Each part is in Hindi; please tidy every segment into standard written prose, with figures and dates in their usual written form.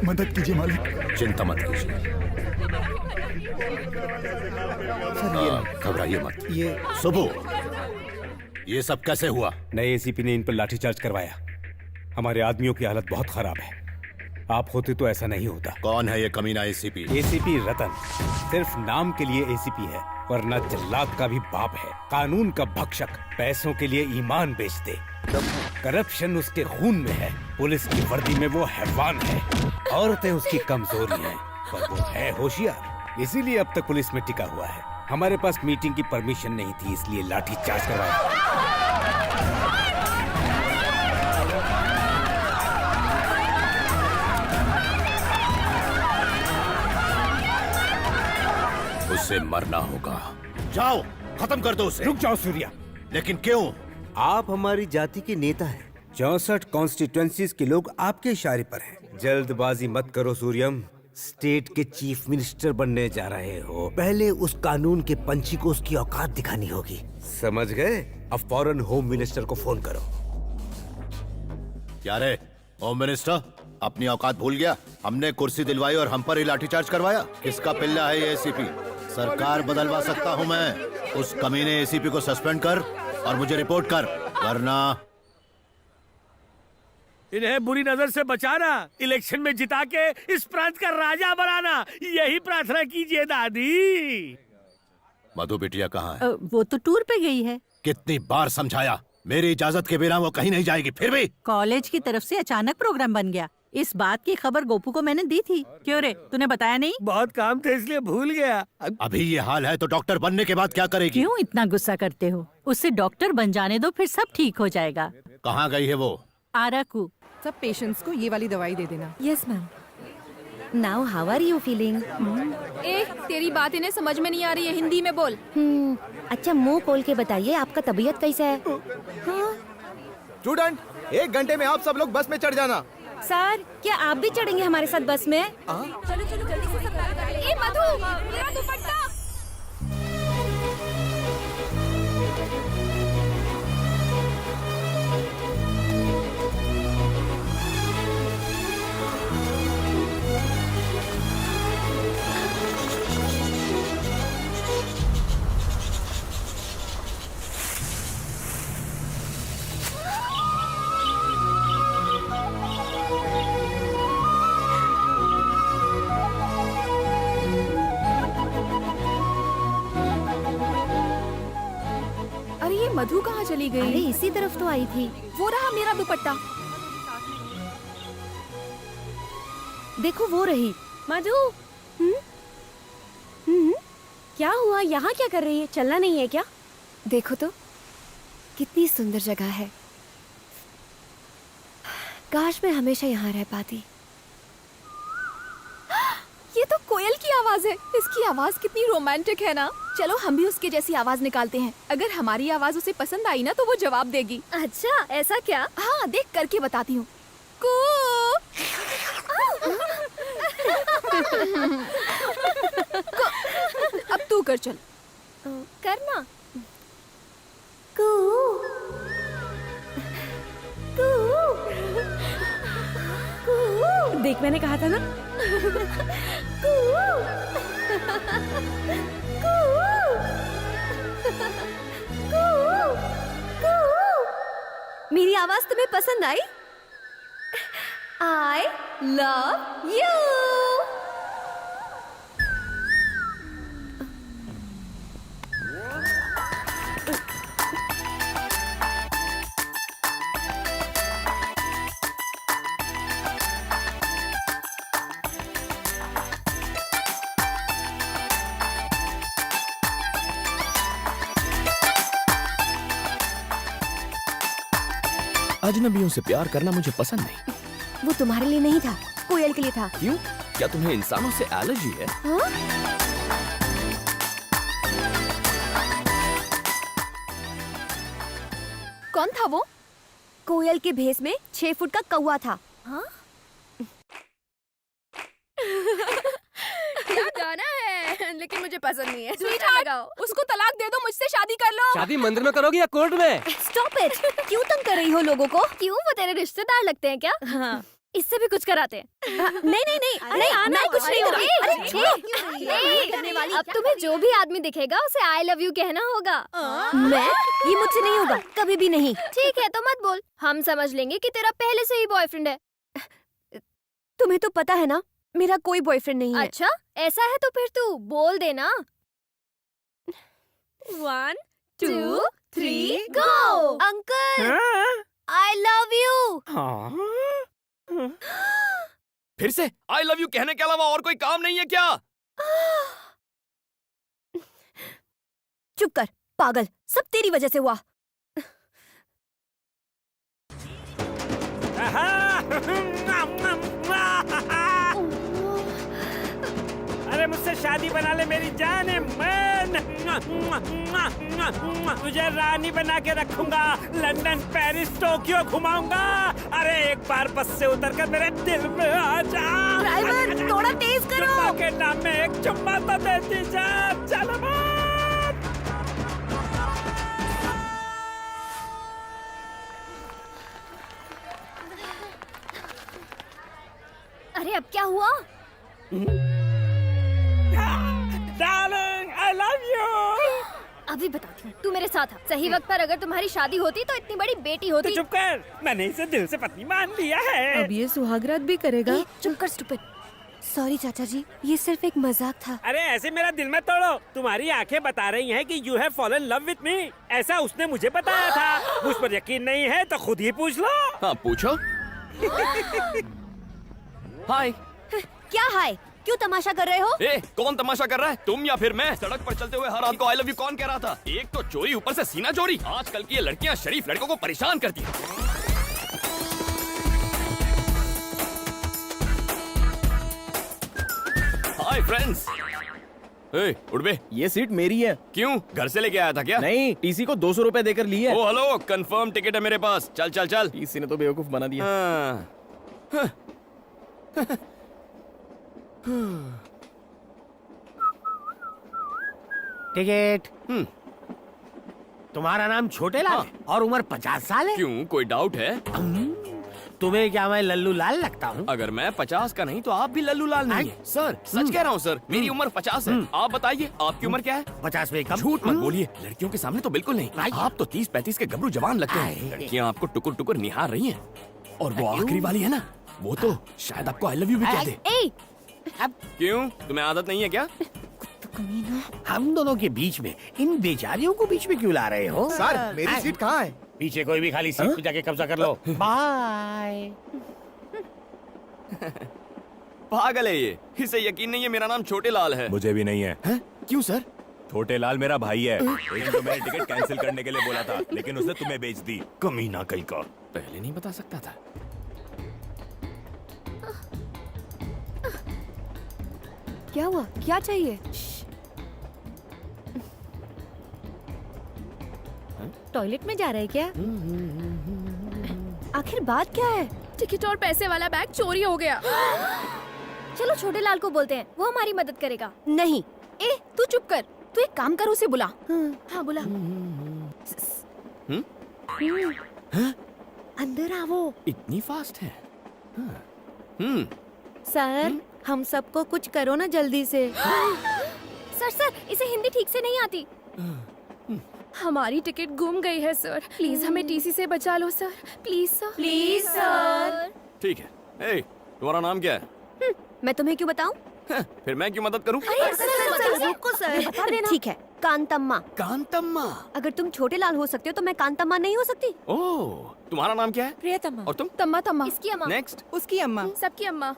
मदद कीजिए मालिक। चिंता मत कीजिए, घबराइए मत। ये सुबह, ये सब कैसे हुआ? नए एसीपी ने इन पर लाठीचार्ज करवाया। हमारे आदमियों की हालत बहुत खराब है। आप होते तो ऐसा नहीं होता। कौन है ये कमीना एसीपी? एसीपी रतन सिर्फ नाम के लिए एसीपी है, वरना जल्लाद का भी बाप है। कानून का भक्षक, पैसों के लिए ईमान बेच दे। करप्शन उसके खून में है। पुलिस की वर्दी में वो हैवान है। औरतें उसकी कमजोरी हैं, पर वो है होशियार, इसीलिए अब तक पुलिस में टिका हुआ है। हमारे पास मीटिंग की परमिशन नहीं थी, इसलिए लाठीचार्ज करवाया। उसे मरना होगा। जाओ, खत्म कर दो उसे। रुक जाओ सूर्या। लेकिन क्यों? आप हमारी जाति के नेता हैं। 64 कॉन्स्टिट्यूएंसीज के लोग आपके इशारे पर हैं। जल्दबाजी मत करो सूर्यम। स्टेट के चीफ मिनिस्टर बनने जा रहे हो, पहले उस कानून के पंछी को उसकी औकात दिखानी होगी। समझ गए? अब फौरन होम मिनिस्टर को फोन करो। क्या रे होम मिनिस्टर, अपनी औकात भूल गया? हमने कुर्सी दिलवाई और हम पर ही लाठीचार्ज करवाया। किसका पिल्ला है ये एसीपी? सरकार बदलवा सकता हूँ मैं। उस कमीने एसीपी को सस्पेंड कर और मुझे रिपोर्ट कर, वरना इन्हें बुरी नजर से बचाना, इलेक्शन में जिता के इस प्रांत का राजा बनाना, यही प्रार्थना कीजिए दादी। मधु बिटिया कहाँ है? वो तो टूर पे गई है। कितनी बार समझाया, मेरी इजाजत के बिना वो कहीं नहीं जाएगी। फिर भी कॉलेज की तरफ से अचानक प्रोग्राम बन गया। इस बात की खबर गोपू को मैंने दी थी। क्यों रे, तूने बताया नहीं? बहुत काम थे इसलिए भूल गया। अभी ये हाल है तो डॉक्टर बनने के बाद क्या करेगी? क्यों इतना गुस्सा करते हो? उससे डॉक्टर बन जाने दो, फिर सब ठीक हो जाएगा। कहाँ गई है वो? आराकू। सब पेशेंट्स को ये वाली दवाई दे देना। Yes ma'am. Now how are you feeling? तेरी बात इन्हें समझ में नहीं आ रही है, हिंदी में बोल। अच्छा मुंह खोल के बताइए, आपका तबीयत कैसा है? स्टूडेंट, 1 घंटे में आप सब लोग बस में चढ़ जाना। सर, क्या आप भी चढ़ेंगे हमारे साथ बस में? चलो चलो जल्दी से सब। ए मधु, मेरा दुपट्टा। मधु कहाँ चली गई? अरे इसी तरफ तो आई थी। वो रहा मेरा दुपट्टा। देखो वो रही। मधु। क्या हुआ? यहाँ क्या कर रही है? चलना नहीं है क्या? देखो तो कितनी सुंदर जगह है। काश मैं हमेशा यहाँ रह पाती। ये तो कोयल की आवाज है। इसकी आवाज कितनी रोमांटिक है ना। चलो हम भी उसके जैसी आवाज निकालते हैं। अगर हमारी आवाज उसे पसंद आई ना तो वो जवाब देगी। अच्छा ऐसा क्या? हाँ देख करके बताती हूँ। अब तू कर चल। करना। कू कू कू। देख मैंने कहा था ना। कू कू कू कू। मेरी आवाज तुम्हें पसंद आई? I love you. अजनबियों से प्यार करना मुझे पसंद नहीं। वो तुम्हारे लिए नहीं था, कोयल के लिए था। क्यों? क्या तुम्हें इंसानों से एलर्जी है? हाँ? कौन था वो? कोयल के भेष में 6 फुट का कौवा था। हाँ? क्या गाना है, लेकिन मुझे पसंद नहीं है। स्वीटहार्ट, उसको तलाक दे दो, मुझसे शादी कर लो। शादी मंदिर में करोगी या कोर्ट में? Stop it. क्यों तंग कर रही हो लोगों को? क्यों, वो तेरे रिश्तेदार लगते हैं क्या? हाँ। इससे भी कुछ कराते हैं। नहीं नहीं नहीं, अरे मैं कुछ नहीं करूँगी। अब तुम्हें जो भी आदमी दिखेगा उसे आई लव यू कहना होगा। मैं? ये मुझसे नहीं होगा, कभी भी नहीं। ठीक है तो मत बोल, हम समझ लेंगे कि तेरा पहले से ही बॉयफ्रेंड है। तुम्हें तो पता है ना मेरा कोई बॉयफ्रेंड नहीं है। अच्छा ऐसा है तो फिर तू बोल देना। 1 2 3 go. Uncle I love you. फिर से आई लव यू कहने के अलावा और कोई काम नहीं है क्या? चुप कर पागल, सब तेरी वजह से हुआ। अरे मुझसे शादी बना ले मेरी जान है, मैं तुझे रानी बना के रखूंगा, लंदन पेरिस टोक्यो घुमाऊंगा। अरे एक बार बस से उतरकर मेरे दिल में आ जा। ड्राइवर थोड़ा तेज करो। चुम्मा के नाम में एक चुम्मा तो देती जा। चल अरे अब क्या हुआ? Darling I love you. अभी बताती हूँ, तू मेरे साथ आ। सही वक्त पर अगर तुम्हारी शादी होती तो इतनी बड़ी बेटी होती। तो चुप कर, मैंने इसे दिल से पत्नी मान लिया है। अब ये सुहागरात भी करेगा। चुप कर स्टूपिड। सॉरी चाचा जी, ये सिर्फ एक मजाक था। अरे ऐसे मेरा दिल मत तोड़ो। तुम्हारी आंखें बता रही हैं कि you have fallen love with me. ऐसा उसने मुझे बताया था। मुझ पर यकीन नहीं है तो खुद ही पूछ लो। हाँ पूछो। हाय। क्या हाय? क्यों तमाशा कर रहे हो? ए, कौन तमाशा कर रहा है, तुम या फिर मैं? सड़क पर चलते हुए हर आदमी को आई लव यू कौन कह रहा था? एक तो चोरी, ऊपर से सीना चोरी। आजकल की ये लड़कियां शरीफ लड़कों को परेशान करती हैं। Hi friends. ए, उठ बे। ये सीट मेरी है। क्यों, घर से लेके आया था क्या? नहीं, टीसी को 200 रुपए देकर ली है। ओ हेलो, कंफर्म टिकट है मेरे पास। चल चल चल। टीसी ने तो बेवकूफ बना दिया। हाँ। टिकट। तुम्हारा नाम छोटे लाल है और उम्र 50 साल है। क्यों, कोई डाउट है? तुम्हें क्या मैं लल्लू लाल लगता हूँ? अगर मैं 50 का नहीं तो आप भी लल्लू लाल नहीं है। सर सच कह रहा हूँ सर, मेरी उम्र 50 है। आप बताइए आपकी उम्र क्या है? 50 में कम। झूठ मत बोलिए, लड़कियों के सामने तो बिल्कुल नहीं। आप तो 30-35 के गबरू जवान लगते हैं। लड़कियाँ आपको टुकुर टुकुर निहार रही हैं। और वो आखिरी वाली है ना, वो तो शायद आपको आई लव यू भी कह दे। क्यों, तुम्हें आदत नहीं है क्या? हम दोनों के बीच में इन बेचारियों को बीच में क्यों ला रहे हो? सर मेरी सीट कहाँ है? पीछे कोई भी खाली सीट पे जाके कब्जा कर लो। बाय। पागल है ये, इसे यकीन नहीं है मेरा नाम छोटे लाल है। मुझे भी नहीं है। क्यों सर? छोटे लाल मेरा भाई है। एक दिन तो मैंने टिकट कैंसिल करने के लिए बोला था, लेकिन उसने तुम्हें बेच दी। कमीना कहीं का। पहले नहीं बता सकता था। क्या हुआ? क्या चाहिए? टॉयलेट में जा रहे हैं क्या? आखिर बात क्या है? टिकट और पैसे वाला बैग चोरी हो गया। चलो छोटे लाल को बोलते हैं, वो हमारी मदद करेगा। नहीं। ए तू चुप कर, तू एक काम कर, उसे बुला। हाँ बुला। अंदर आओ। इतनी फास्ट है? सर हम सबको कुछ करो ना जल्दी से। सर इसे हिंदी ठीक से नहीं आती। हमारी टिकट गुम गई है सर, प्लीज हमें टीसी से बचा लो sir, please sir. Please sir. ठीक है। ए, तुम्हारा नाम क्या है? मैं तुम्हें क्यों बताऊं? फिर मैं क्यों मदद करूं? रुको सर, बता देना। ठीक है, कांतम्मा। कांतम्मा। अगर तुम छोटे लाल हो सकते हो तो मैं कांतम्मा नहीं हो सकती? ओह, तुम्हारा नाम क्या है? प्रियतमा। और तुम? तम्मा तम्मा। इसकी अम्मा। नेक्स्ट। उसकी अम्मा। सबकी अम्मा।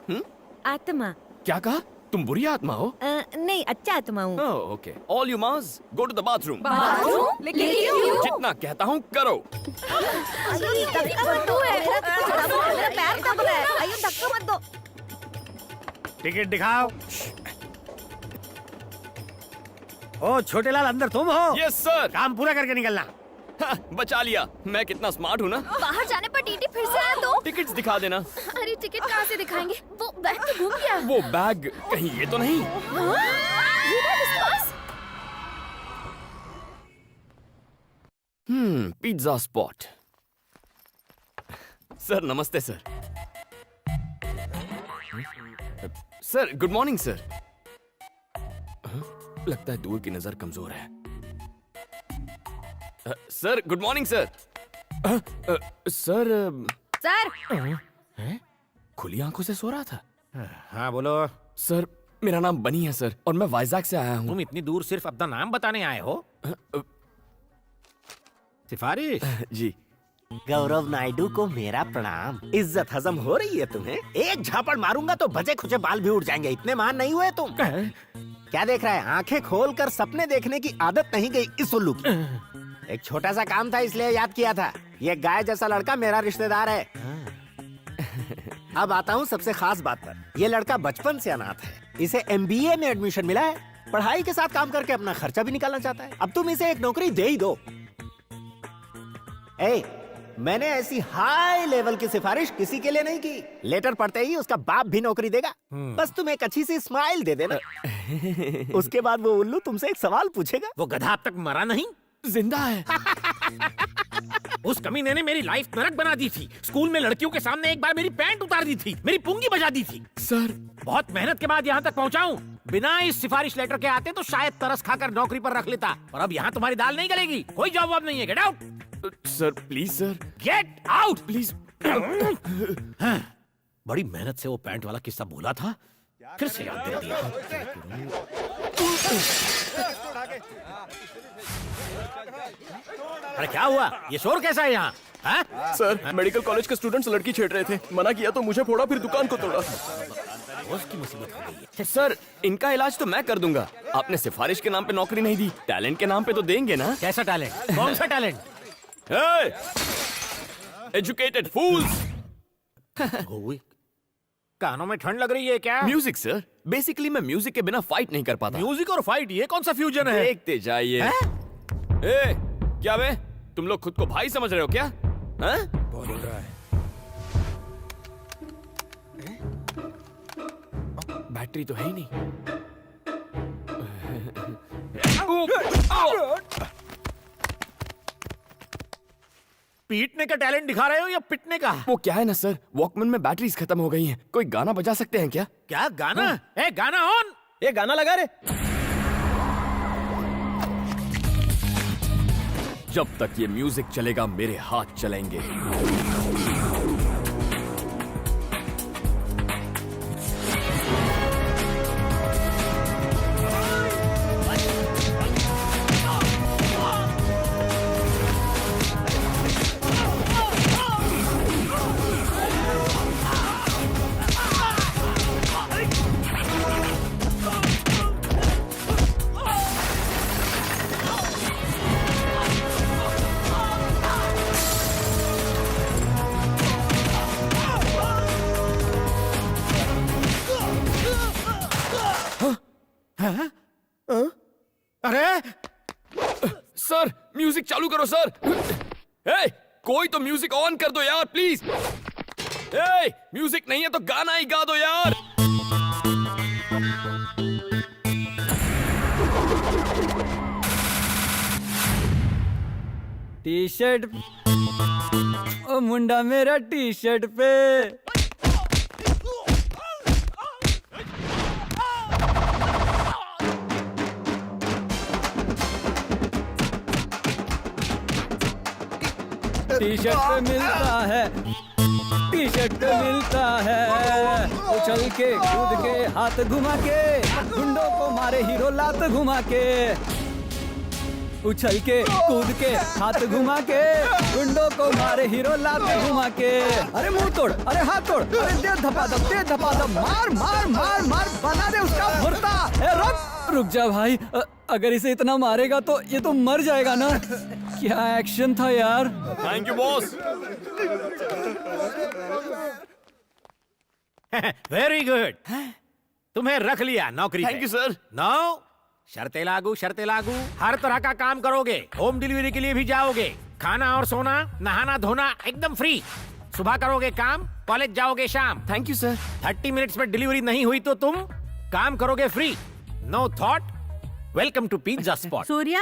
आत्मा। क्या कहा? तुम बुरी आत्मा हो? नहीं, अच्छा आत्मा हूँ। Oh okay. All you must go to the bathroom. Bathroom? लेकिन क्यों? जितना कहता हूँ करो। धक्का मत दो। टिकट दिखाओ। ओ छोटे लाल, अंदर तुम हो? Yes sir. काम पूरा करके निकलना। बचा लिया। मैं कितना स्मार्ट हूँ ना। बाहर जाने पर टीटी फिर से आया तो? टिकट्स दिखा देना। अरे टिकट कहाँ से दिखाएंगे? वो बैग तो गुम गया। वो बैग कहीं ये तो नहीं? ये बैग उसके पास? Pizza spot. सर नमस्ते sir. Sir good morning sir. लगता है दूर की नजर कमजोर है। Sir good morning sir. Sir sir खुली आंखों से सो रहा था। हाँ बोलो। सर मेरा नाम बनी है सर, और मैं वाइजैक से आया हूँ। तुम इतनी दूर सिर्फ अपना नाम बताने आए हो? सिफारिश? जी। गौरव नायडू को मेरा प्रणाम। इज्जत हजम हो रही है तुम्हें? एक झापड़ मारूंगा तो बचे खुचे बाल भी उड़ जाएंगे। इतने मान नहीं हुए तुम? क्या देख रहा है? आंखें खोलकर सपने देखने की आदत नहीं गई इस उल्लू की। एक छोटा सा काम था इसलिए याद किया था। ये गाय जैसा लड़का मेरा रिश्तेदार है। अब आता हूँ सबसे खास बात पर। ये लड़का बचपन से अनाथ है। इसे MBA में एडमिशन मिला है। पढ़ाई के साथ काम करके अपना खर्चा भी निकालना चाहता है। अब तुम इसे एक नौकरी दे ही दो। मैंने ऐसी हाई लेवल की सिफारिश किसी के लिए नहीं की। लेटर पढ़ते ही उसका बाप भी नौकरी देगा। बस तुम एक अच्छी सी स्माइल दे देना। उसके बाद वो उल्लू तुमसे एक सवाल पूछेगा। वो गधा अब तक मरा नहीं? जिंदा है। उस कमीने ने मेरी लाइफ नरक बना दी थी। स्कूल में लड़कियों के सामने एक बार मेरी पैंट उतार दी थी, मेरी पुंगी बजा दी थी। सर बहुत मेहनत के बाद यहाँ तक पहुँचा हूँ। बिना इस सिफारिश लेटर के आते तो शायद तरस खाकर नौकरी पर रख लेता। और अब यहाँ तुम्हारी दाल नहीं गलेगी। कोई जवाब नहीं है। Get out sir please sir. Get out please. बड़ी मेहनत से वो पैंट वाला किस्सा भूला था, फिर से याद दिला दिया। अरे क्या हुआ? ये शोर कैसा है यहाँ? सर मेडिकल कॉलेज के स्टूडेंट्स लड़की छेड़ रहे थे। मना किया तो मुझे फोड़ा, फिर दुकान को तोड़ा। उसकी मुसीबत हो गई है। सर इनका इलाज तो मैं कर दूंगा। आपने सिफारिश के नाम पे नौकरी नहीं दी, टैलेंट के नाम पे तो देंगे ना? कैसा टैलेंट? कौन सा टैलेंट? एजुकेटेड फूल्स। कानों में ठंड लग रही है क्या? Music sir. बेसिकली मैं म्यूजिक के बिना फाइट नहीं कर पाता। म्यूजिक और फाइट, ये कौन सा फ्यूजन है? देखते जाइए। क्या बे, तुम लोग खुद को भाई समझ रहे हो क्या? बोल रहा है। बैटरी तो है ही नहीं। पीटने का टैलेंट दिखा रहे हो या पिटने का? वो क्या है ना सर, वॉकमैन में बैटरीज खत्म हो गई हैं। कोई गाना बजा सकते हैं क्या? क्या गाना? गाना ऑन। ये गाना लगा रे। जब तक ये म्यूजिक चलेगा मेरे हाथ चलेंगे। अरे सर म्यूजिक चालू करो सर। कोई तो म्यूजिक ऑन कर दो यार प्लीज। म्यूजिक नहीं है तो गाना ही गा दो यार। टी शर्ट ओ मुंडा मेरा टी शर्ट पे। टी शर्ट पे मिलता है, टी शर्ट पे मिलता है। उछल के कूद के हाथ घुमा के, गुंडों को मारे हीरो लात घुमा के। उछल के कूद के हाथ घुमा के, गुंडों को मारे हीरो लात घुमा के। अरे मुंह तोड़, अरे हाथ तोड़, अरे दे धपाधप, दे धपाधप, मार मार मार मार, बना दे उसका भुर्ता। रुक जा भाई, अगर इसे इतना मारेगा तो ये तो मर जाएगा ना। क्या एक्शन था यार। Thank you boss. Very good, तुम्हें रख लिया नौकरी पे। Thank you sir. नो, शर्तें लागू, शर्तें लागू। हर तरह का काम करोगे, होम डिलीवरी के लिए भी जाओगे, खाना और सोना, नहाना धोना एकदम फ्री। सुबह करोगे काम, कॉलेज जाओगे शाम। Thank you sir. 30 मिनट्स में डिलीवरी नहीं हुई तो तुम काम करोगे free. No thought. Welcome to pizza spot. Surya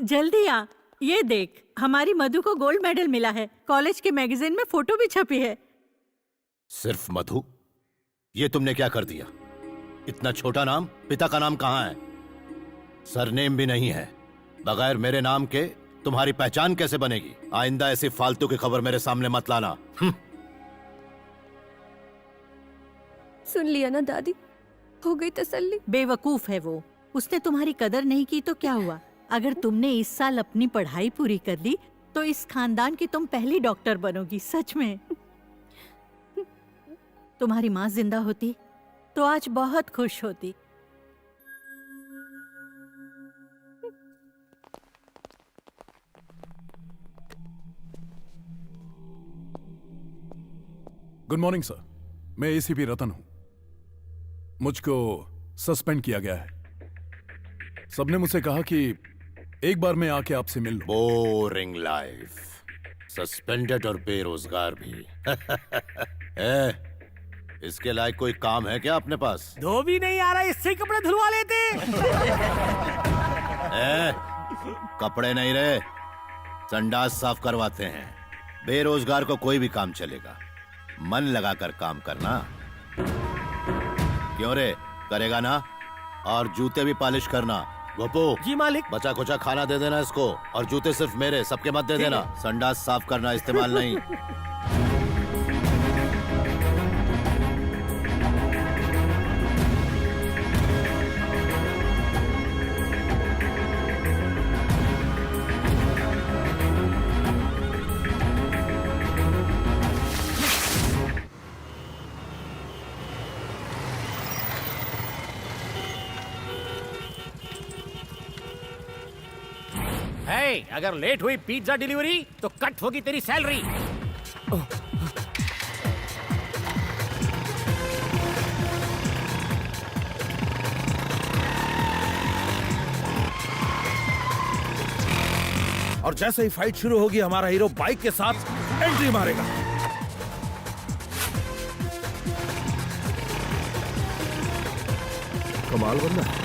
जल्दी आ, ये देख हमारी मधु को गोल्ड मेडल मिला है। कॉलेज के मैगजीन में फोटो भी छपी है। सिर्फ मधु? ये तुमने क्या कर दिया? इतना छोटा नाम, पिता का नाम कहाँ है? सरनेम भी नहीं है। बगैर मेरे नाम के तुम्हारी पहचान कैसे बनेगी? आइंदा ऐसी फालतू की खबर मेरे सामने मत लाना। सुन लिया ना दादी, हो गई तसल्ली। बेवकूफ है वो, उसने तुम्हारी कदर नहीं की तो क्या हुआ? अगर तुमने इस साल अपनी पढ़ाई पूरी कर ली तो इस खानदान की तुम पहली डॉक्टर बनोगी, सच में। तुम्हारी माँ जिंदा होती तो आज बहुत खुश होती। गुड मॉर्निंग सर, मैं एसीपी रतन हूं। मुझको सस्पेंड किया गया है। सबने मुझसे कहा कि एक बार मैं आके आपसे मिल लूं। बोरिंग लाइफ, सस्पेंडेड और बेरोजगार भी। इसके लायक कोई काम है क्या अपने पास? धोबी नहीं आ रहा, इससे कपड़े धुलवा लेते। कपड़े नहीं रहे, संडास साफ करवाते हैं। बेरोजगार को कोई भी काम चलेगा, मन लगाकर काम करना। क्यों रे, करेगा ना? और जूते भी पॉलिश करना। गोपू जी मालिक। बचा कुचा खाना दे देना इसको, और जूते सिर्फ मेरे, सबके मत दे देना। संडास साफ करना, इस्तेमाल नहीं। अगर लेट हुई पिज्जा डिलीवरी तो कट होगी तेरी सैलरी। और जैसे ही फाइट शुरू होगी हमारा हीरो बाइक के साथ एंट्री मारेगा। कमाल बंदा।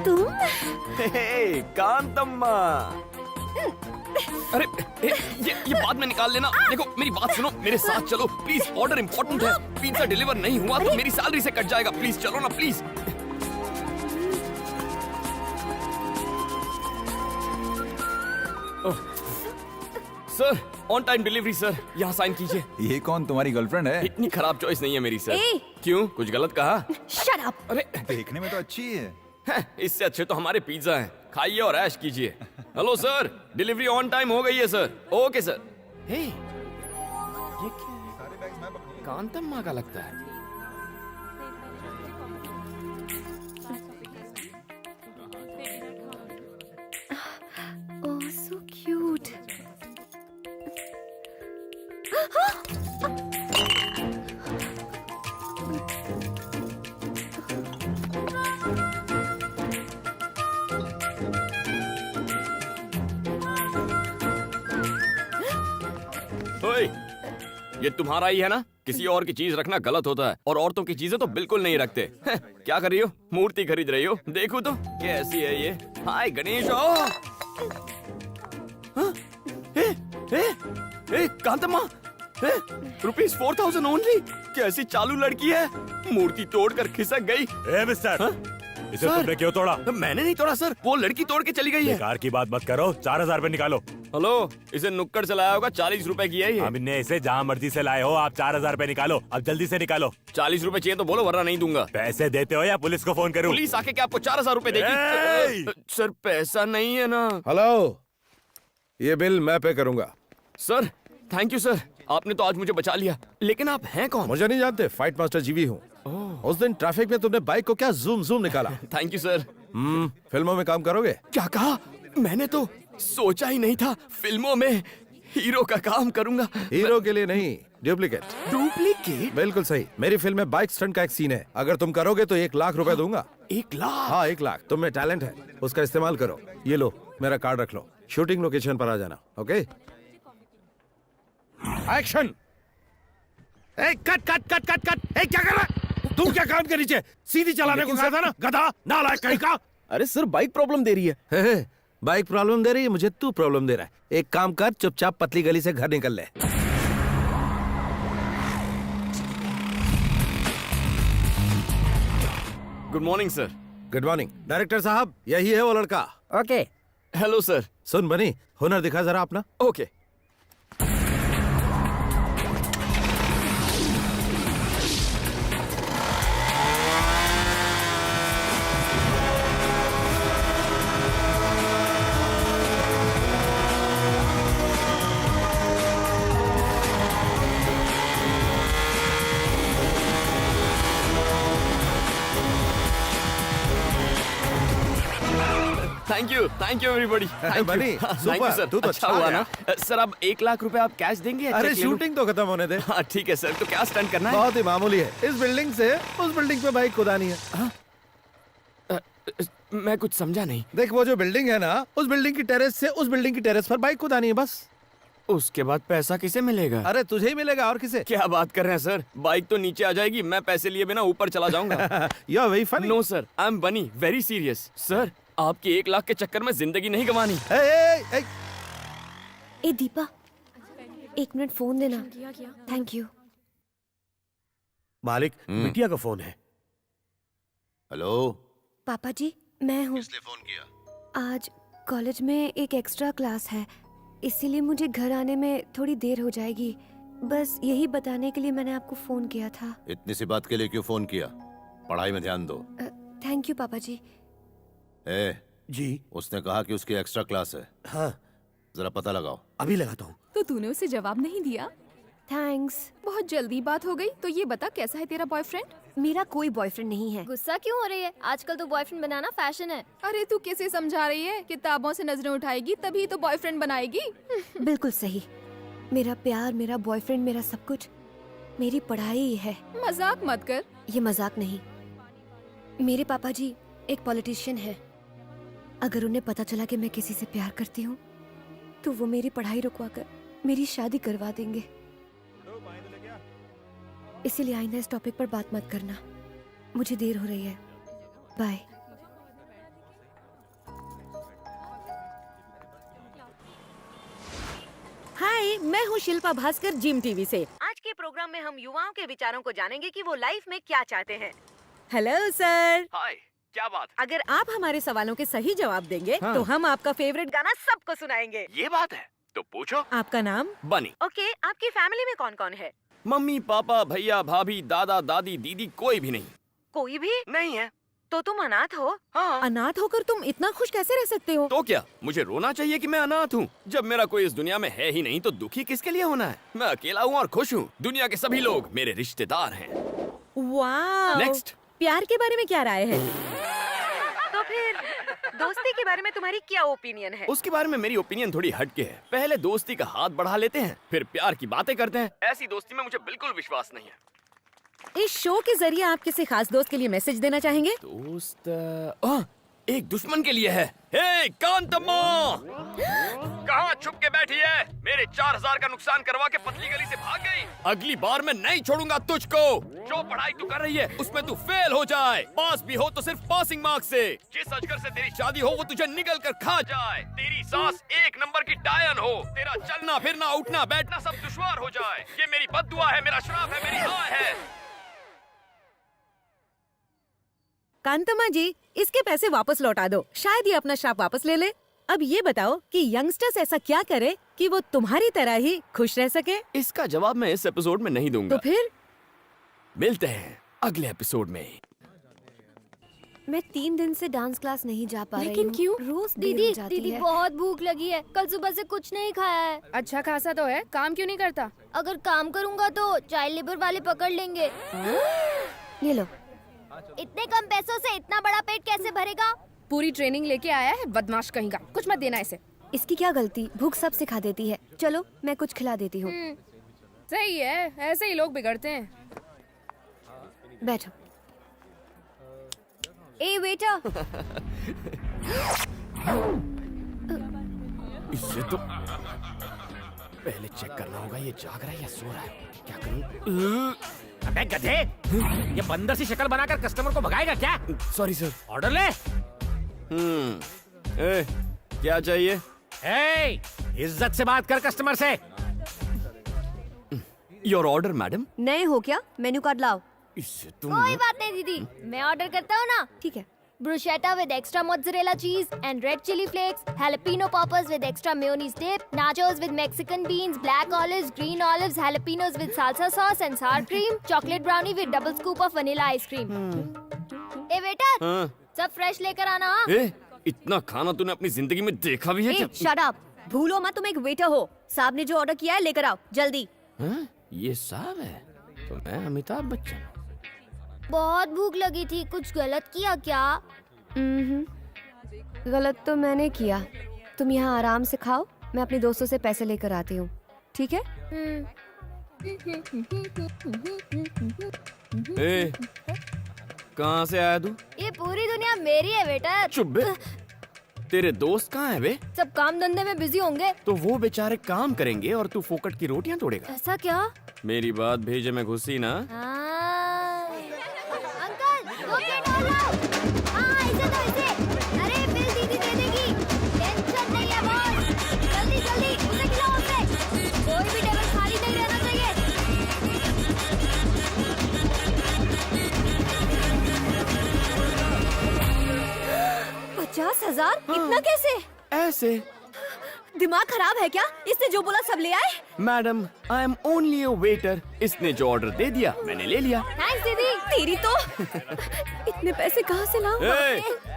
तुम? कांतम्मा, अरे ये बाद में निकाल लेना। देखो मेरी बात सुनो, मेरे साथ चलो प्लीज, ऑर्डर इंपॉर्टेंट है। पिज्जा डिलीवर नहीं हुआ तो मेरी सैलरी से कट जाएगा। प्लीज चलो ना please. Sir on time delivery sir, यहाँ साइन कीजिए। ये कौन, तुम्हारी गर्लफ्रेंड है? इतनी खराब चॉइस नहीं है मेरी सर। क्यों, कुछ गलत कहा? Shut up. अरे देखने में तो अच्छी है। इससे अच्छे तो हमारे पिज्जा हैं, खाइए और ऐश कीजिए। Hello sir, delivery on time हो गई है सर। Okay sir. हे, ये क्या है? कांतम्मा का लगता है। ओह सो क्यूट। ओए, ये तुम्हारा ही है ना? किसी और की चीज रखना गलत होता है, और औरतों की चीजें तो बिल्कुल नहीं रखते। क्या कर रही हो? मूर्ति खरीद रही हो? देखो तो कैसी है ये। हाय गणेश। कांतम्मा, ₹4000 ओनली। कैसी चालू लड़की है, मूर्ति तोड़कर खिसक गई। मिस्टर, इसे तुमने क्यों तोड़ा? मैंने नहीं तोड़ा सर, वो लड़की तोड़ के चली गई है। बेकार की बात मत करो, 4000 रुपए निकालो। हेलो, इसे नुक्कड़ से लाया होगा, 40 रुपए की है ये। हमने इसे जहाँ मर्जी से लाए हो, आप 4000 रुपए निकालो। अब जल्दी से निकालो। 40 रुपए चाहिए तो बोलो, वरना नहीं दूंगा। पैसे देते हो या पुलिस को फोन करूं? पुलिस आके क्या आपको 4000 रुपए देगी? सर पैसा नहीं है ना। हेलो, ये बिल मैं पे करूंगा। सर थैंक यू सर, आपने तो आज मुझे बचा लिया। लेकिन आप हैं कौन? मुझे नहीं जानते, फाइट मास्टर जीवी हूँ। उस दिन ट्रैफिक में तुमने बाइक को क्या जूम जूम निकाला। Thank you sir. फिल्मों में काम करोगे? क्या कहा? मैंने तो सोचा ही नहीं था फिल्मों में हीरो का काम करूंगा। हीरो के लिए नहीं, डुप्लीकेट। डुप्लीकेट? बिल्कुल सही। मेरी फिल्म में बाइक स्टंट का एक सीन है, अगर तुम करोगे तो 1 लाख रुपए दूंगा। 1 लाख? हाँ 1 लाख। तुम में टैलेंट है, उसका इस्तेमाल करो। ये लो, मेरा कार्ड रख लो। शूटिंग लोकेशन पर आ जाना, ओके? एक्शन! ए, cut cut cut cut cut! ए, क्या कर रहा है? तू क्या काम के नीचे सीधी चलाने को कहा था ना, गधा नालायक कहीं का? अरे सर बाइक प्रॉब्लम दे रही है। हे, बाइक प्रॉब्लम दे रही है, मुझे तू प्रॉब्लम दे रहा है। एक काम कर, चुपचाप पतली गली से घर निकल ले। Good morning sir. Good morning. Director साहब, यही है वो लड़का। ओके। Hello sir. सुन बनी, हुनर दिखा जरा अपना। ओके। Thank you everybody. बनी, सुपर, सर। तू तो अच्छा अच्छा हुआ गया। ना सर। अब 1 लाख रुपए आप कैश देंगे या अरे चेक ले लूं? शूटिंग तो खत्म होने दे। हाँ ठीक है सर। तो क्या स्टंट करना है? बहुत ही मामूली है। इस बिल्डिंग से उस बिल्डिंग पे बाइक कुदानी है। मैं कुछ समझा नहीं। देख, वो जो बिल्डिंग है ना, उस बिल्डिंग की टेरेस से उस बिल्डिंग की टेरेस पर बाइक कुदानी है, बस। उसके बाद पैसा किसे मिलेगा? अरे तुझे ही मिलेगा, और किसे? क्या बात कर रहे हैं सर? बाइक तो नीचे आ जाएगी, मैं पैसे लिए बिना ऊपर चला जाऊंगा। You are very funny. No sir, I am Bunny very serious. Sir आपकी 1 लाख के चक्कर में जिंदगी नहीं गंवानी। ए दीपा, 1 मिनट फोन देना। Thank you. मालिक, बिटिया का फोन है। हेलो पापा जी, मैं हूँ। किसने फोन किया? आज कॉलेज में एक एक्स्ट्रा क्लास है, इसीलिए मुझे घर आने में थोड़ी देर हो जाएगी। बस यही बताने के लिए मैंने आपको फोन किया था। इतनी सी बात के लिए क्यों फोन किया? पढ़ाई में ध्यान दो। थैंक यू पापा जी। ए जी। उसने कहा कि उसकी एक्स्ट्रा क्लास है। हाँ, जरा पता लगाओ। अभी लगाता हूँ। तो तूने उसे जवाब नहीं दिया? थैंक्स। बहुत जल्दी बात हो गई। तो ये बता, कैसा है तेरा बॉयफ्रेंड? मेरा कोई बॉयफ्रेंड नहीं है। गुस्सा क्यों हो रही है? आजकल तो बॉयफ्रेंड बनाना फैशन है। अरे तू कैसे समझा रही है? किताबों से नजरें उठाएगी तभी तो बॉयफ्रेंड बनाएगी। बिल्कुल सही। मेरा प्यार, मेरा बॉयफ्रेंड, मेरा सब कुछ मेरी पढ़ाई है। मजाक मत कर। ये मजाक नहीं। मेरे पापा जी एक पॉलिटिशियन है। अगर उन्हें पता चला कि मैं किसी से प्यार करती हूँ तो वो मेरी पढ़ाई रुकवाकर मेरी शादी करवा देंगे। इसीलिए आइंदा इस टॉपिक पर बात मत करना। मुझे देर हो रही है। बाय। हाय, मैं हूँ शिल्पा भास्कर, जिम टीवी से। आज के प्रोग्राम में हम युवाओं के विचारों को जानेंगे कि वो लाइफ में क्या चाहते हैं। Hello sir. हाय, क्या बात? अगर आप हमारे सवालों के सही जवाब देंगे हाँ। तो हम आपका फेवरेट गाना सबको सुनाएंगे। ये बात है, तो पूछो। आपका नाम? बनी। ओके, आपकी फैमिली में कौन कौन है? मम्मी पापा भैया भाभी दादा दादी दीदी कोई भी नहीं। कोई भी नहीं है। तो तुम अनाथ हो? हाँ। अनाथ होकर तुम इतना खुश कैसे रह सकते हो? तो क्या मुझे रोना चाहिए कि मैं अनाथ हूँ? जब मेरा कोई इस दुनिया में है ही नहीं तो दुखी किसके लिए होना है? मैं अकेला हूँ और खुश हूँ। दुनिया के सभी लोग मेरे रिश्तेदार हैं। वाह। नेक्स्ट। प्यार के बारे में क्या राय है? तो फिर दोस्ती के बारे में तुम्हारी क्या ओपिनियन है? उसके बारे में मेरी ओपिनियन थोड़ी हटके है। पहले दोस्ती का हाथ बढ़ा लेते हैं, फिर प्यार की बातें करते हैं। ऐसी दोस्ती में मुझे बिल्कुल विश्वास नहीं है। इस शो के जरिए आप किसी खास दोस्त के लिए मैसेज देना चाहेंगे? दोस्त एक दुश्मन के लिए है। हे कांतम्मा, कहाँ छुप के बैठी है? मेरे 4000 का नुकसान करवा के पतली गली से भाग गई। अगली बार मैं नहीं छोड़ूंगा तुझको। जो पढ़ाई तू कर रही है उसमें तू फेल हो जाए। पास भी हो तो सिर्फ पासिंग मार्क्स से। जिस अजगर से तेरी शादी हो वो तुझे निगल कर खा जाए। तेरी सास 1 नंबर की डायन हो। तेरा चलना फिरना उठना बैठना सब दुश्वार हो जाए। ये मेरी बद्दुआ है, मेरा श्राप है, मेरी हाय है। कांतम्मा जी, इसके पैसे वापस लौटा दो, शायद ये अपना श्राप वापस ले ले। अब ये बताओ कि यंगस्टर्स ऐसा क्या करे कि वो तुम्हारी तरह ही खुश रह सके? इसका जवाब मैं इस एपिसोड में नहीं दूंगा। तो फिर मिलते हैं अगले एपिसोड में। मैं 3 दिन से डांस क्लास नहीं जा पा रही हूँ। लेकिन क्यों? रोज दीदी, दीदी बहुत भूख लगी है। कल सुबह से कुछ नहीं खाया है। अच्छा खासा तो है, काम क्यों नहीं करता? अगर काम करूँगा तो चाइल्ड लेबर वाले पकड़ लेंगे। ये लो। इतने कम पैसों से इतना बड़ा पेट कैसे भरेगा? पूरी ट्रेनिंग लेके आया है, बदमाश कहीं का। कुछ मत देना इसे। इसकी क्या गलती? भूख सब सिखा देती है। चलो मैं कुछ खिला देती हूँ। सही है, ऐसे ही लोग बिगड़ते हैं। बैठो। ए बेटा। इससे तो पहले चेक करना होगा ये जाग रहा है या सो रहा है। क्या करूं? अबे गधे, ये बंदर सी शक्ल बनाकर कस्टमर को भगाएगा क्या? Sorry sir. ऑर्डर ले। क्या चाहिए? इज्जत से बात कर कस्टमर से। Your order madam. नए हो क्या? मेन्यू कार्ड लाओ। इससे तुम कोई बात नहीं दीदी, मैं ऑर्डर करता हूँ ना। ठीक है। Bruschetta with extra mozzarella cheese and red chili flakes, jalapeno poppers with extra mayonnaise dip, nachos with Mexican beans, black olives, green olives, jalapenos with salsa sauce and sour cream, chocolate brownie with double scoop of vanilla ice cream. ए बेटा, सब फ्रेश लेकर आना। इतना खाना तूने अपनी जिंदगी में देखा भी है क्या? शट अप, भूलो मत तुम एक वेटर हो। साहब ने जो ऑर्डर किया है लेकर आओ जल्दी। ये साहब है तो मैं अमिताभ बच्चन। बहुत भूख लगी थी, कुछ गलत किया क्या? गलत तो मैंने किया। तुम यहाँ आराम से खाओ, मैं अपने दोस्तों से पैसे लेकर आती हूँ, ठीक है? कहाँ से आया तू? ये पूरी दुनिया मेरी है बेटा। चुप बे। तेरे दोस्त कहाँ है बे? सब काम धंधे में बिजी होंगे। तो वो बेचारे काम करेंगे और तू फोकट की रोटियां तोड़ेगा। ऐसा क्या? मेरी बात भेजे में घुसी ना। अंकल, दो प्लेट और लाओ। हाँ, इसे दो इसे। अरे बिल दीदी दे देगी, टेंशन नहीं है बॉस। जल्दी जल्दी उसे खिलाओ उसे। कोई भी टेबल खाली नहीं रहना चाहिए। 50,000? इतना कैसे? ऐसे। दिमाग खराब है क्या? इसने जो बोला सब ले आए? Madam, I am only a waiter. इसने जो ऑर्डर दे दिया मैंने ले लिया। थैंक्स दीदी। तेरी तो इतने पैसे कहाँ से लाऊं?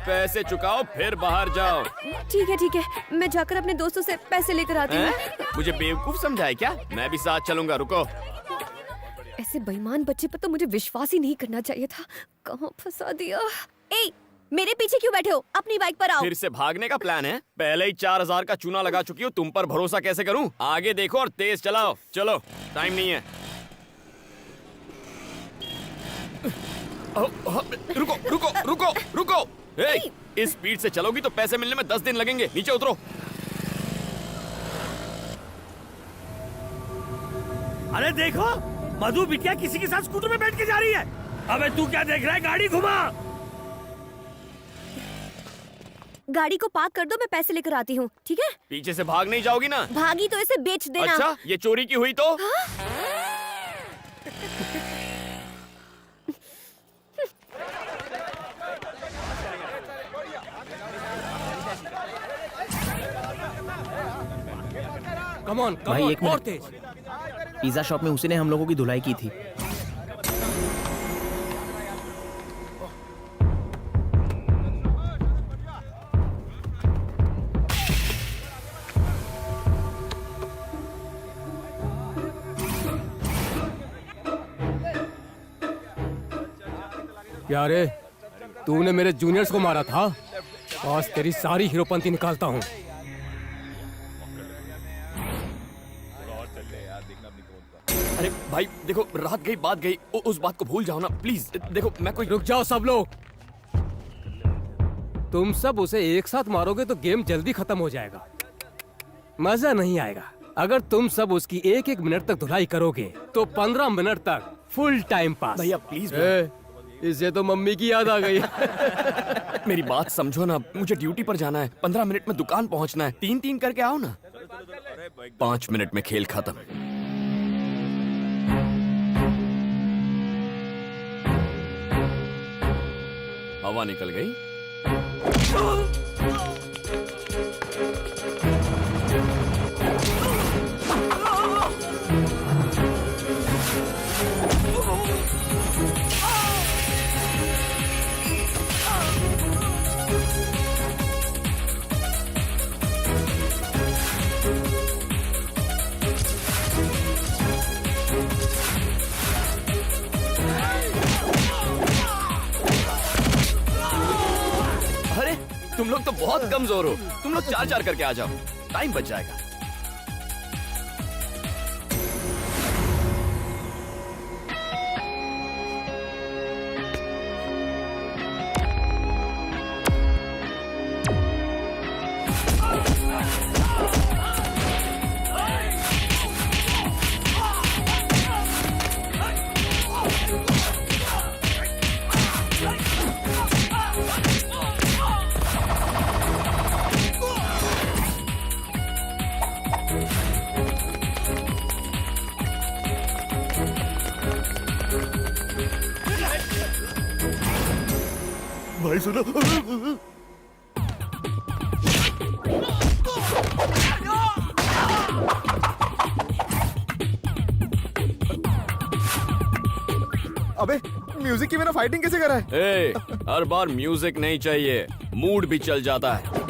पैसे चुकाओ फिर बाहर जाओ। ठीक है, मैं जाकर अपने दोस्तों से पैसे लेकर आती हूँ। मुझे बेवकूफ समझा है क्या? मैं भी साथ चलूंगा, रुको। ऐसे बेईमान बच्चे पर तो मुझे विश्वास ही नहीं करना चाहिए था। कहाँ फंसा दिया? ए, मेरे पीछे क्यों बैठे हो? अपनी बाइक पर आओ। फिर से भागने का प्लान है? पहले ही 4000 का चूना लगा चुकी हो, तुम पर भरोसा कैसे करूं? आगे देखो और तेज चलाओ। चलो, टाइम नहीं है। रुको रुको रुको रुको। इस स्पीड से चलोगी तो पैसे मिलने में 10 दिन लगेंगे। नीचे उतरो। अरे देखो, मधु बिटिया किसी के साथ स्कूटर में बैठ के जा रही है। अबे तू क्या देख रहा है? गाड़ी घुमा। गाड़ी को पार्क कर दो, मैं पैसे लेकर आती हूँ, ठीक है? पीछे से भाग नहीं जाओगी ना? भागी तो इसे बेच देना। अच्छा, ये चोरी की हुई तो? कम ऑन, भाई एक मिनट। पिज्जा शॉप में उसी ने हम लोगों की धुलाई की थी। क्या रे, तूने मेरे जूनियर्स को मारा था? आज तेरी सारी हीरोपंती निकालता हूँ। अरे भाई देखो, रात गई बात गई, उस बात को भूल जाओ ना प्लीज। देखो मैं कोई। रुक जाओ सब लोग। तुम सब उसे एक साथ मारोगे तो गेम जल्दी खत्म हो जाएगा, मजा नहीं आएगा। अगर तुम सब उसकी एक एक मिनट तक धुलाई करोगे तो 15 मिनट तक फुल टाइम पास। भैया प्लीज। इसे तो मम्मी की याद आ गई। मेरी बात समझो ना, मुझे ड्यूटी पर जाना है। 15 मिनट में दुकान पहुंचना है। 3-3 करके आओ ना। 5 मिनट में खेल खत्म। हवा निकल गई। तुम लोग तो बहुत कमजोर हो। तुम लोग 4-4 करके आ जाओ, टाइम बच जाएगा। भाई सुनो। अबे म्यूजिक की बिना फाइटिंग कैसे करा है? ए, हर बार म्यूजिक नहीं चाहिए, मूड भी चल जाता है।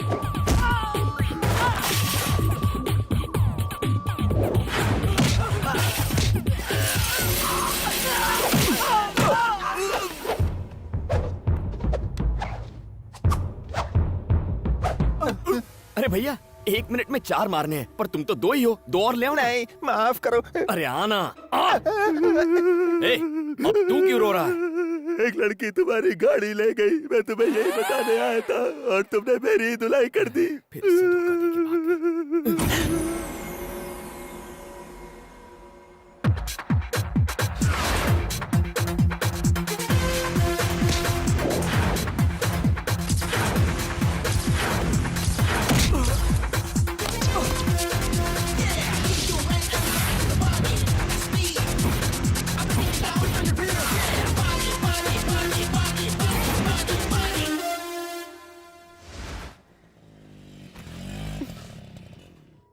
अरे भैया 1 मिनट में 4 मारने हैं, पर तुम तो 2 ही हो, 2 और ले आओ। नहीं, माफ करो। अरे आना। ए, अब तू क्यों रो रहा है? एक लड़की तुम्हारी गाड़ी ले गई, मैं तुम्हें यही बताने आया था और तुमने मेरी ही धुलाई कर दी। फिर से धोखा देके भाग गई।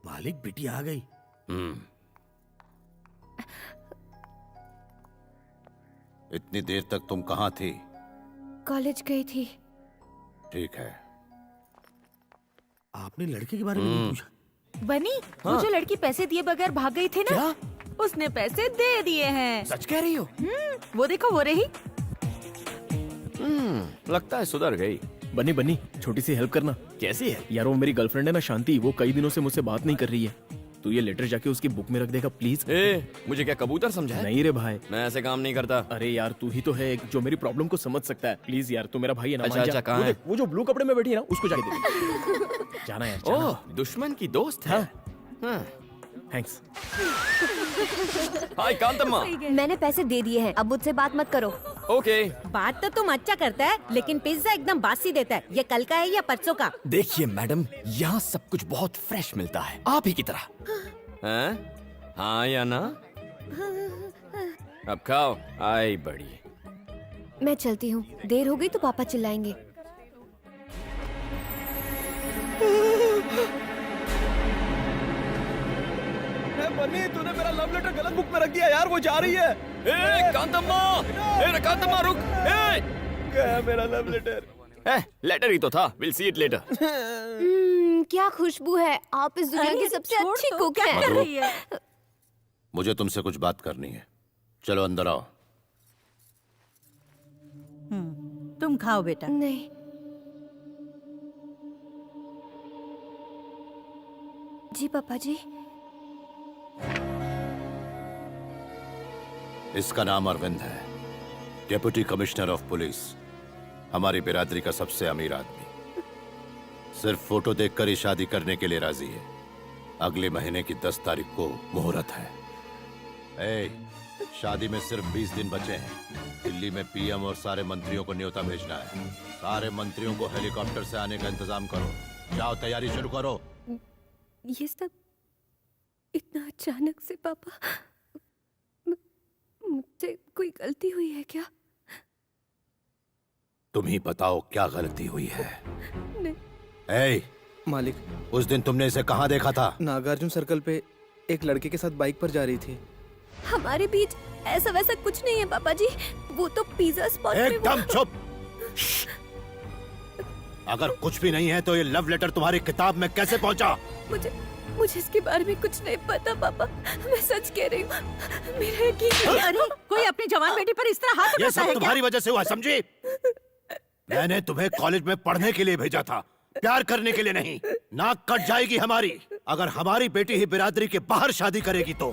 मालिक बेटी आ गई। इतनी देर तक तुम कहाँ थी? कॉलेज गई थी। ठीक है। आपने लड़के के बारे में नहीं पूछा? बनी, वो जो लड़की पैसे दिए बगैर भाग गई थी ना, उसने पैसे दे दिए हैं। सच कह रही हो? वो देखो, वो रही। लगता है सुधर गई। बनी बनी, छोटी सी हेल्प करना। कैसी है? यार वो मेरी गर्लफ्रेंड है ना शांति, वो कई दिनों से मुझसे बात नहीं कर रही है। तू ये लेटर जाके उसकी बुक में रख देगा प्लीज। मुझे क्या कबूतर समझा है? नहीं रे भाई, मैं ऐसे काम नहीं करता। अरे यार तू ही तो है एक जो मेरी प्रॉब्लम को समझ सकता है। प्लीज यार, तू मेरा भाई है ना। अच्छा, कहाँ वो है? देख, वो जो ब्लू कपड़े में बैठी है ना, उसको जाके दे। जाना यार, जाना। ओह, दुश्मन की दोस्त है। थैंक्स। हाय कांतम्मा। मैंने पैसे दे दिए हैं, अब मुझसे बात मत करो। ओके। बात तो तुम अच्छा करता है, लेकिन पिज्जा एकदम बासी देता है। ये कल का है या परसों का? देखिए मैडम, यहाँ सब कुछ बहुत फ्रेश मिलता है, आप ही की तरह। हैं? हाँ या ना? अब खाओ, आई बड़ी। मैं चलती हूँ, देर हो गई तो पापा चिल्लाएंगे। बनी, तूने मेरा लव लेटर गलत बुक में रख दिया यार, वो जा रही है। कांतम्मा, कांतम्मा रुक। गया मेरा लव लेटर। लेटर ही तो था, विल सी इट लेटर। क्या खुशबू है, आप इस दुनिया की सबसे अच्छी कुक क्या कर हैं। रही है? मुझे तुमसे कुछ बात करनी है। चलो अंदर आओ। तुम खाओ बेटा। नहीं, जी पापा जी। इसका नाम अरविंद है, डेप्यूटी कमिश्नर ऑफ पुलिस, हमारी बिरादरी का सबसे अमीर आदमी। सिर्फ फोटो देखकर ही शादी करने के लिए राजी है। अगले महीने की 10 तारीख को मुहूर्त है। शादी में सिर्फ 20 दिन बचे हैं। दिल्ली में पीएम और सारे मंत्रियों को न्योता भेजना है। सारे मंत्रियों को हेलीकॉप्टर से आने का इंतजाम करो। जाओ, तैयारी शुरू करो। ये सब इतना अचानक से पापा, मुझसे कोई गलती हुई है क्या? तुम ही बताओ क्या गलती हुई है। नहीं। मालिक, उस दिन तुमने इसे कहाँ देखा था? नागार्जुन सर्कल पे एक लड़के के साथ बाइक पर जा रही थी। हमारे बीच ऐसा वैसा कुछ नहीं है पापा जी, वो तो पिज्जा स्पॉट में एकदम चुप। अगर कुछ भी नहीं है तो ये लव लेटर तुम्हारी किताब में कैसे पहुंचा? मुझे इसके बारे में कुछ नहीं पता पापा, मैं सच कह रही हूँ, मेरा यकीन। अरे कोई अपनी जवान बेटी पर इस तरह हाथ ये उठाता सब है तुम्हारी क्या? वजह से हुआ, समझी? मैंने तुम्हें कॉलेज में पढ़ने के लिए भेजा था, प्यार करने के लिए नहीं। नाक कट जाएगी हमारी अगर हमारी बेटी ही बिरादरी के बाहर शादी करेगी तो।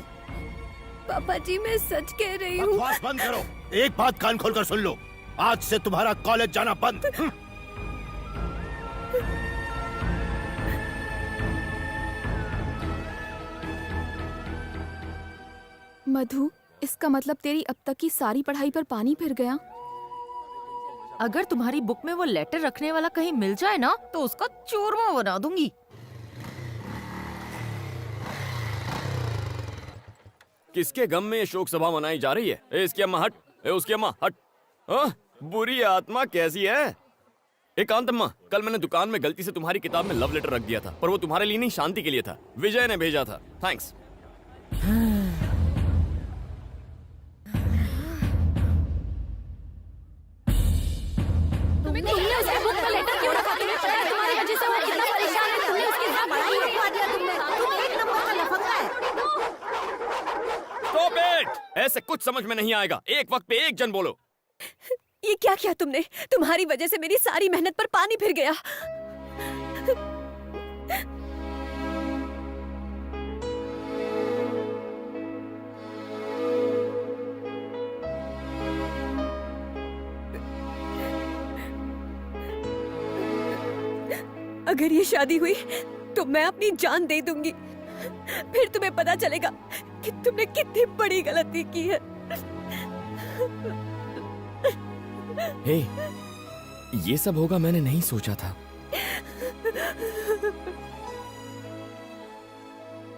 पापा जी मैं सच कह रही हूँ। बकवास बंद करो। एक बात कान खोलकर सुन लो, आज से तुम्हारा कॉलेज जाना बंद। मधु, इसका मतलब तेरी अब तक की सारी पढ़ाई पर पानी फिर गया। अगर तुम्हारी बुक में वो लेटर रखने वाला कहीं मिल जाए ना, तो उसका चूरमा बना दूंगी। किसके गम में ये शोक सभा मनाई जा रही है? इसकी अम्मा हट, उसकी अम्मा हट। बुरी आत्मा कैसी है? एकांतम्मा, कल मैंने दुकान में गलती से तुम्हारी किताब में लव लेटर रख दिया था, पर वो तुम्हारे लिए नहीं, शांति के लिए था। विजय ने भेजा था। थैंक्स। तुमने उसे बुक का लेटर क्यों रखा? तुम्हारी वजह से वो कितना परेशान है। तुमने उसकी पढ़ाई रुकवा दिया। तुम एक नंबर का लफंगा है। Stop it! ऐसे कुछ समझ में नहीं आएगा। एक वक्त पे एक जन बोलो। ये क्या किया तुमने? तुम्हारी वजह से मेरी सारी मेहनत पर पानी फिर गया। अगर ये शादी हुई तो मैं अपनी जान दे दूंगी। फिर तुम्हें पता चलेगा कि तुमने कितनी बड़ी गलती की है। हे, ये सब होगा मैंने नहीं सोचा था।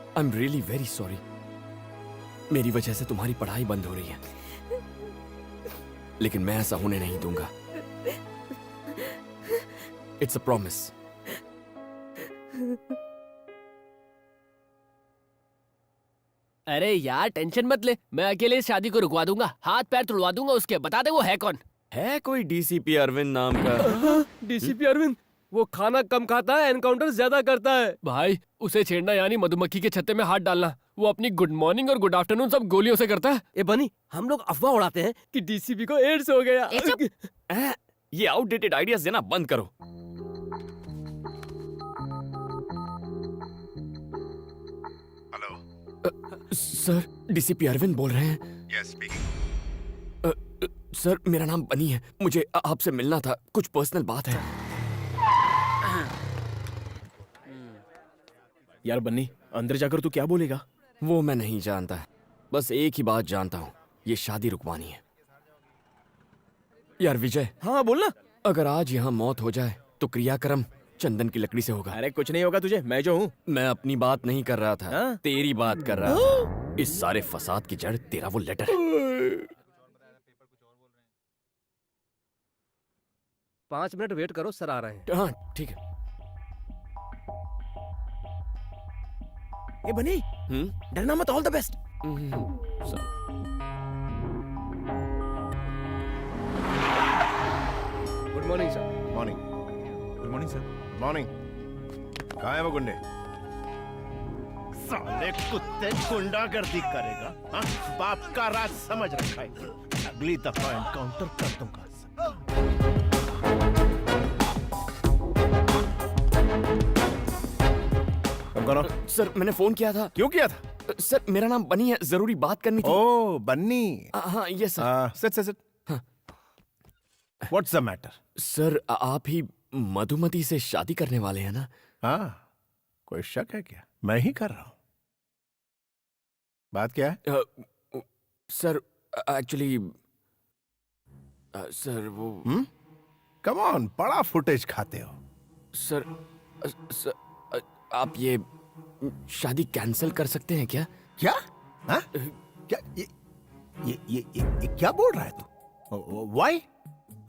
I am really very sorry. मेरी वजह से तुम्हारी पढ़ाई बंद हो रही है, लेकिन मैं ऐसा होने नहीं दूंगा। It's a promise. अरे यार टेंशन मत ले, मैं अकेले इस शादी को रुकवा दूंगा, हाथ पैर तुड़वा दूंगा उसके। बता दे वो है कौन? है कोई डीसीपी अरविंद नाम का? डीसीपी अरविंद? वो खाना कम खाता है, एनकाउंटर ज्यादा करता है। भाई उसे छेड़ना यानी मधुमक्खी के छत्ते में हाथ डालना। वो अपनी गुड मॉर्निंग और गुड आफ्टरनून सब गोलियों से करता है। ए बनी, हम लोग अफवाह उड़ाते हैं कि डीसीपी को एड्स हो गया। ये आउटडेटेड आइडियाज देना बंद करो। सर, डीसीपी अरविंद बोल रहे हैं। Yes speaking. सर, मेरा नाम बनी है, मुझे आपसे मिलना था, कुछ पर्सनल बात है। यार बन्नी, अंदर जाकर तू क्या बोलेगा? वो मैं नहीं जानता, बस एक ही बात जानता हूँ, ये शादी रुकवानी है। यार विजय। हाँ बोलना। अगर आज यहाँ मौत हो जाए तो क्रियाक्रम चंदन की लकड़ी से होगा। अरे कुछ नहीं होगा तुझे, मैं जो हूँ। मैं अपनी बात नहीं कर रहा था, तेरी बात कर रहा था। इस सारे फसाद की जड़ तेरा वो लेटर है। 5 मिनट वेट करो, सर आ रहे हैं। हाँ ठीक है। ए बनी, डरना मत, all the best. Good morning sir. Morning. Good morning sir. Morning. कहाँ है वो गुंडे? साले कुत्ते गुंडागर्दी करेगा, हाँ? बाप का राज समझ रखा है। अगली दफा एनकाउंटर कर दूंगा। सर, मैंने फोन किया था। क्यों किया था? सर, मेरा नाम बनी है, जरूरी बात करनी थी। ओ बन्नी। हाँ yes sir. Sit. What's the matter? Sir, आप ही मधुमती से शादी करने वाले हैं ना? हाँ, कोई शक है क्या? मैं ही कर रहा हूं। बात क्या है? सर एक्चुअली सर वो कम ऑन, बड़ा फुटेज खाते हो। सर, आप ये शादी कैंसिल कर सकते हैं क्या? क्या? हाँ? क्या ये क्या बोल रहा है तू? व्हाई?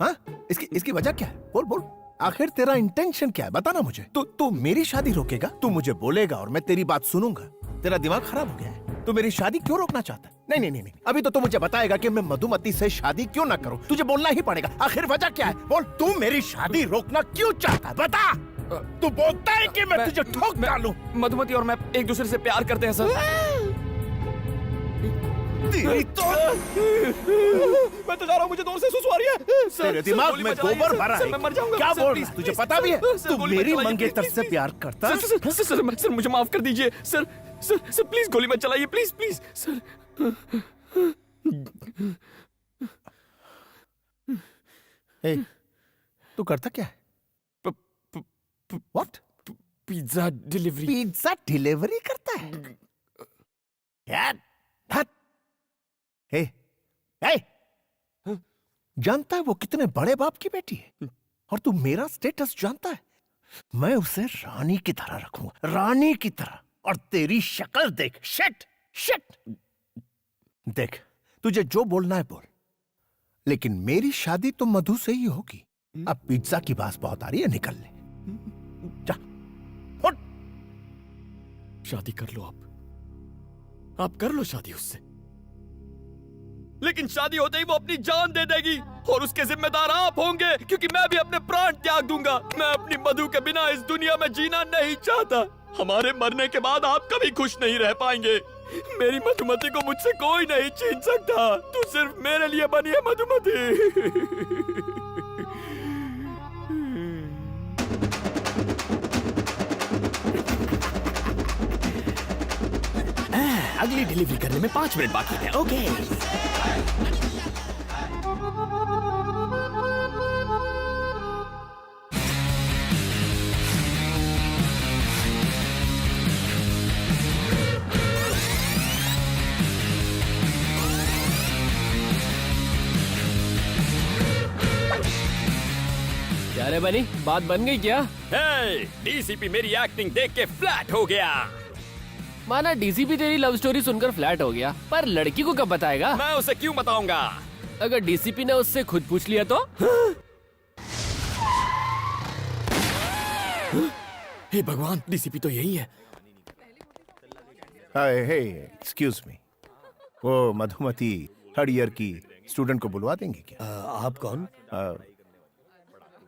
हाँ? इसकी वजह क्या है? बोल। आखिर तेरा इंटेंशन क्या है? बताना मुझे। तू मेरी शादी रोकेगा? तू मुझे बोलेगा और मैं तेरी बात सुनूंगा? तेरा दिमाग खराब हो गया है? तू मेरी शादी क्यों रोकना चाहता है? नहीं। अभी तो तू मुझे बताएगा कि मैं मधुमती से शादी क्यों ना करूं। तुझे बोलना ही पड़ेगा। आखिर वजह क्या है? बोल। तू मेरी शादी रोकना क्यों चाहता है? बता। तू बोलता है कि मैं तुझे ठोक डालूं। मधुमती और मैं एक दूसरे से प्यार करते हैं सर। तेरी तो मैं तो जा रहा हूँ, मुझे दूर से सुसु आ रही है। तेरे दिमाग में गोबर भरा है। मैं मर जाऊंगा। क्या बोल रहा है? तुझे पता भी है तू मेरी मंगेतर से प्यार करता है? सर मुझे माफ कर दीजिए सर। सर प्लीज गोली मत चलाइए, प्लीज सर। तू करता क्या है? What? Pizza delivery. Pizza delivery करता है? यार हे जानता है वो कितने बड़े बाप की बेटी है? और तू मेरा स्टेटस जानता है? मैं उसे रानी की तरह रखूंगा, रानी की तरह। और तेरी शक्ल देख। शिट। देख, तुझे जो बोलना है बोल, लेकिन मेरी शादी तो मधु से ही होगी। अब पिज्जा की बात बहुत आ रही है, निकल ले। जा। शादी कर लो आप कर लो शादी उससे, लेकिन शादी होते ही वो अपनी जान दे देगी और उसके जिम्मेदार आप होंगे, क्योंकि मैं भी अपने प्राण त्याग दूंगा। मैं अपनी मधु के बिना इस दुनिया में जीना नहीं चाहता। हमारे मरने के बाद आप कभी खुश नहीं रह पाएंगे। मेरी मधुमती को मुझसे कोई नहीं छीन सकता। तू सिर्फ मेरे लिए बनी है मधुमती। अगली डिलीवरी करने में 5 मिनट बाकी है। ओके। क्या रे बनी, बात बन गई क्या? डीसीपी मेरी एक्टिंग देख के फ्लैट हो गया। माना डीसीपी तेरी लव स्टोरी सुनकर फ्लैट हो गया, पर लड़की को कब बताएगा? मैं उसे क्यों बताऊंगा? अगर डीसीपी ने उससे खुद पूछ लिया तो? हे भगवान, डीसीपी तो यही है। हे, एक्सक्यूज मी, वो मधुमती थर्ड ईयर की स्टूडेंट को बुलवा देंगे क्या? आप कौन?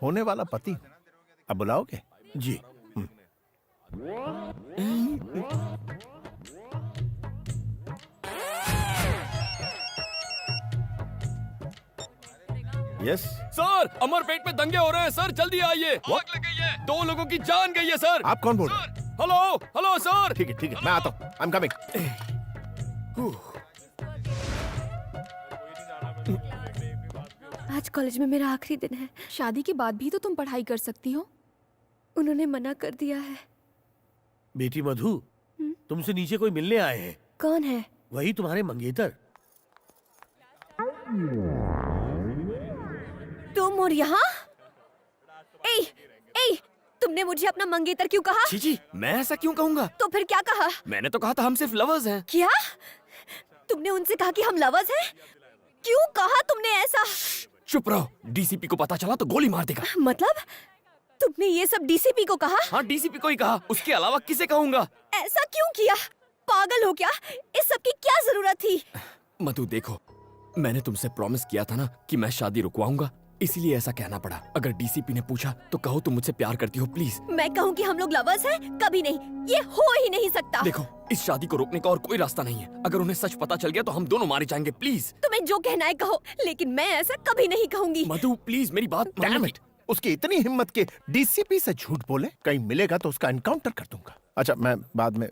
होने वाला पति। अब बुलाओगे? जी। यस सर, अमरपेट में दंगे हो रहे हैं सर, जल्दी आइए। आग लग गई है, 2 लोगों की जान गई है सर। आप कौन बोल रहे हैं? Hello sir. ठीक है, मैं आता हूँ। I am coming. आज कॉलेज में मेरा आखिरी दिन है। शादी के बाद भी तो तुम पढ़ाई कर सकती हो। उन्होंने मना कर दिया है। बेटी मधु, तुमसे नीचे कोई मिलने आए हैं। कौन है? वही तुम्हारे मंगेतर। तुम और यहाँ? ए, तुमने मुझे अपना मंगेतर क्यों कहा? जी, मैं ऐसा क्यों कहूँगा? तो फिर क्या कहा? मैंने तो कहा था हम सिर्फ लवर्स हैं। क्या? तुमने उनसे कहा कि हम लवर्स हैं? क्यों कहा तुमने ऐसा? चुप रहो, डीसीपी को पता चला तो गोली मार देगा। मतलब तुमने ये सब डीसीपी को कहा? हाँ, डीसीपी को ही कहा, उसके अलावा किसे कहूँगा? ऐसा क्यों किया? पागल हो क्या? इस सब की क्या जरूरत थी? मधु देखो, मैंने तुमसे प्रॉमिस किया था ना कि मैं शादी रुकवाऊंगा, इसीलिए ऐसा कहना पड़ा। अगर डीसीपी ने पूछा तो कहो तुम मुझसे प्यार करती हो, प्लीज। मैं कहूँ कि हम लोग लवर्स हैं? कभी नहीं, ये हो ही नहीं सकता। देखो, इस शादी को रोकने का और कोई रास्ता नहीं है। अगर उन्हें सच पता चल गया तो हम दोनों मारे जाएंगे, प्लीज। तुम्हें जो कहना है कहो, लेकिन मैं ऐसा कभी नहीं कहूँगी। मधु प्लीज मेरी बात डैम इट, उसकी इतनी हिम्मत के डीसीपी से झूठ बोले। कहीं मिलेगा तो उसका एनकाउंटर कर दूंगा। अच्छा, मैं बाद में।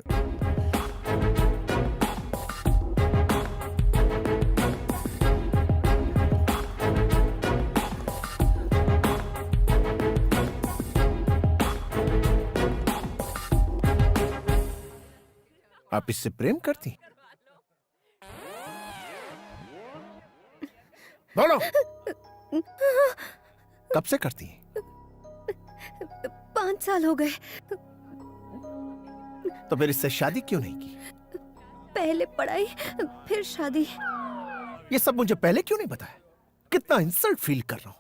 आप इससे प्रेम करती? बोलो, कब से करती हैं? 5 साल हो गए। तो फिर इससे शादी क्यों नहीं की? पहले पढ़ाई, फिर शादी। ये सब मुझे पहले क्यों नहीं बताया? कितना इंसल्ट फील कर रहा हूँ।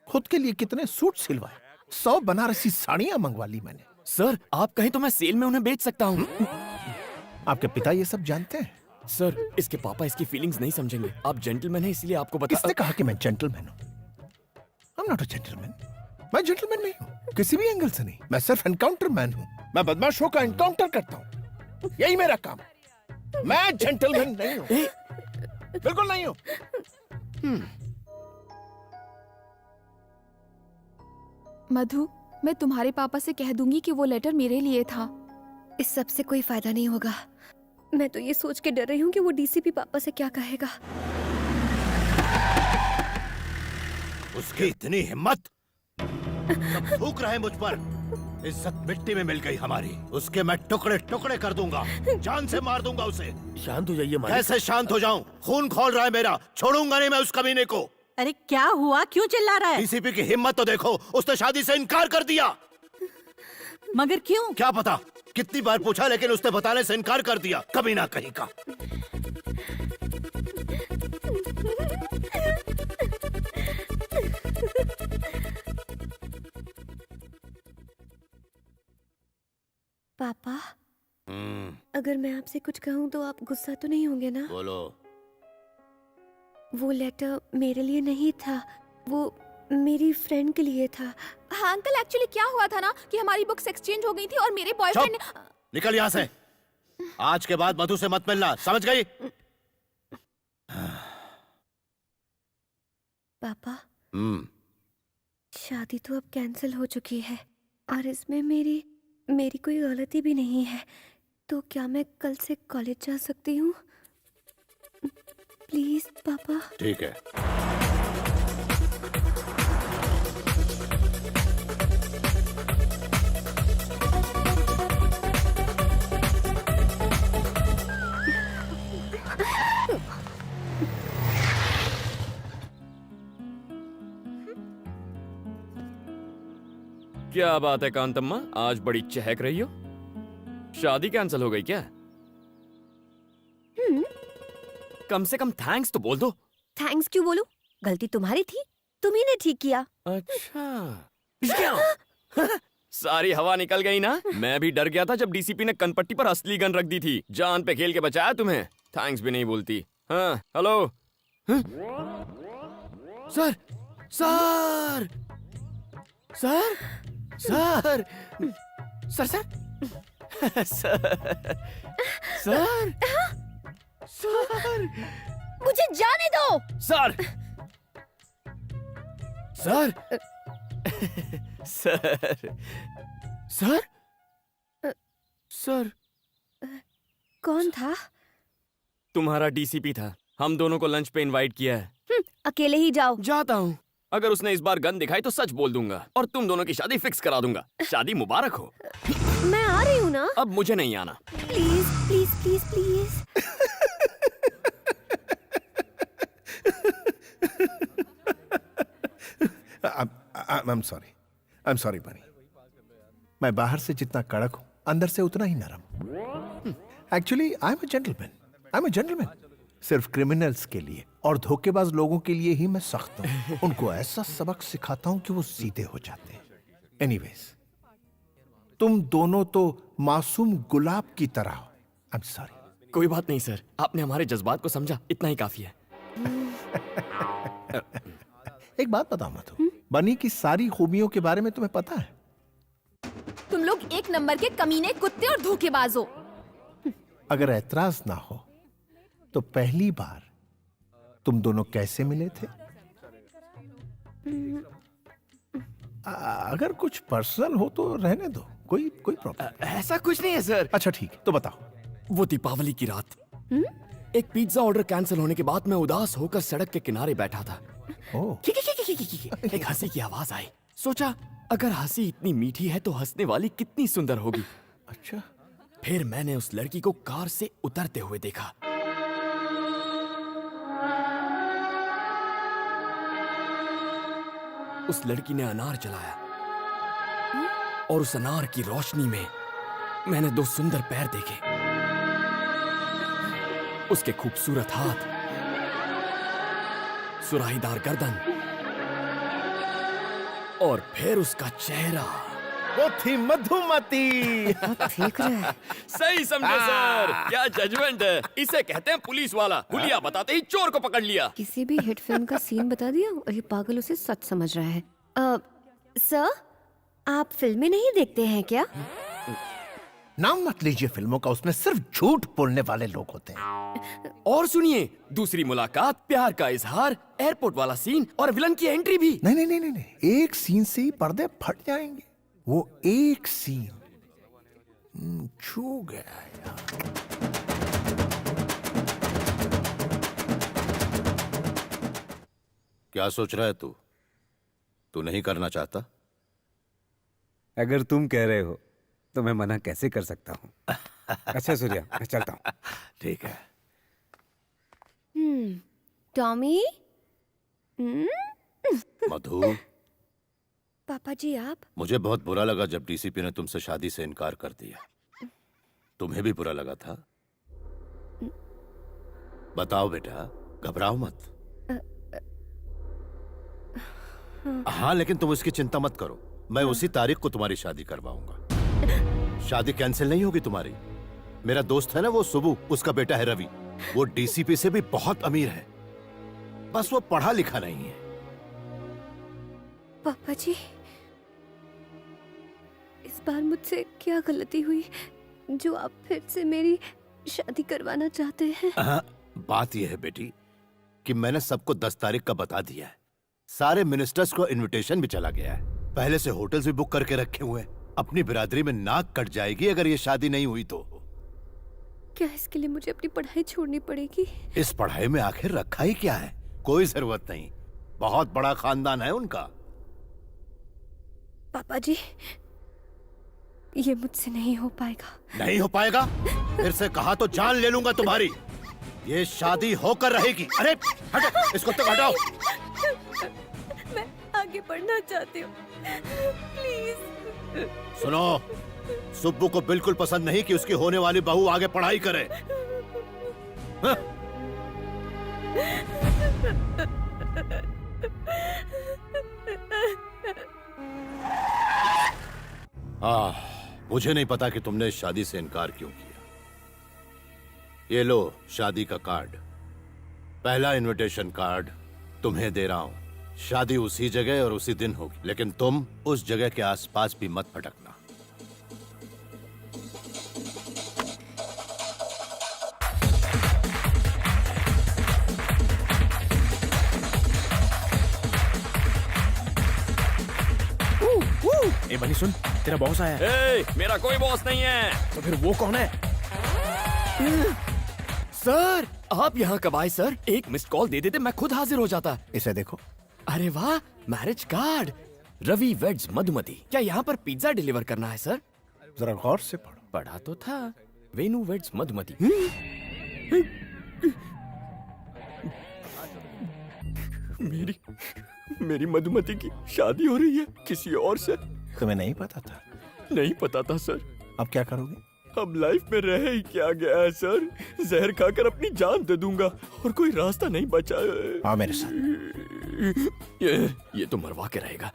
खुद के लिए कितने सूट सिलवाए, 100 बनारसी साड़ियां मंगवा ली मैंने। सर, आप कहें तो मैं सेल में उन्हें बेच सकता हूँ। आपके पिता ये सब जानते हैं? सर, इसके पापा इसकी फीलिंग्स नहीं समझेंगे। आप जेंटलमैन हैं इसलिए आपको बता। किसने कहा कि मैं जेंटलमैन हूँ? I am not a gentleman. मैं जेंटलमैन नहीं हूँ, किसी भी एंगल से नहीं। मैं सिर्फ एनकाउंटर मैन हूँ। मैं बदमाशों का एनकाउंटर करता हूँ, यही मेरा काम। मैं जेंटलमैन नहीं हूँ, बिल्कुल नहीं हूँ। मधु, मैं तुम्हारे पापा से कह दूंगी कि वो लेटर मेरे लिए था। इस सब से कोई फायदा नहीं होगा। मैं तो ये सोच के डर रही हूँ कि वो डीसीपी पापा से क्या कहेगा। उसकी इतनी हिम्मत, सब थूक रहे मुझ पर। इज्जत मिट्टी में मिल गई हमारी। उसके मैं टुकड़े टुकड़े कर दूंगा, जान से मार दूंगा उसे। शांत हो जाइए मालिक। कैसे शांत हो जाऊं? खून खौल रहा है मेरा, छोड़ूंगा नहीं मैं उस कमीने को। अरे क्या हुआ, क्यों चिल्ला रहा है? डीसीपी की हिम्मत तो देखो, उसने शादी से इनकार कर दिया। मगर क्यों? क्या पता, कितनी बार पूछा लेकिन उसने बताने से इनकार कर दिया। कमीना कहीं का। पापा, अगर मैं आपसे कुछ कहूँ तो आप गुस्सा तो नहीं होंगे ना? बोलो। वो लेटर मेरे लिए नहीं था, वो मेरी फ्रेंड के लिए था। हाँ अंकल, एक्चुअली क्या हुआ था ना कि हमारी बुक्स एक्सचेंज हो गई थी और मेरे बॉयफ्रेंड ने... निकल यहाँ से। आज के बाद मधु से मत मिलना, समझ गई? पापा, शादी तो अब कैंसिल हो चुकी है और इसमें मेरी कोई गलती भी नहीं है, तो क्या मैं कल से कॉलेज जा सकती हूँ? प्लीज पापा। ठीक है। क्या बात है कांतम्मा, आज बड़ी चहक रही हो। शादी कैंसिल हो गई क्या? कम से कम थैंक्स तो बोल दो। थैंक्स क्यों बोलूं? गलती तुम्हारी थी, तुम्ही ने ठीक किया। अच्छा। सारी हवा निकल गई ना? मैं भी डर गया था जब डीसीपी ने कनपट्टी पर असली गन रख दी थी। जान पे खेल के बचाया तुम्हें। थैंक्स भी नहीं बोलती। हाँ, hello. Sir, sir, sir, sir, sir, sir, sir, sir, मुझे जाने दो। Sir, sir, sir, sir, sir, कौन था? तुम्हारा डीसीपी था। हम दोनों को लंच पे इनवाइट किया है। अकेले ही जाओ। जाता हूँ। अगर उसने इस बार गन दिखाई तो सच बोल दूंगा और तुम दोनों की शादी फिक्स करा दूंगा। शादी मुबारक हो। मैं आ रही हूँ ना। अब मुझे नहीं आना। Please please please please. I'm sorry बनी। मैं बाहर से जितना कड़क हूं अंदर से उतना ही नरम। Actually I am a gentleman. सिर्फ क्रिमिनल्स के लिए और धोखेबाज लोगों के लिए ही मैं सख्त हूं। उनको ऐसा सबक सिखाता हूं कि वो सीधे हो जाते हैं। एनीवेज, तुम दोनों तो मासूम गुलाब की तरह हो। I am sorry. कोई बात नहीं सर, आपने हमारे जज्बात को समझा, इतना ही काफी है। एक बात बताओ मधु, बनी की सारी खूबियों के बारे में तुम्हें पता है? तुम लोग एक नंबर के कमीने, कुत्ते और धोखेबाज हो। अगर ऐतराज ना हो तो पहली बार तुम दोनों कैसे मिले थे? अगर कुछ पर्सनल हो तो रहने दो, कोई प्रॉब्लम। ऐसा कुछ नहीं है सर। अच्छा ठीक, तो बताओ। वो दीपावली की रात एक पिज्जा ऑर्डर कैंसिल होने के बाद मैं उदास होकर सड़क के किनारे बैठा था। एक हंसी की आवाज आई। सोचा अगर हंसी इतनी मीठी है तो हंसने वाली कितनी सुंदर होगी। अच्छा। फिर मैंने उस लड़की को कार से उतरते हुए देखा। उस लड़की ने अनार जलाया और उस अनार की रोशनी में मैंने दो सुंदर पैर देखे। उसके खूबसूरत हाथ, सुराहीदार गर्दन और फिर उसका चेहरा। वो थी मधुमती। सही समझे सर। क्या जजमेंट है। इसे कहते हैं पुलिस वाला। हुलिया बताते ही चोर को पकड़ लिया। किसी भी हिट फिल्म का सीन बता दिया और ये पागल उसे सच समझ रहा है। सर, आप फिल्में नहीं देखते हैं क्या? नाम मत लीजिए फिल्मों का, उसमें सिर्फ झूठ बोलने वाले लोग होते हैं। और सुनिए, दूसरी मुलाकात, प्यार का इजहार, एयरपोर्ट वाला सीन और विलन की एंट्री भी। नहीं, एक सीन से ही पर्दे फट जाएंगे। वो एक सीन छू गया यार। क्या सोच रहा है तू? तू नहीं करना चाहता? अगर तुम कह रहे हो तो मैं मना कैसे कर सकता हूँ। अच्छा सूर्या, मैं चलता हूँ। ठीक है। टॉमी। मधु, पापा जी आप? मुझे बहुत बुरा लगा जब डीसीपी ने तुमसे शादी से इनकार कर दिया। तुम्हें भी बुरा लगा था? बताओ बेटा, घबराओ मत। हाँ, लेकिन तुम इसकी चिंता मत करो। मैं उसी तारीख को तुम्हारी शादी करवाऊंगा। शादी कैंसिल नहीं होगी तुम्हारी। मेरा दोस्त है ना वो सुबू, उसका बेटा है रवि, वो डीसीपी से भी बहुत अमीर है, बस वो पढ़ा लिखा नहीं है। पापा जी, इस बार मुझसे क्या गलती हुई जो आप फिर से मेरी शादी करवाना चाहते हैं? बात यह है बेटी कि मैंने सबको 10 तारीख का बता दिया है। सारे मिनिस्टर्स को इनविटेशन भी चला गया है। पहले से होटल्स भी बुक करके रखे हुए हैं। अपनी बिरादरी में नाक कट जाएगी अगर ये शादी नहीं हुई तो। क्या इसके लिए मुझे अपनी पढ़ाई छोड़नी पड़ेगी? इस पढ़ाई में आखिर रखा ही क्या है? कोई जरूरत नहीं, बहुत बड़ा खानदान है उनका। पापा जी, ये मुझसे नहीं हो पाएगा। नहीं हो पाएगा? फिर से कहा तो जान ले लूंगा तुम्हारी। ये शादी होकर रहेगी। अरे हटो, इसको तो हटाओ। मैं आगे बढ़ना चाहती हूँ, प्लीज। सुनो, सुब्बू को बिल्कुल पसंद नहीं कि उसकी होने वाली बहू आगे पढ़ाई करे। मुझे नहीं पता कि तुमने इस शादी से इनकार क्यों किया। ये लो शादी का कार्ड, पहला इनविटेशन कार्ड तुम्हें दे रहा हूं। शादी उसी जगह और उसी दिन होगी, लेकिन तुम उस जगह के आसपास भी मत भटकना। ए बनी सुन, तेरा बॉस आया है। ए, मेरा कोई बॉस नहीं है। तो फिर वो कौन है? सर, आप यहाँ कब आए सर? एक मिस्ड कॉल दे देते मैं खुद हाजिर हो जाता। इसे देखो। अरे वाह, marriage card. Ravi weds Madhumati. क्या यहाँ पर पिज्जा डिलीवर करना है सर? जरा गौर से पढ़ो। पढ़ा तो था, वेनु वेड्स मधुमती। मेरी मधुमती की शादी हो रही है किसी और से। तुम्हें नहीं पता था? नहीं पता था सर। अब क्या करोगे? अब लाइफ में रह ही क्या गया है सर? जहर खाकर अपनी जान दे दूंगा और कोई रास्ता नहीं बचा है। आओ मेरे साथ। ये तो मरवा के रहेगा।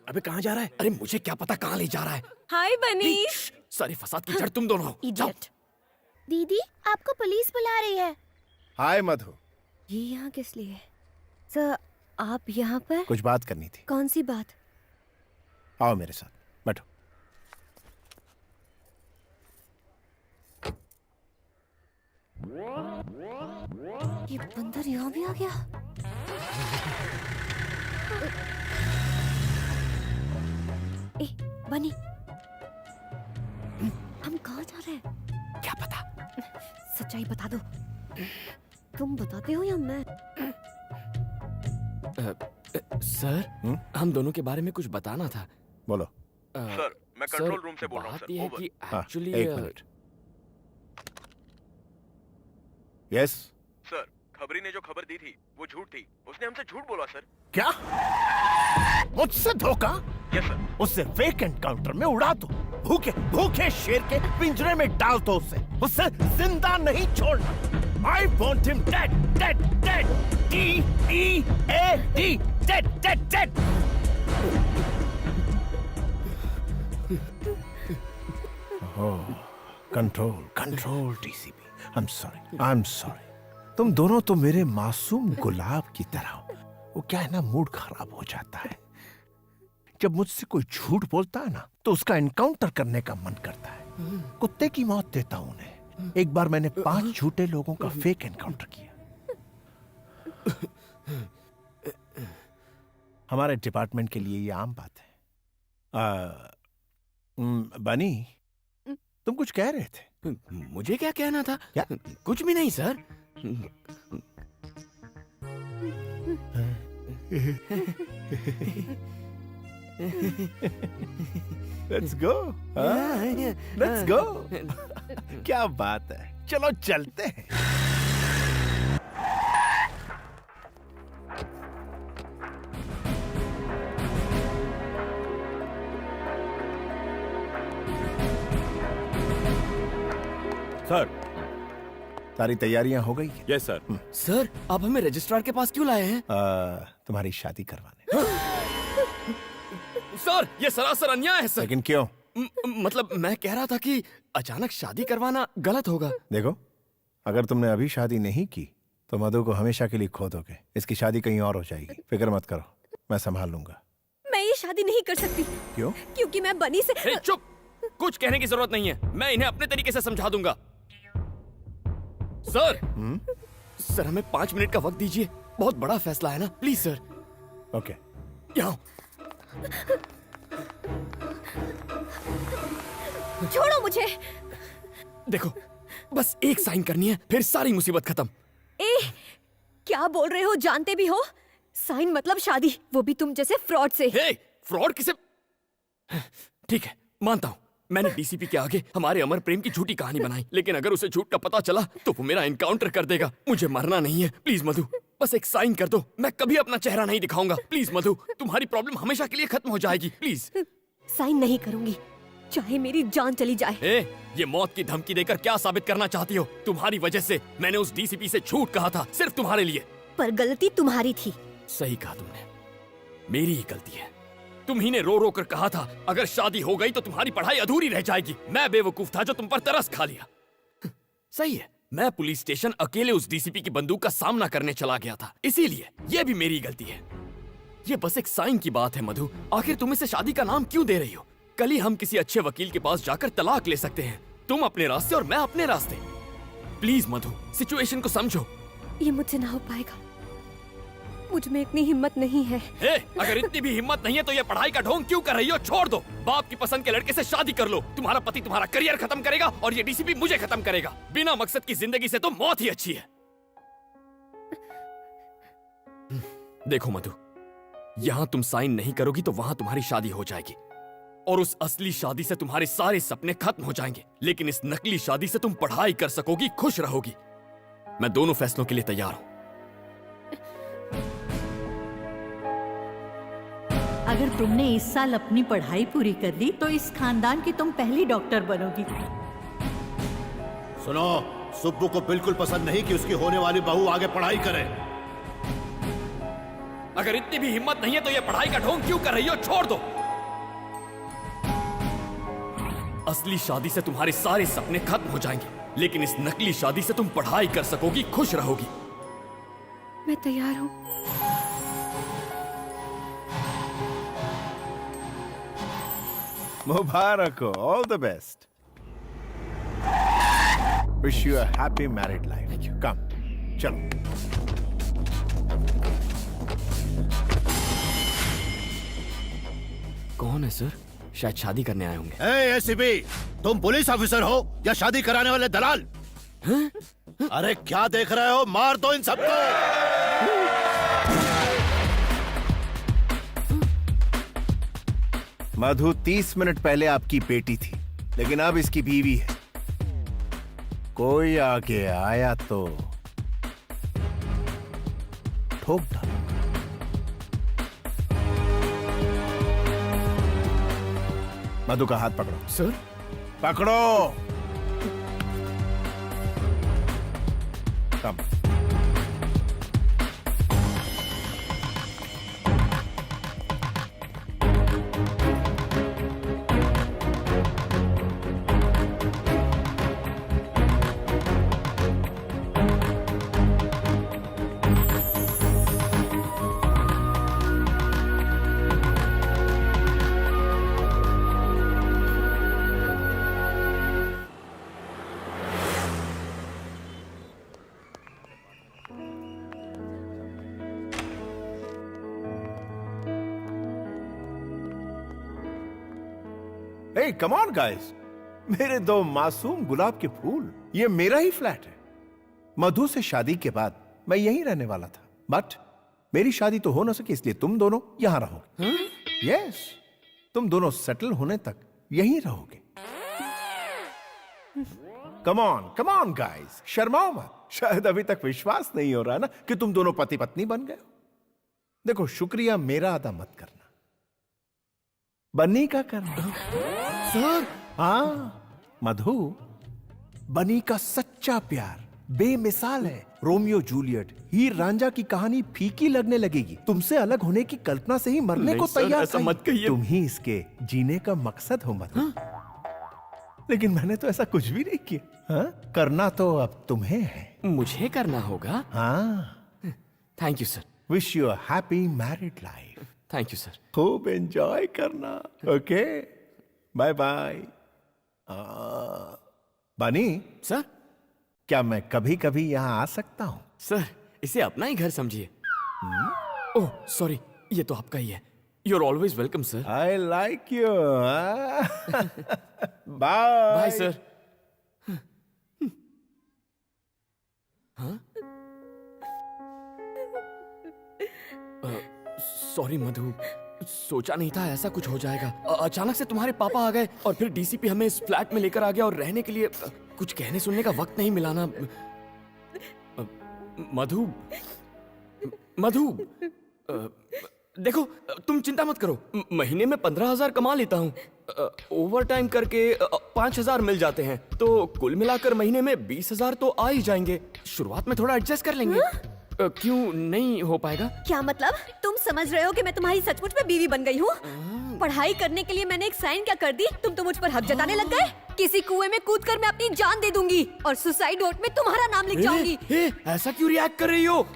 अबे कहाँ जा रहा है? अरे मुझे क्या पता कहाँ ले जा रहा है। हाय बनी। सारे फसाद की जड़ तुम दोनों हो। इडियट। दीदी, आपको पुलिस बुला रही है। हाय मधु। ये यहाँ किस लिए? सर, आप यहाँ पर? कुछ बात करनी थी। कौन सी बात? आओ मेरे साथ, बैठो। ये बंदर यहाँ भी आ गया। ए, बनी, हम कहाँ जा रहे हैं? क्या पता? सच्चाई बता दो। तुम बताते हो या मैं? सर, हम दोनों के बारे में कुछ बताना था। बोलो। सर, मैं कंट्रोल रूम से बोल रहा हूँ। बात यह है कि एक्चुअली एक मिनट। यस सर, खबरी ने जो खबर दी थी वो झूठ थी। उसने हमसे झूठ बोला सर। क्या? मुझसे धोखा? Yes sir. उससे फेक एनकाउंटर में उड़ा दो। भूखे भूखे शेर के पिंजरे में डाल दो उसे जिंदा नहीं छोड़ना। I want him dead, dead, dead. D-E-A-D, dead, dead, dead. Oh, control, DCP. I'm sorry. तुम दोनों तो मेरे मासूम गुलाब की तरह हो। वो क्या है ना, मूड खराब हो जाता है जब मुझसे कोई झूठ बोलता है ना, तो उसका एनकाउंटर करने का मन करता है। कुत्ते की मौत देता हूं उन्हें। एक बार मैंने 5 झूठे लोगों का फेक एनकाउंटर किया। हमारे डिपार्टमेंट के लिए ये आम बात है। बनी, तुम कुछ कह रहे थे? मुझे क्या कहना था? क्या? कुछ भी नहीं sir. Let's go. Let's go. क्या बात है, चलो चलते हैं। सर, सारी तैयारियां हो गई हैं? Yes sir. सर, आप हमें रजिस्ट्रार के पास क्यों लाए हैं? तुम्हारी शादी करवाने। सर, ये सरासर अन्याय है सर। लेकिन क्यों? मतलब मैं कह रहा था कि अचानक शादी करवाना गलत होगा। देखो, अगर तुमने अभी शादी नहीं की तो मधु को हमेशा के लिए खो दोगे। इसकी शादी कहीं और हो जाएगी। फिक्र मत करो, मैं संभाल लूंगा। मैं ये शादी नहीं कर सकती। क्यों? क्योंकि मैं बनी से। चुप, कुछ कहने की जरूरत नहीं है, मैं इन्हें अपने तरीके से समझा दूंगा। सर, सर हमें 5 मिनट का वक्त दीजिए, बहुत बड़ा फैसला है ना, प्लीज सर। ओके, यहाँ छोड़ो मुझे। देखो, बस एक साइन करनी है, फिर सारी मुसीबत खत्म। ए, क्या बोल रहे हो? जानते भी हो साइन मतलब शादी, वो भी तुम जैसे फ्रॉड से। हे, फ्रॉड किसे? ठीक है, मानता हूँ, मैंने डीसीपी के आगे हमारे अमर प्रेम की झूठी कहानी बनाई, लेकिन अगर उसे झूठ का पता चला तो वो मेरा एनकाउंटर कर देगा। मुझे मरना नहीं है, प्लीज मधु, बस एक साइन कर दो। मैं कभी अपना चेहरा नहीं दिखाऊंगा। प्लीज मधु, तुम्हारी प्रॉब्लम हमेशा के लिए खत्म हो जाएगी, प्लीज। साइन नहीं करूंगी, चाहे मेरी जान चली जाए। ये मौत की धमकी देकर क्या साबित करना चाहती हो? तुम्हारी वजह से मैंने उस डीसीपी से झूठ कहा था, सिर्फ तुम्हारे लिए। पर गलती तुम्हारी थी। सही कहा तुमने, मेरी ही गलती है। तुम ही ने रो रो कर कहा था अगर शादी हो गई तो तुम्हारी पढ़ाई अधूरी रह जाएगी। मैं बेवकूफ था जो तुम पर तरस खा लिया। सही है, मैं पुलिस स्टेशन अकेले उस डीसीपी की बंदूक का सामना करने चला गया था, इसीलिए ये भी मेरी गलती है। ये बस एक साइन की बात है मधु, आखिर तुम इसे शादी का नाम क्यों दे रही हो? कल ही हम किसी अच्छे वकील के पास जाकर तलाक ले सकते हैं, तुम अपने रास्ते और मैं अपने रास्ते। प्लीज मधु, सिचुएशन को समझो। ये मुझसे ना हो पाएगा, मुझ में इतनी हिम्मत नहीं है। अगर इतनी भी हिम्मत नहीं है तो ये पढ़ाई का ढोंग क्यों कर रही हो? छोड़ दो, बाप की पसंद के लड़के से शादी कर लो। तुम्हारा पति तुम्हारा करियर खत्म करेगा और ये डीसीपी मुझे खत्म करेगा। बिना मकसद की जिंदगी से तो मौत ही अच्छी है। देखो मधु, यहाँ तुम साइन नहीं करोगी तो वहां तुम्हारी शादी हो जाएगी और उस असली शादी से तुम्हारे सारे सपने खत्म हो जाएंगे, लेकिन इस नकली शादी से तुम पढ़ाई कर सकोगी, खुश रहोगी। मैं दोनों फैसलों के लिए तैयार हूं। अगर तुमने इस साल अपनी पढ़ाई पूरी कर ली तो इस खानदान की तुम पहली डॉक्टर बनोगी। सुनो, सुब्बू को बिल्कुल पसंद नहीं कि उसकी होने वाली बहू आगे पढ़ाई करे। अगर इतनी भी हिम्मत नहीं है तो ये पढ़ाई का ढोंग क्यों कर रही हो? छोड़ दो। असली शादी से तुम्हारे सारे सपने खत्म हो जाएंगे, लेकिन इस नकली शादी से तुम पढ़ाई कर सकोगी, खुश रहोगी। मैं तैयार हूं। मुबारक हो, all the best. Wish you a happy married life. Come, चलो। कौन है सर? शायद शादी करने आए होंगे। एसीपी, तुम पुलिस ऑफिसर हो या शादी कराने वाले दलाल? अरे क्या देख रहे हो? मार दो इन सबको। मधु 30 मिनट पहले आपकी बेटी थी, लेकिन अब इसकी बीवी है। कोई आगे आया तो ठोक डालो। मधु का हाथ पकड़ो। सर? पकड़ो। कम। Hey, come on guys, मेरे दो मासूम गुलाब के फूल, ये मेरा ही फ्लैट है। मधु से शादी के बाद मैं यहीं रहने वाला था, बट मेरी शादी तो हो ना सकी, इसलिए तुम दोनों यहां रहोगे। यस, तुम दोनों सेटल होने तक यहीं रहोगे। कम ऑन गाइस, शर्माओ मत। शायद अभी तक विश्वास नहीं हो रहा ना कि तुम दोनों पति पत्नी बन गए हो। देखो, शुक्रिया मेरा अदा मत करना, बन्नी का करना। सर? हाँ मधु, बनी का सच्चा प्यार बेमिसाल है। रोमियो जूलियट, हीर रांझा की कहानी फीकी लगने लगेगी। तुमसे अलग होने की कल्पना से ही मरने को तैयार ऐसा था। मत कहिए। तुम ही इसके जीने का मकसद हो मत। लेकिन मैंने तो ऐसा कुछ भी नहीं किया। हाँ? करना तो अब तुम्हें है। मुझे करना होगा। हाँ। Thank you sir. Wish you a happy married life. Thank you sir. खूब एंजॉय करना। Okay, bye bye. Bunny sir, क्या मैं कभी कभी यहाँ आ सकता हूँ? सर, इसे अपना ही घर समझिए। ओह सॉरी, ये तो आपका ही है। You are always welcome sir. I like you. Bye bye sir. हाँ? सॉरी मधु, सोचा नहीं था ऐसा कुछ हो जाएगा। अचानक से तुम्हारे पापा आ गए और फिर डीसीपी हमें इस फ्लैट में लेकर आ गया और रहने के लिए कुछ कहने सुनने का वक्त नहीं मिला ना। मधु, मधु, देखो तुम चिंता मत करो, महीने में 15,000 कमा लेता हूँ। ओवर टाइम करके 5,000 मिल जाते हैं, तो कुल मिलाकर महीने में 20,000 तो आ ही जाएंगे। शुरुआत में थोड़ा एडजस्ट कर लेंगे। क्यों नहीं हो पाएगा? क्या मतलब? तुम समझ रहे हो कि मैं तुम्हारी सचमुच में बीवी बन गई हूँ? पढ़ाई करने के लिए मैंने एक साइन क्या कर दी, तुम तो मुझ पर हक जताने लग गए। किसी कुएं में कूदकर मैं अपनी जान दे दूंगी और सुसाइड नोट में तुम्हारा नाम लिख जाऊंगी। ऐसा क्यों रिएक्ट कर रही हो?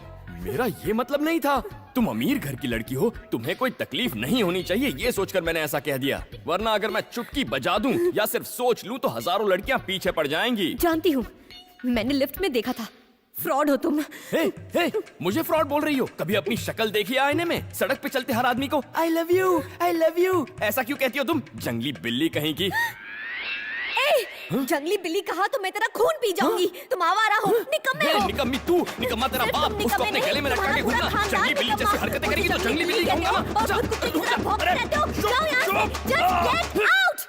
मेरा ये मतलब नहीं था। तुम अमीर घर की लड़की हो, तुम्हें कोई तकलीफ नहीं होनी चाहिए, ये सोचकर मैंने ऐसा कह दिया। वरना अगर मैं चुटकी बजा दूं या सिर्फ सोच लूं तो हजारों लड़कियां पीछे पड़ जाएंगी। जानती हूँ, मैंने लिफ्ट में देखा था। फ्रॉड हो तुम। हे, मुझे फ्रॉड बोल रही हो? कभी अपनी शक्ल देखी आईने में? सड़क पे चलते हर आदमी को आई लव यू ऐसा क्यों कहती हो तुम? जंगली बिल्ली कहीं की। जंगली बिल्ली कहा तो मैं तेरा खून पी जाऊंगी। तुम आवारा हो, निकम्मे हो। निकम्मी तू, निकम्मा तेरा बाप, उसको अपने गले में लटका के घूमना। जंगली बिल्ली जैसी हरकतें करेगी तो जंगली बिल्ली कहूंगा ना। जाओ यहाँ से, just get out।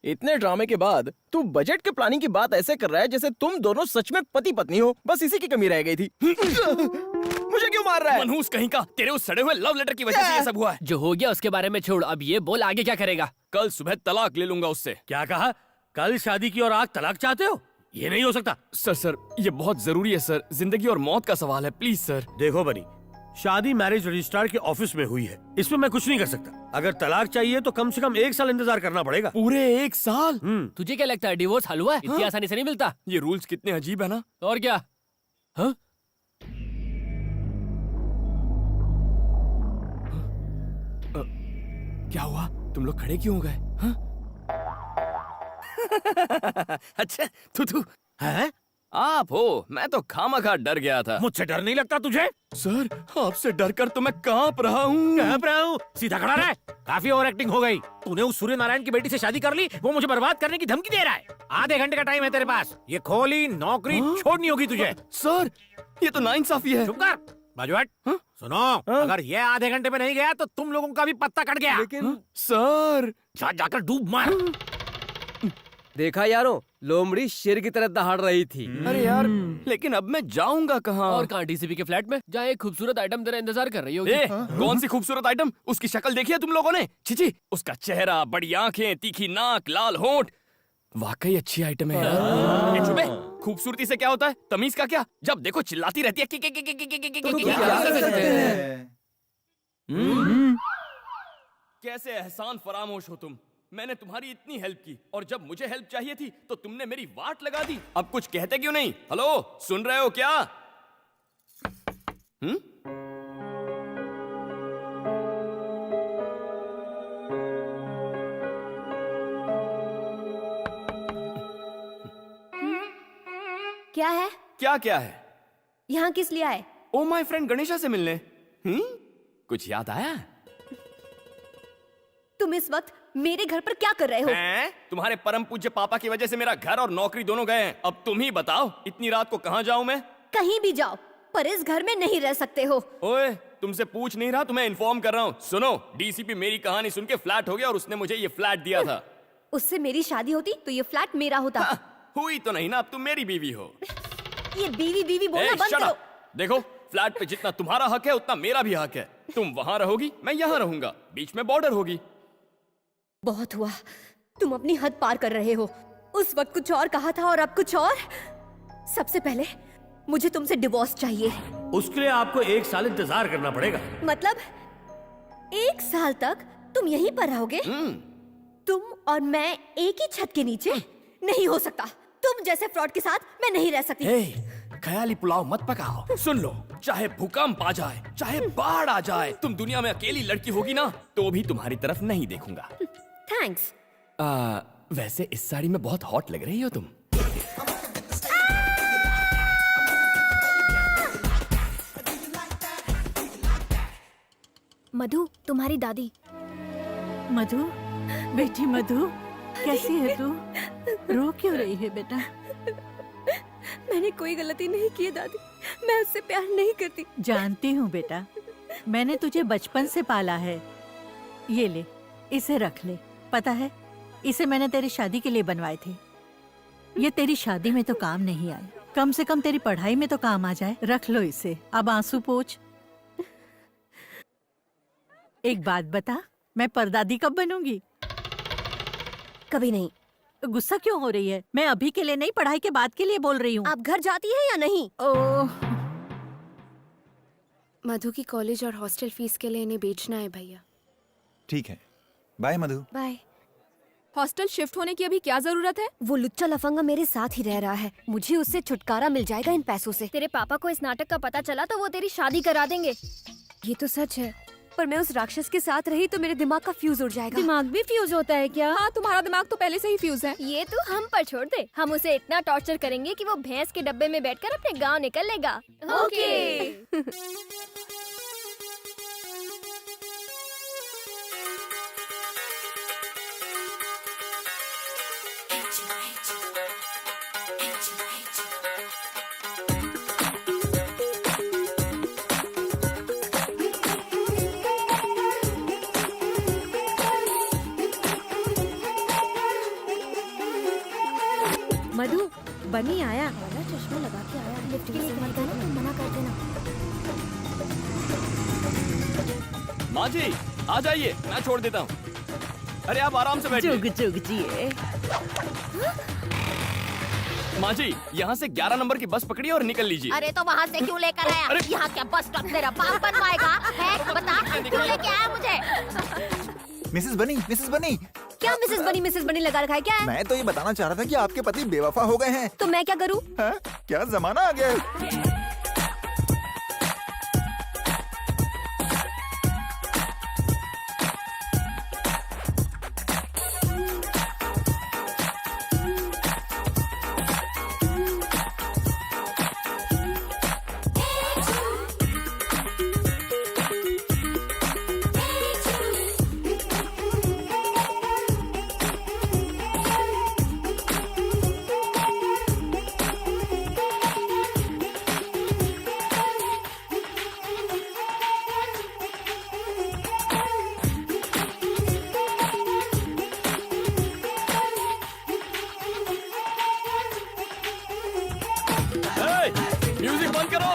इतने ड्रामे के बाद तू बजट के प्लानिंग की बात ऐसे कर रहा है जैसे तुम दोनों सच में पति पत्नी हो। बस इसी की कमी रह गई थी। मुझे क्यों मार रहा है? मनहूस कहीं का, तेरे उस सड़े हुए लव लेटर की वजह से ये सब हुआ है। जो हो गया उसके बारे में छोड़, अब ये बोल आगे क्या करेगा? कल सुबह तलाक ले लूंगा उससे। क्या कहा? कल शादी की और आज तलाक चाहते हो? ये नहीं हो सकता। सर, ये बहुत जरूरी है सर, जिंदगी और मौत का सवाल है, प्लीज सर। देखो बनी, शादी मैरिज रजिस्ट्रार के ऑफिस में हुई है, इसमें मैं कुछ नहीं कर सकता। अगर तलाक चाहिए तो कम से कम 1 साल इंतजार करना पड़ेगा। पूरे 1 साल? तुझे क्या लगता है डिवोर्स हलवा है? इतनी आसानी से नहीं मिलता। ये रूल्स कितने अजीब है ना। और क्या? हाँ? क्या हुआ? तुम लोग खड़े क्यों हो गए? हाँ? अच्छा, तू है? आप हो? मैं तो खामखा डर गया था। मुझसे डर नहीं लगता तुझे? सर, आपसे डर कर तो मैं कांप रहा हूँ। सीधा खड़ा रह। काफी ओवर एक्टिंग हो गई। तूने उस सूर्य नारायण की बेटी से शादी कर ली, वो मुझे बर्बाद करने की धमकी दे रहा है। आधे घंटे का टाइम है तेरे पास, ये खोली नौकरी छोड़नी होगी तुझे। सर, ये तो नाइंसाफी है। चुप कर, बाजू हट। सुनो, अगर ये आधे घंटे में नहीं गया तो तुम लोगों का भी पत्ता कट गया। लेकिन सर, जाकर डूब मार। देखा यारों, लोमड़ी शेर की तरह दहाड़ रही थी। अरे यार, लेकिन अब मैं जाऊंगा कहाँ? और कहाँ? डीसीपी के फ्लैट में, जहाँ एक खूबसूरत आइटम तेरा इंतजार कर रही होगी। कौन सी खूबसूरत आइटम? उसकी शक्ल देखी है तुम लोगों ने? छिची, उसका चेहरा, बड़ी आंखें, तीखी नाक, लाल होंठ, वाकई अच्छी आइटम है यार। ये चुप है। खूबसूरती से क्या होता है? तमीज का क्या? जब देखो चिल्लाती रहती है। कैसे एहसान फरामोश हो तुम? मैंने तुम्हारी इतनी हेल्प की और जब मुझे हेल्प चाहिए थी तो तुमने मेरी वाट लगा दी। अब कुछ कहते क्यों नहीं? हेलो, सुन रहे हो क्या? क्या है? क्या है? यहाँ किस लिए आए? ओ माय फ्रेंड गणेशा से मिलने। कुछ याद आया? तुम इस वक्त मेरे घर पर क्या कर रहे हो? तुम्हारे परम पूज्य पापा की वजह से मेरा घर और नौकरी दोनों गए हैं। अब तुम ही बताओ, इतनी रात को कहाँ जाऊं मैं? कहीं भी जाओ, पर इस घर में नहीं रह सकते हो। ओए, तुमसे पूछ नहीं रहा, तुम्हें इन्फॉर्म कर रहा हूँ। सुनो, डीसीपी मेरी कहानी सुन के फ्लैट हो गया और उसने मुझे ये फ्लैट दिया था। उससे मेरी शादी होती तो ये फ्लैट मेरा होता। हुई तो नहीं ना, अब तुम मेरी बीवी हो। ये बीवी बोलना बंद करो। देखो, फ्लैट पे जितना तुम्हारा हक है उतना मेरा भी हक है। तुम वहां रहोगी, मैं यहाँ रहूंगा, बीच में बॉर्डर होगी। बहुत हुआ, तुम अपनी हद पार कर रहे हो। उस वक्त कुछ और कहा था और अब कुछ और। सबसे पहले मुझे तुमसे डिवोर्स चाहिए। उसके लिए आपको 1 साल इंतजार करना पड़ेगा। मतलब 1 साल तक तुम यहीं पर रहोगे? तुम और मैं एक ही छत के नीचे? नहीं हो सकता। तुम जैसे फ्रॉड के साथ मैं नहीं रह सकती। ख्याली पुलाव मत पकाओ। सुन लो, चाहे भूकंप आ जाए, चाहे बाढ़ आ जाए, तुम दुनिया में अकेली लड़की होगी ना, तो भी तुम्हारी तरफ नहीं देखूंगा। थैंक्स। वैसे इस साड़ी में बहुत हॉट लग रही हो तुम। मधु, तुम्हारी दादी। मधु, बेटी मधु, कैसी है तू? रो क्यों रही है बेटा? मैंने कोई गलती नहीं की है दादी, मैं उससे प्यार नहीं करती। जानती हूँ बेटा, मैंने तुझे बचपन से पाला है। ये ले, इसे रख ले। पता है, इसे मैंने तेरी शादी के लिए बनवाए थे। ये तेरी शादी में तो काम नहीं आए, कम से कम तेरी पढ़ाई में तो काम आ जाए। रख लो इसे, अब आंसू पोंछ। एक बात बता, मैं परदादी कब बनूंगी? कभी नहीं। गुस्सा क्यों हो रही है? मैं अभी के लिए नहीं, पढ़ाई के बाद के लिए बोल रही हूँ। आप घर जाती है या नहीं? ओह, मधु की कॉलेज और हॉस्टल फीस के लिए इन्हें बेचना है भैया। ठीक है, बाय मधु। बाय। हॉस्टल शिफ्ट होने की अभी क्या जरूरत है? वो लुच्चा लफंगा मेरे साथ ही रह रहा है, मुझे उससे छुटकारा मिल जाएगा इन पैसों से। तेरे पापा को इस नाटक का पता चला तो वो तेरी शादी करा देंगे। ये तो सच है, पर मैं उस राक्षस के साथ रही तो मेरे दिमाग का फ्यूज उड़ जाएगा। दिमाग भी फ्यूज होता है क्या? हाँ, तुम्हारा दिमाग तो पहले से ही फ्यूज है। ये तू हम पर छोड़ दे, हम उसे इतना टॉर्चर करेंगे कि वो भैंस के डब्बे में बैठकर अपने गांव निकल लेगा। ओके। मधु, बनी आया। चश्मा लगा के आया, लिफ्ट के लिए मत आना, तुम मना कर देना। माँ जी, आ जाइए, मैं छोड़ देता हूँ। अरे आप आराम से बैठिए। जुग जुग जिए। माँ जी, यहाँ से 11 नंबर की बस पकड़िए और निकल लीजिए। अरे तो वहाँ से क्यों लेकर आया? यहाँ क्या बस स्टॉप तेरा बाप बनवाएगा? है? बता, क्यों लेके आया मुझे? मिसेस बनी। क्या मिसेस बनी लगा रखा है? क्या है? मैं तो ये बताना चाह रहा था कि आपके पति बेवफा हो गए हैं। तो मैं क्या करूँ? क्या जमाना आ गया है। म्यूजिक बंद करो।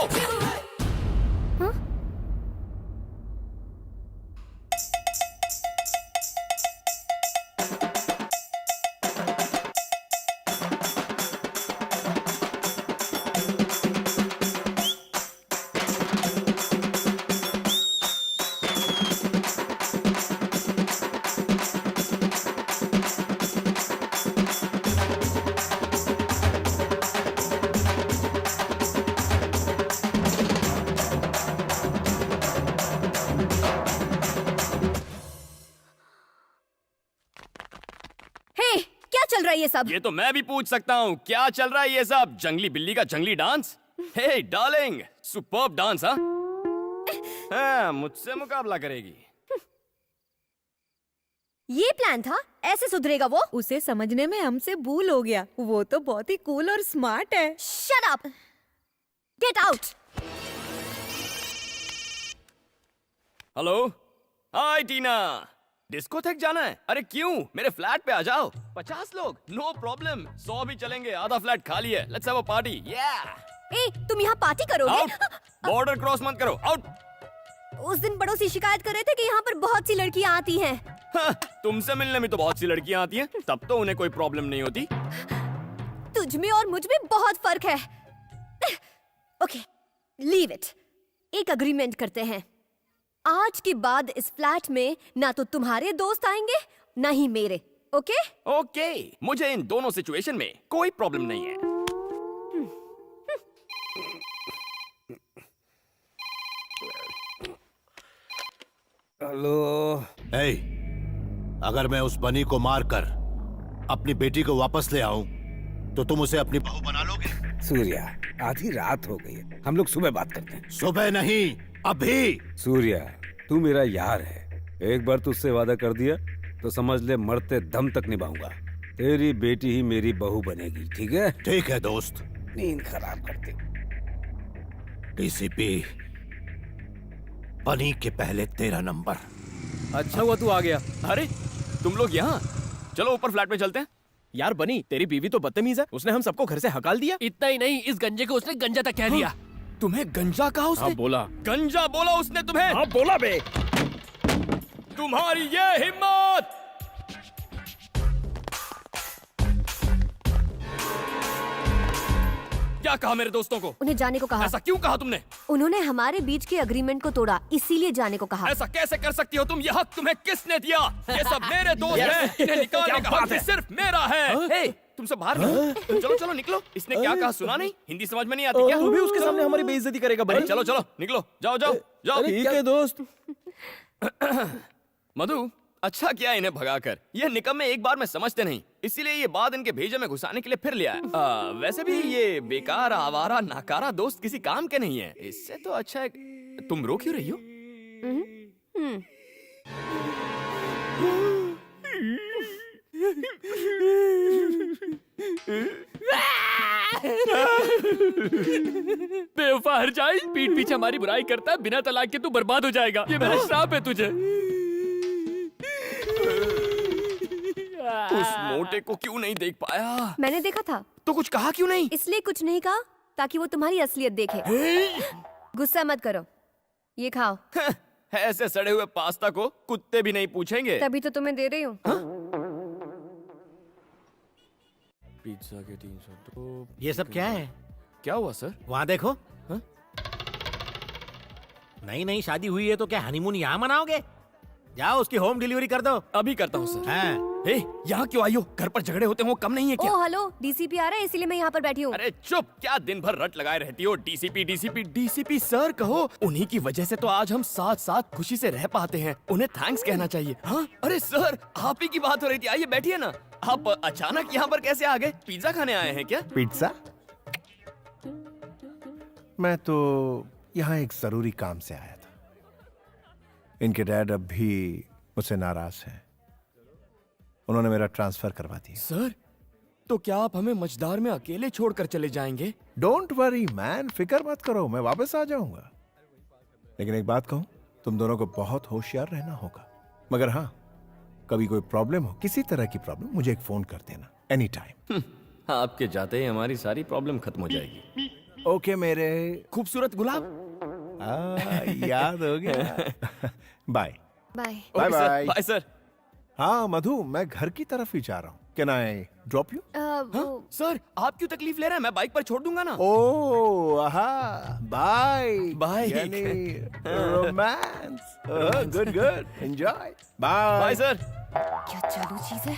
चल रहा है ये सब? ये तो मैं भी पूछ सकता हूँ, क्या चल रहा है ये सब? जंगली बिल्ली का जंगली डांस? हे डार्लिंग, सुपर्ब डांस। हाँ, मुझसे मुकाबला करेगी। ये प्लान था? ऐसे सुधरेगा वो? उसे समझने में हमसे भूल हो गया। वो तो बहुत ही कूल और स्मार्ट है। Shut up! Get out! Hello, hi Tina. Disco तक जाना है? अरे क्यों, मेरे फ्लैट पे आ जाओ। 50 लोग, नो प्रॉब्लम। 100 भी चलेंगे, आधा फ्लैट खाली है। Let's have a party. या ए, तुम यहाँ पार्टी करोगे? बॉर्डर क्रॉस मत करो, आउट। उस दिन पड़ोसी शिकायत कर रहे थे कि यहाँ पर बहुत सी लड़कियाँ आती हैं। तुमसे मिलने में तो बहुत सी लड़कियां आती हैं, तब तो उन्हें कोई प्रॉब्लम नहीं होती। तुझ में और मुझ में बहुत फर्क है। Okay, leave it. एक अग्रीमेंट करते हैं, आज के बाद इस फ्लैट में ना तो तुम्हारे दोस्त आएंगे ना ही मेरे। ओके? ओके, मुझे इन दोनों सिचुएशन में कोई प्रॉब्लम नहीं है। हेलो। अगर मैं उस बनी को मारकर अपनी बेटी को वापस ले आऊं तो तुम उसे अपनी बहू बना लोगे? सूर्या, आधी रात हो गई है, हम लोग सुबह बात करते हैं। सुबह नहीं, अभी। सूर्या, तू मेरा यार है, एक बार तुझसे वादा कर दिया तो समझ ले मरते दम तक निभाऊंगा। तेरी बेटी ही मेरी बहू बनेगी, ठीक है? ठीक है दोस्त। नींद खराब करते। डीसीपी बनी के पहले तेरा नंबर। अच्छा हुआ तू आ गया। अरे तुम लोग यहाँ, चलो ऊपर फ्लैट में चलते हैं। यार बनी, तेरी बीवी तो बदतमीज है, उसने हम सबको घर से हकाल दिया। इतना ही नहीं, इस गंजे को उसने गंजा तक कह दिया। तुम्हें गंजा कहा उसने? हाँ बोला। गंजा बोला उसने तुम्हें? हाँ बोला बे। तुम्हारी ये हिम्मत! क्या कहा मेरे दोस्तों को? उन्हें जाने को कहा। ऐसा क्यों कहा तुमने? उन्होंने हमारे बीच के अग्रीमेंट को तोड़ा, इसीलिए जाने को कहा। ऐसा कैसे कर सकती हो तुम? ये हक तुम्हें किसने दिया? ये सब मेरे दोस्त हैं, इन्हें निकालने का हक सिर्फ मेरा है। तुमसे बाहर निकलो, चलो चलो निकलो। इसने क्या कहा सुना नहीं? हिंदी समझ में नहीं आती क्या? तू भी उसके सामने हमारी बेइज्जती करेगा बनी? चलो चलो निकलो, जाओ जाओ जाओ। ठीक है दोस्त। मधु, अच्छा किया इन्हें भगाकर। ये निकम्मे एक बार में समझते नहीं, इसीलिए ये बात इनके भेजे में घुसाने के लिए फिर लिया है। वैसे भी ये बेकार आवारा नाकारा दोस्त किसी काम के नहीं है। इससे तो अच्छा है। तुम रो क्यों रही हो? बेवफा हर जाए, पीठ पीछे हमारी बुराई करता है, बिना तलाक के तू बर्बाद हो जाएगा। ये मेरा श्राप है तुझे। उस मोटे को क्यों नहीं देख पाया? मैंने देखा था। तो कुछ कहा क्यों नहीं? इसलिए कुछ नहीं कहा ताकि वो तुम्हारी असलियत देखे। गुस्सा मत करो, ये खाओ। ऐसे सड़े हुए पास्ता को कुत्ते भी नहीं पूछेंगे। तभी तो तुम्हें दे रही हूँ। पिज्जा के 302। ये सब क्या है? क्या हुआ सर? वहाँ देखो। नई नई शादी हुई है तो क्या हनीमून यहाँ मनाओगे? जाओ उसकी होम डिलीवरी कर दो। अभी करता हूँ सर। हाँ। यहाँ क्यों आई हो? घर पर झगड़े होते हो, कम नहीं है क्या? ओ हेलो, डीसीपी आ रहा है इसीलिए मैं यहाँ पर बैठी हूँ। अरे चुप, क्या दिन भर रट लगाए रहती हो? डीसीपी डीसीपी डीसीपी सर कहो। उन्हीं की वजह से तो आज हम साथ साथ खुशी से रह पाते हैं। उन्हें थैंक्स कहना चाहिए। हाँ अरे सर, आप ही की बात हो रही थी, आइए बैठिए ना। आप अचानक यहाँ पर कैसे आ गए? पिज्जा खाने आए हैं क्या? पिज्जा? मैं तो यहाँ एक जरूरी काम से आया था। इनके डैड अब भी मुझसे नाराज हैं। उन्होंने मेरा ट्रांसफर करवा दिया। सर, तो क्या आप हमें मझदार में अकेले छोड़कर चले जाएंगे? डोंट वरी मैन, फिक्र मत करो, मैं वापस आ जाऊंगा। लेकिन एक बात कहूं, तुम दोनों को बहुत होशियार रहना होगा। मगर हाँ, कभी कोई प्रॉब्लम हो, किसी तरह की प्रॉब्लम, मुझे एक फोन कर देना एनी टाइम। आपके जाते ही हमारी सारी प्रॉब्लम खत्म हो जाएगी। ओके मेरे खूबसूरत गुलाब। याद हो गया। Bye bye bye bye bye sir. हाँ मधु, मैं घर की तरफ ही जा रहा हूँ। Can I drop you? Sir, आप क्यों तकलीफ ले रहे हैं? मैं बाइक पर छोड़ दूंगा ना। Oh bye bye. Romance. Good good, enjoy. Bye bye sir. क्या चालू चीज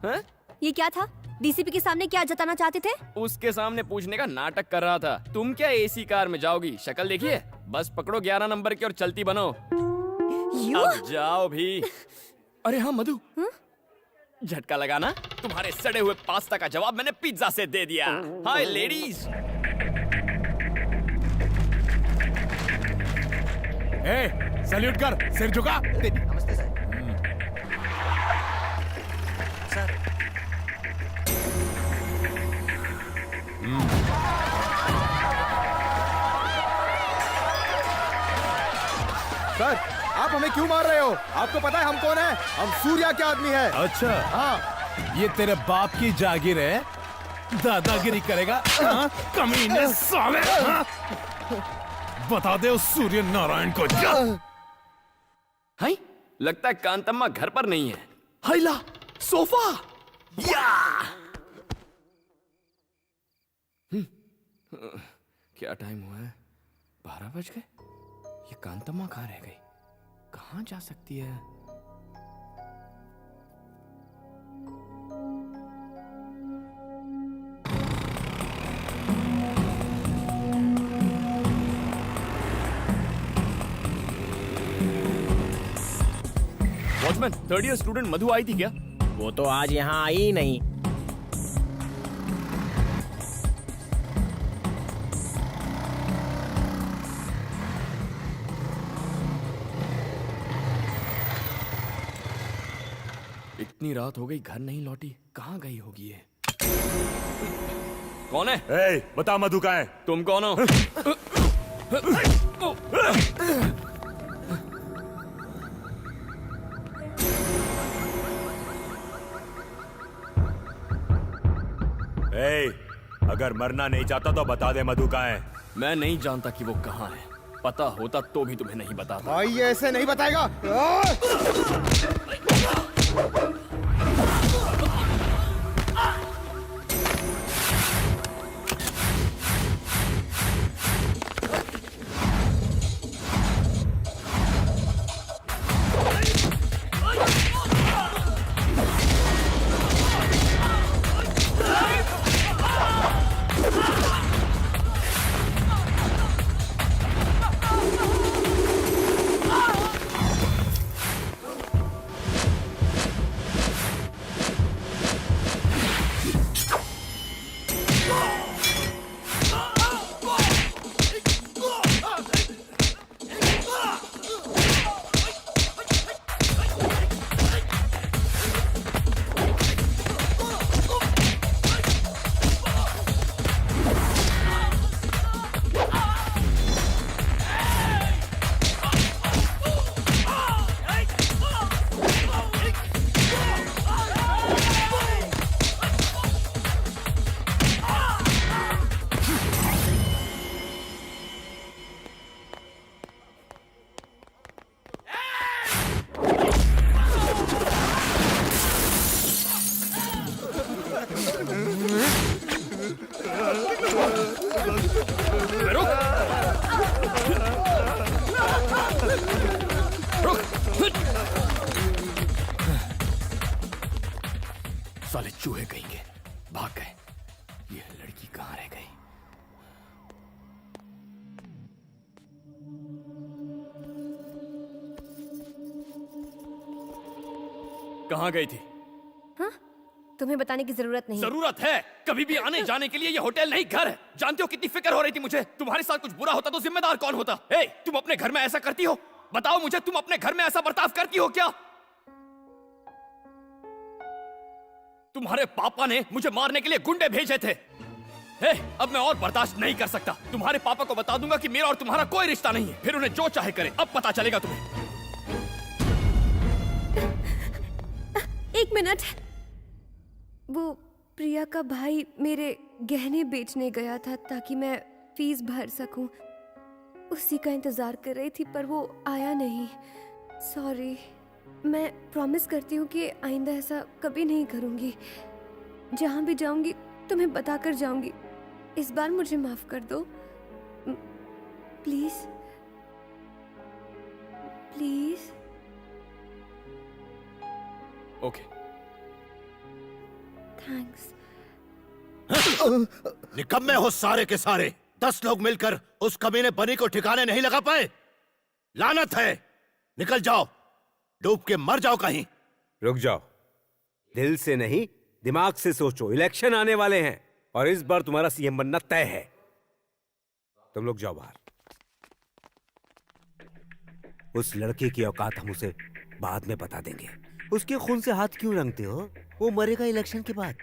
है? ये क्या था? डीसीपी के सामने क्या जताना चाहते थे? उसके सामने पूछने का नाटक कर रहा था। तुम क्या एसी कार में जाओगी? शक्ल देखिए। बस पकड़ो 11 नंबर की और चलती बनो। अब जाओ भी। अरे हाँ मधु, झटका लगाना। तुम्हारे सड़े हुए पास्ता का जवाब मैंने पिज्जा से दे दिया। हाय लेडीज। सैल्यूट कर, सिर झुका। नमस्ते सर। सर, आप हमें क्यों मार रहे हो? आपको पता है हम कौन है? हम सूर्या के आदमी है। अच्छा हाँ। ये तेरे बाप की जागीर है दादागिरी करेगा हाँ? कमीने साले हाँ? बता दे उस सूर्य नारायण को जा। हाय लगता है कांतम्मा घर पर नहीं है। हाइला सोफा या क्या टाइम हुआ है? 12 बज गए। ये कांतम्मा कहाँ रह गई? कहाँ जा सकती है? वॉचमैन, 3rd ईयर स्टूडेंट मधु आई थी क्या? वो तो आज यहाँ आई ही नहीं। इतनी रात हो गई, घर नहीं लौटी, कहाँ गई होगी ये? कौन है? ए, बता मधु कहाँ है? तुम कौन हो? ए, अगर मरना नहीं चाहता तो बता दे मधु कहाँ है? मैं नहीं जानता कि वो कहाँ है। पता होता तो भी तुम्हें नहीं बताता। भाई ये ऐसे नहीं बताएगा। साले चूहे कहेंगे, भाग गए। ये लड़की कहाँ रह गई? कहाँ गई थी? हाँ? तुम्हें बताने की जरूरत नहीं। जरूरत है। कभी भी आने जाने के लिए ये होटल नहीं घर है। जानते हो कितनी फिक्र हो रही थी मुझे? तुम्हारे साथ कुछ बुरा होता तो जिम्मेदार कौन होता? ए, तुम अपने घर में ऐसा करती हो? बताओ मुझे, तुम अपने घर में ऐसा बर्ताव करती हो क्या? तुम्हारे पापा ने मुझे मारने के लिए गुंडे भेजे थे। हे, अब मैं और बर्दाश्त नहीं कर सकता। तुम्हारे पापा को बता दूंगा कि मेरा और तुम्हारा कोई रिश्ता नहीं है। फिर उन्हें जो चाहे करे। अब पता चलेगा तुम्हें। 1 मिनट। वो प्रिया का भाई मेरे गहने बेचने गया था ताकि मैं फीस भर सकूं। उसी का इंतजार कर रही थी पर वो आया नहीं। सॉरी। मैं प्रॉमिस करती हूँ कि आइंदा ऐसा कभी नहीं करूँगी। जहाँ भी जाऊँगी तुम्हें बताकर जाऊँगी। इस बार मुझे माफ कर दो प्लीज। प्लीज। ओके। थैंक्स। निकम्मे हो सारे के सारे। 10 लोग मिलकर उस कमीने बनी को ठिकाने नहीं लगा पाए। लानत है। निकल जाओ, डूब के मर जाओ कहीं। रुक जाओ। दिल से नहीं दिमाग से सोचो। इलेक्शन आने वाले हैं और इस बार तुम्हारा सीएम बनना तय है। तुम लोग जाओ बाहर। उस लड़के की औकात हम उसे बाद में बता देंगे। उसके खून से हाथ क्यों रंगते हो? वो मरेगा इलेक्शन के बाद।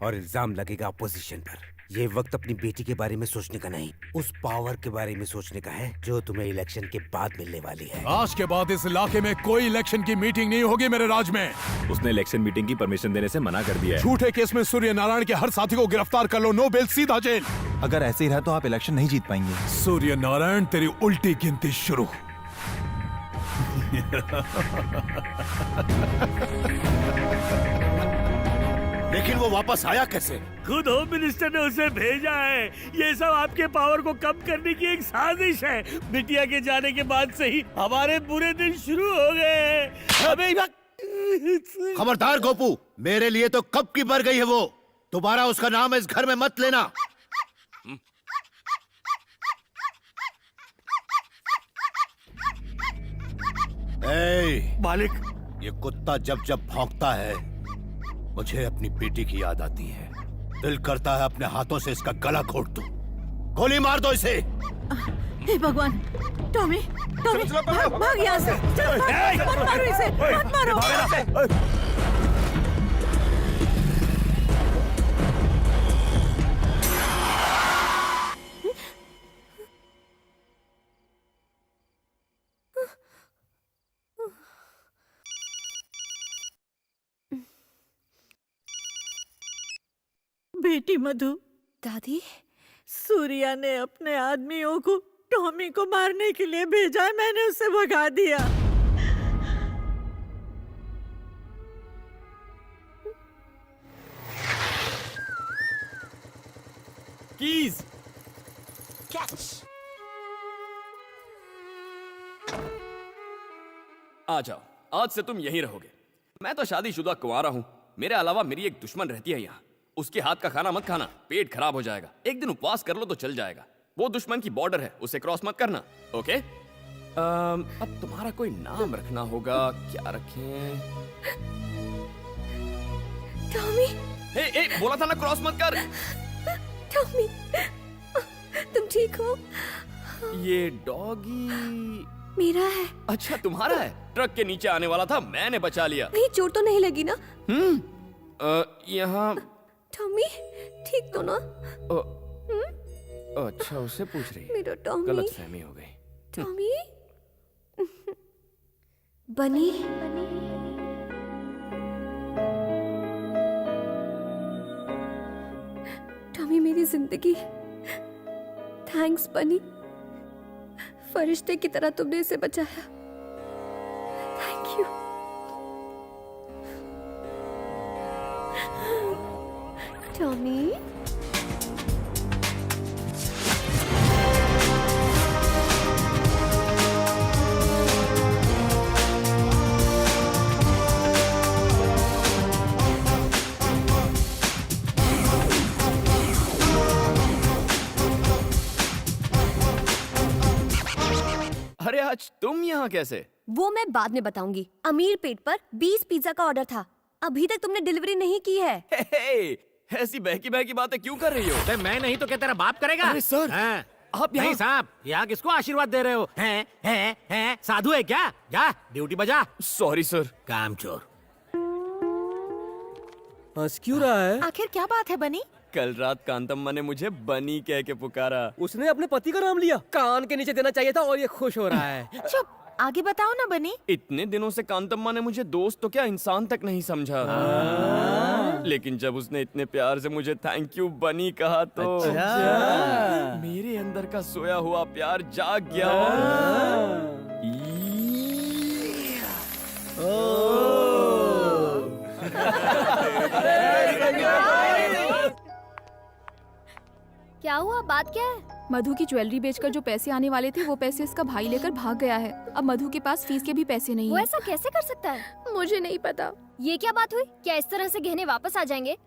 और इल्जाम लगेगा अपोजिशन पर। ये वक्त अपनी बेटी के बारे में सोचने का नहीं, उस पावर के बारे में सोचने का है जो तुम्हें इलेक्शन के बाद मिलने वाली है। आज के बाद इस इलाके में कोई इलेक्शन की मीटिंग नहीं होगी मेरे राज में। उसने इलेक्शन मीटिंग की परमिशन देने से मना कर दिया है। झूठे केस में सूर्य नारायण के हर साथी को गिरफ्तार कर लो, नो बेल, सीधा जेल। अगर ऐसे ही रहा तो आप इलेक्शन नहीं जीत पाएंगे। सूर्य नारायण, तेरी उल्टी गिनती शुरू। लेकिन वो वापस आया कैसे? खुद होम मिनिस्टर ने उसे भेजा है। ये सब आपके पावर को कम करने की एक साजिश है। बिटिया के जाने के बाद से ही हमारे बुरे दिन शुरू हो गए हैं। हमें खबरदार गोपू, मेरे लिए तो कब की मर गई है वो। दोबारा उसका नाम इस घर में मत लेना। मालिक, ये कुत्ता जब जब भौंकता है मुझे अपनी बेटी की याद आती है। दिल करता है अपने हाथों से इसका गला घोट दूं। गोली मार दो इसे। हे भगवान, टॉमी, टॉमी, भाग यहाँ से। चल, मत मारो इसे, मत मारो। बेटी मधु। दादी, सूर्या ने अपने आदमियों को टॉमी को मारने के लिए भेजा है, मैंने उसे भगा दिया। Keys catch. आ जाओ, आज से तुम यहीं रहोगे। मैं तो शादीशुदा कुंवारा हूँ। मेरे अलावा मेरी एक दुश्मन रहती है यहाँ। उसके हाथ का खाना मत खाना, पेट खराब हो जाएगा। एक दिन उपवास कर लो तो चल जाएगा। वो दुश्मन की बॉर्डर है, उसे क्रॉस मत करना, ओके? अब तुम्हारा कोई नाम रखना होगा। क्या रखें? टॉमी। ए, बोला था ना क्रॉस मत कर। टॉमी, तुम ठीक हो? ये डॉगी मेरा है। अच्छा, तुम्हारा है? ट्रक के नीचे आने वाला था, मैंने बचा लिया। कहीं चोट तो नहीं लगी ना? यहाँ टॉमी ठीक तो ना? अच्छा, उसे पूछ रही है। मेरा टॉमी। गलतफहमी हो गई। टॉमी। बनी। टॉमी मेरी जिंदगी। थैंक्स बनी, फरिश्ते की तरह तुमने इसे बचाया। Thank you. टॉमी। अरे आज तुम यहाँ कैसे? वो मैं बाद में बताऊंगी। अमीर पेट पर 20 पिज्जा का ऑर्डर था, अभी तक तुमने डिलीवरी नहीं की है। ऐसी बहकी बहकी बातें क्यों कर रही हो? मैं नहीं तो क्या तेरा बाप करेगा? अरे सर, आप नहीं साहब, यहाँ किसको आशीर्वाद दे रहे हो? हैं? साधु है क्या? जा ड्यूटी बजा। Sorry sir. कामचोर। हंस क्यों रहा है? आखिर क्या बात है बनी? कल रात कांतम्मा ने मुझे बनी कह के पुकारा। उसने अपने पति का नाम लिया। कान के नीचे देना चाहिए था और ये खुश हो रहा है। चुप, आगे बताओ ना बनी। इतने दिनों से कांतम्मा ने मुझे दोस्त तो क्या इंसान तक नहीं समझा। लेकिन जब उसने इतने प्यार से मुझे थैंक यू बनी कहा तो मेरे अंदर का सोया हुआ प्यार जाग गया। क्या हुआ? बात क्या है? मधु की ज्वेलरी बेचकर जो पैसे आने वाले थे वो पैसे इसका भाई लेकर भाग गया है। अब मधु के पास फीस के भी पैसे नहीं वो है। ऐसा कैसे कर सकता है? मुझे नहीं पता। ये क्या बात हुई? क्या इस तरह से गहने वापस आ जाएंगे?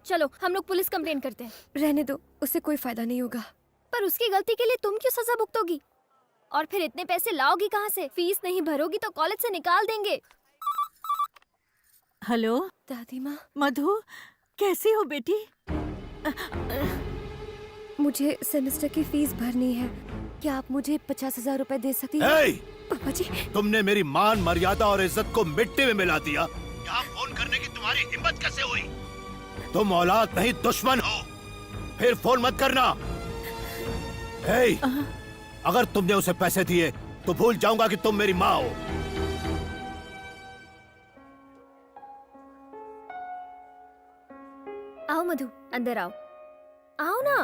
चलो हम लोग पुलिस कंप्लेन करते हैं। रहने दो, उससे कोई फायदा नहीं होगा। पर उसकी गलती के लिए तुम क्यों सजा भुगतोगी? और फिर इतने पैसे लाओगी कहाँ से? फीस नहीं भरोगी तो कॉलेज से निकाल देंगे। हेलो दादी माँ। मधु, कैसी हो बेटी? मुझे सेमेस्टर की फीस भरनी है। क्या आप मुझे 50,000 रुपए दे सकती हैं? पापा जी, तुमने मेरी मान मर्यादा और इज्जत को मिट्टी में मिला दिया। यहाँ फोन करने की तुम्हारी हिम्मत कैसे हुई? तुम औलाद नहीं दुश्मन हो। फिर फोन मत करना। हे, अगर तुमने उसे पैसे दिए तो भूल जाऊंगा कि तुम मेरी माँ हो। आओ मधु, अंदर आओ। आओ ना,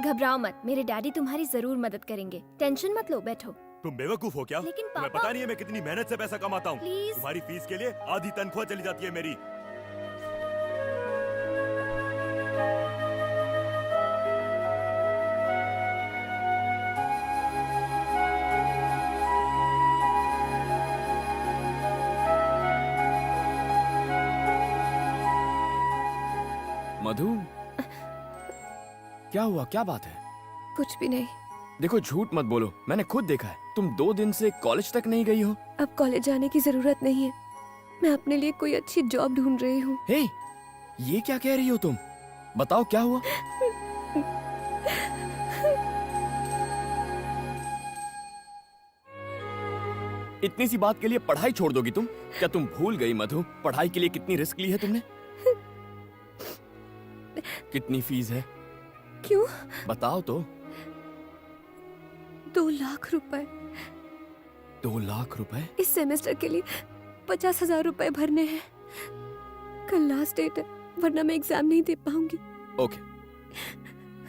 घबराओ मत, मेरे डैडी तुम्हारी जरूर मदद करेंगे। टेंशन मत लो, बैठो। तुम बेवकूफ हो क्या? लेकिन तुम्हें पापा- पता नहीं है मैं कितनी मेहनत से पैसा कमाता हूँ। Please। तुम्हारी फीस के लिए आधी तनख्वाह चली जाती है मेरी। मधु, क्या हुआ? क्या बात है? कुछ भी नहीं। देखो, झूठ मत बोलो, मैंने खुद देखा है। तुम 2 दिन से कॉलेज तक नहीं गई हो। अब कॉलेज जाने की जरूरत नहीं है। मैं अपने लिए कोई अच्छी जॉब ढूंढ रही हूँ। हे, ये क्या कह रही हो तुम? बताओ क्या हुआ? इतनी सी बात के लिए पढ़ाई छोड़ दोगी तुम? क्या तुम भूल गई मधु, पढ़ाई के लिए कितनी रिस्क ली है तुमने? कितनी फीस है? क्यों? बताओ तो। 2 लाख रुपए। 2 लाख रुपए? इस सेमेस्टर के लिए 50,000 रुपए भरने हैं। कल लास्ट डेट है, वरना मैं एग्जाम नहीं दे पाऊंगी। ओके,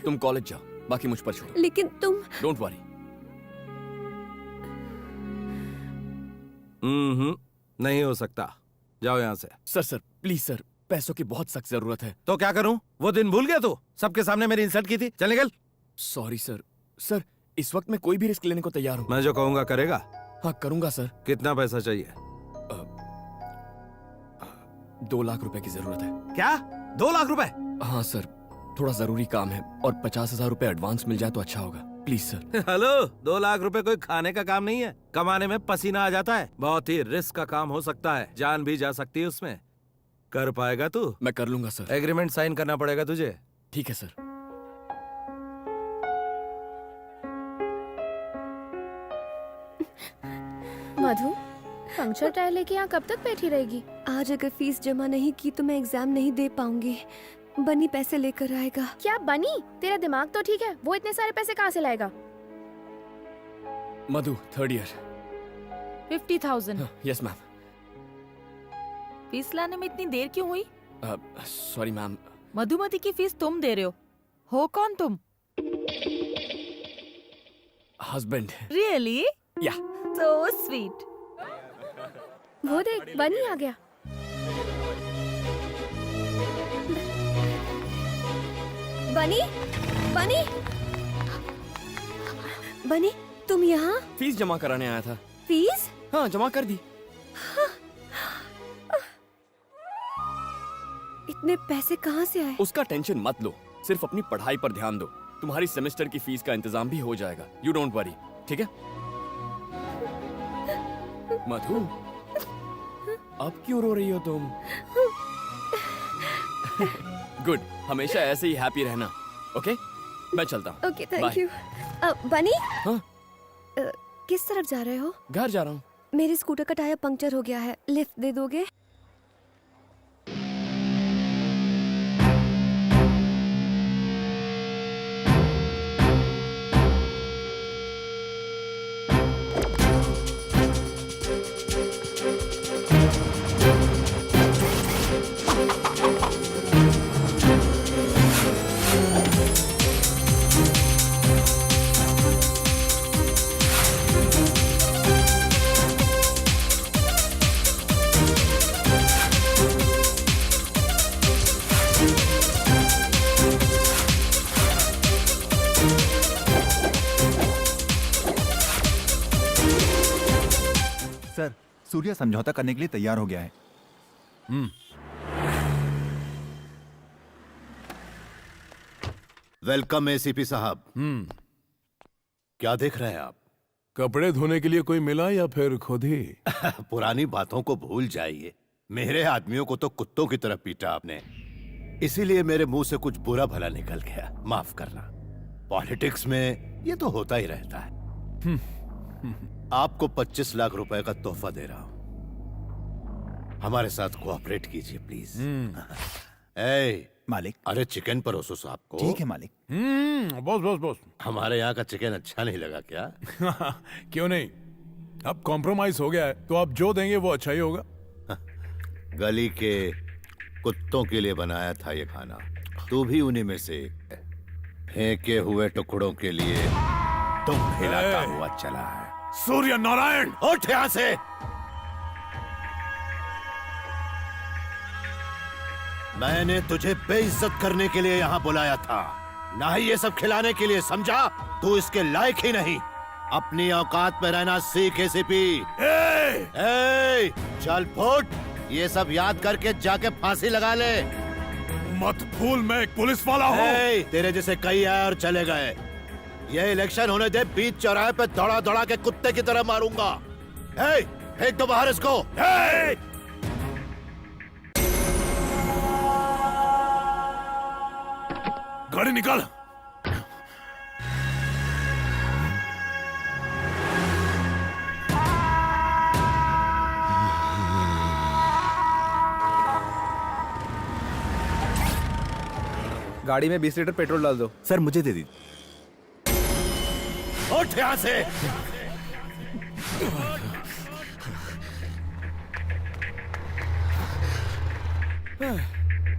तुम कॉलेज जाओ, बाकी मुझ पर छोड़ो। लेकिन तुम। Don't worry. नहीं हो सकता, जाओ यहाँ से। सर प्लीज सर, पैसों की बहुत सख्त जरूरत है। तो क्या करूं? वो दिन भूल गया तू? सबके सामने मेरी इंसल्ट की थी। चल निकल। Sorry sir. सर, इस वक्त मैं कोई भी रिस्क लेने को तैयार हूँ। मैं जो कहूंगा करेगा? हाँ, करूंगा सर। कितना पैसा चाहिए? 2 लाख रुपए की जरूरत है। क्या? 2 लाख रुपए? हाँ सर, थोड़ा जरूरी काम है और 50,000 रुपए एडवांस मिल जाए तो अच्छा होगा। Please sir. हेलो, 2 लाख रुपए कोई खाने का काम नहीं है। कमाने में पसीना आ जाता है। बहुत ही रिस्क का काम हो सकता है, जान भी जा सकती है उसमें। कर पाएगा तू? मैं कर लूंगा सर। एग्रीमेंट साइन करना पड़ेगा तुझे। ठीक है सर। मधु, पंक्चर टायर लेके यहाँ कब तक बैठी रहेगी? आज अगर फीस जमा नहीं की तो मैं एग्जाम नहीं दे पाऊंगी। बनी पैसे लेकर आएगा। क्या बनी? तेरा दिमाग तो ठीक है, वो इतने सारे पैसे कहाँ से लाएगा? मधु, 3rd year. 50,000। Yes ma'am. Fees लाने में इतनी देर क्यों हुई? Sorry ma'am. मधुमती की फीस तुम दे रहे हो कौन तुम? हस्बैंड। रियली? या। So sweet. वो देख, बनी आ गया। बनी, बनी, बनी, तुम यहाँ? फीस जमा कराने आया था। फीस? हाँ, जमा कर दी। इतने पैसे कहाँ से आए? उसका टेंशन मत लो, सिर्फ अपनी पढ़ाई पर ध्यान दो। तुम्हारी सेमेस्टर की फीस का इंतजाम भी हो जाएगा। यू डोंट वरी, ठीक है? मधु, अब क्यों रो रही हो तुम? गुड, हमेशा ऐसे ही हैप्पी रहना। ओके, मैं चलता हूँ। Okay, thank you. बनी? हाँ? किस तरफ जा रहे हो? घर जा रहा हूँ। मेरे स्कूटर का टायर पंक्चर हो गया है, लिफ्ट दे दोगे? सर, सूर्या समझौता करने के लिए तैयार हो गया है। वेलकम एसीपी साहब। क्या देख रहे हैं आप? कपड़े धोने के लिए कोई मिला या फिर खुद ही? पुरानी बातों को भूल जाइए। मेरे आदमियों को तो कुत्तों की तरह पीटा आपने, इसीलिए मेरे मुंह से कुछ बुरा भला निकल गया, माफ करना। पॉलिटिक्स में ये तो होता ही रहता है। आपको 25 लाख रुपए का तोहफा दे रहा हूं, हमारे साथ कोऑपरेट कीजिए प्लीज। मालिक। अरे चिकन परोसो साहब को। ठीक है मालिक। Boss boss boss. हमारे यहाँ का चिकन अच्छा नहीं लगा क्या? क्यों नहीं, अब कॉम्प्रोमाइज हो गया है तो आप जो देंगे वो अच्छा ही होगा। गली के कुत्तों के लिए बनाया था ये खाना, तू भी उन्हीं में से एक है। फेंके हुए टुकड़ों के लिए तुम हिलाता हुआ चला है। सूर्य नारायण, उठ यहाँ से। मैंने तुझे बेइज्जत करने के लिए यहाँ बुलाया था, ना ही ये सब खिलाने के लिए, समझा? तू इसके लायक ही नहीं। अपनी औकात में रहना सीख एसीपी। चल फुट, ये सब याद करके जाके फांसी लगा ले। मत भूल मैं एक पुलिस वाला हूँ। तेरे जैसे कई आए और चले गए। ये इलेक्शन होने दे, बीच चौराहे पे दौड़ा दौड़ा के कुत्ते की तरह मारूंगा। फेंक दो बाहर इसको। गाड़ी निकाल। गाड़ी में 20 लीटर पेट्रोल डाल दो। सर मुझे दे दी। उठ यहाँ से।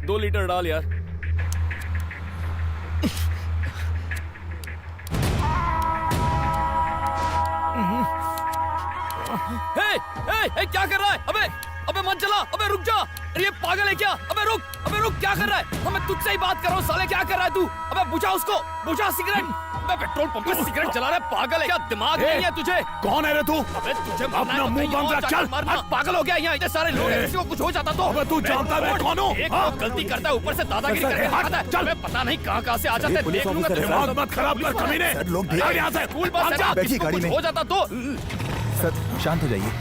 2 लीटर डाल यार। हे, क्या कर रहा है? अबे मत चला, अबे रुक जा। अरे ये पागल है क्या? अबे रुक, क्या कर रहा है? मैं तुझसे ही बात कर रहा हूँ साले, क्या कर रहा है तू? अबे बुझा उसको, बुझा सिगरेट। अबे पेट्रोल पंप पे सिगरेट जला रहा है, पागल है क्या? दिमाग नहीं है तुझे? कौन है रे तू? अबे तुझे अपना मुंह बंद रख, चल। पागल हो गया, यहाँ इतने सारे लोग हैं, किसी को कुछ हो जाता तो? अबे तू जानता है मैं कौन हूँ? एक गलती करता है, ऊपर से दादागिरी करके आता है। चल, पता नहीं कहाँ से आ जाते हैं। देख लूंगा। दिमाग मत खराब कर कमीने। लोग यहाँ से स्कूल बस है ना, बैठिए किसी को गाड़ी कुछ में। हो जाता तो? सर शांत हो जाइए।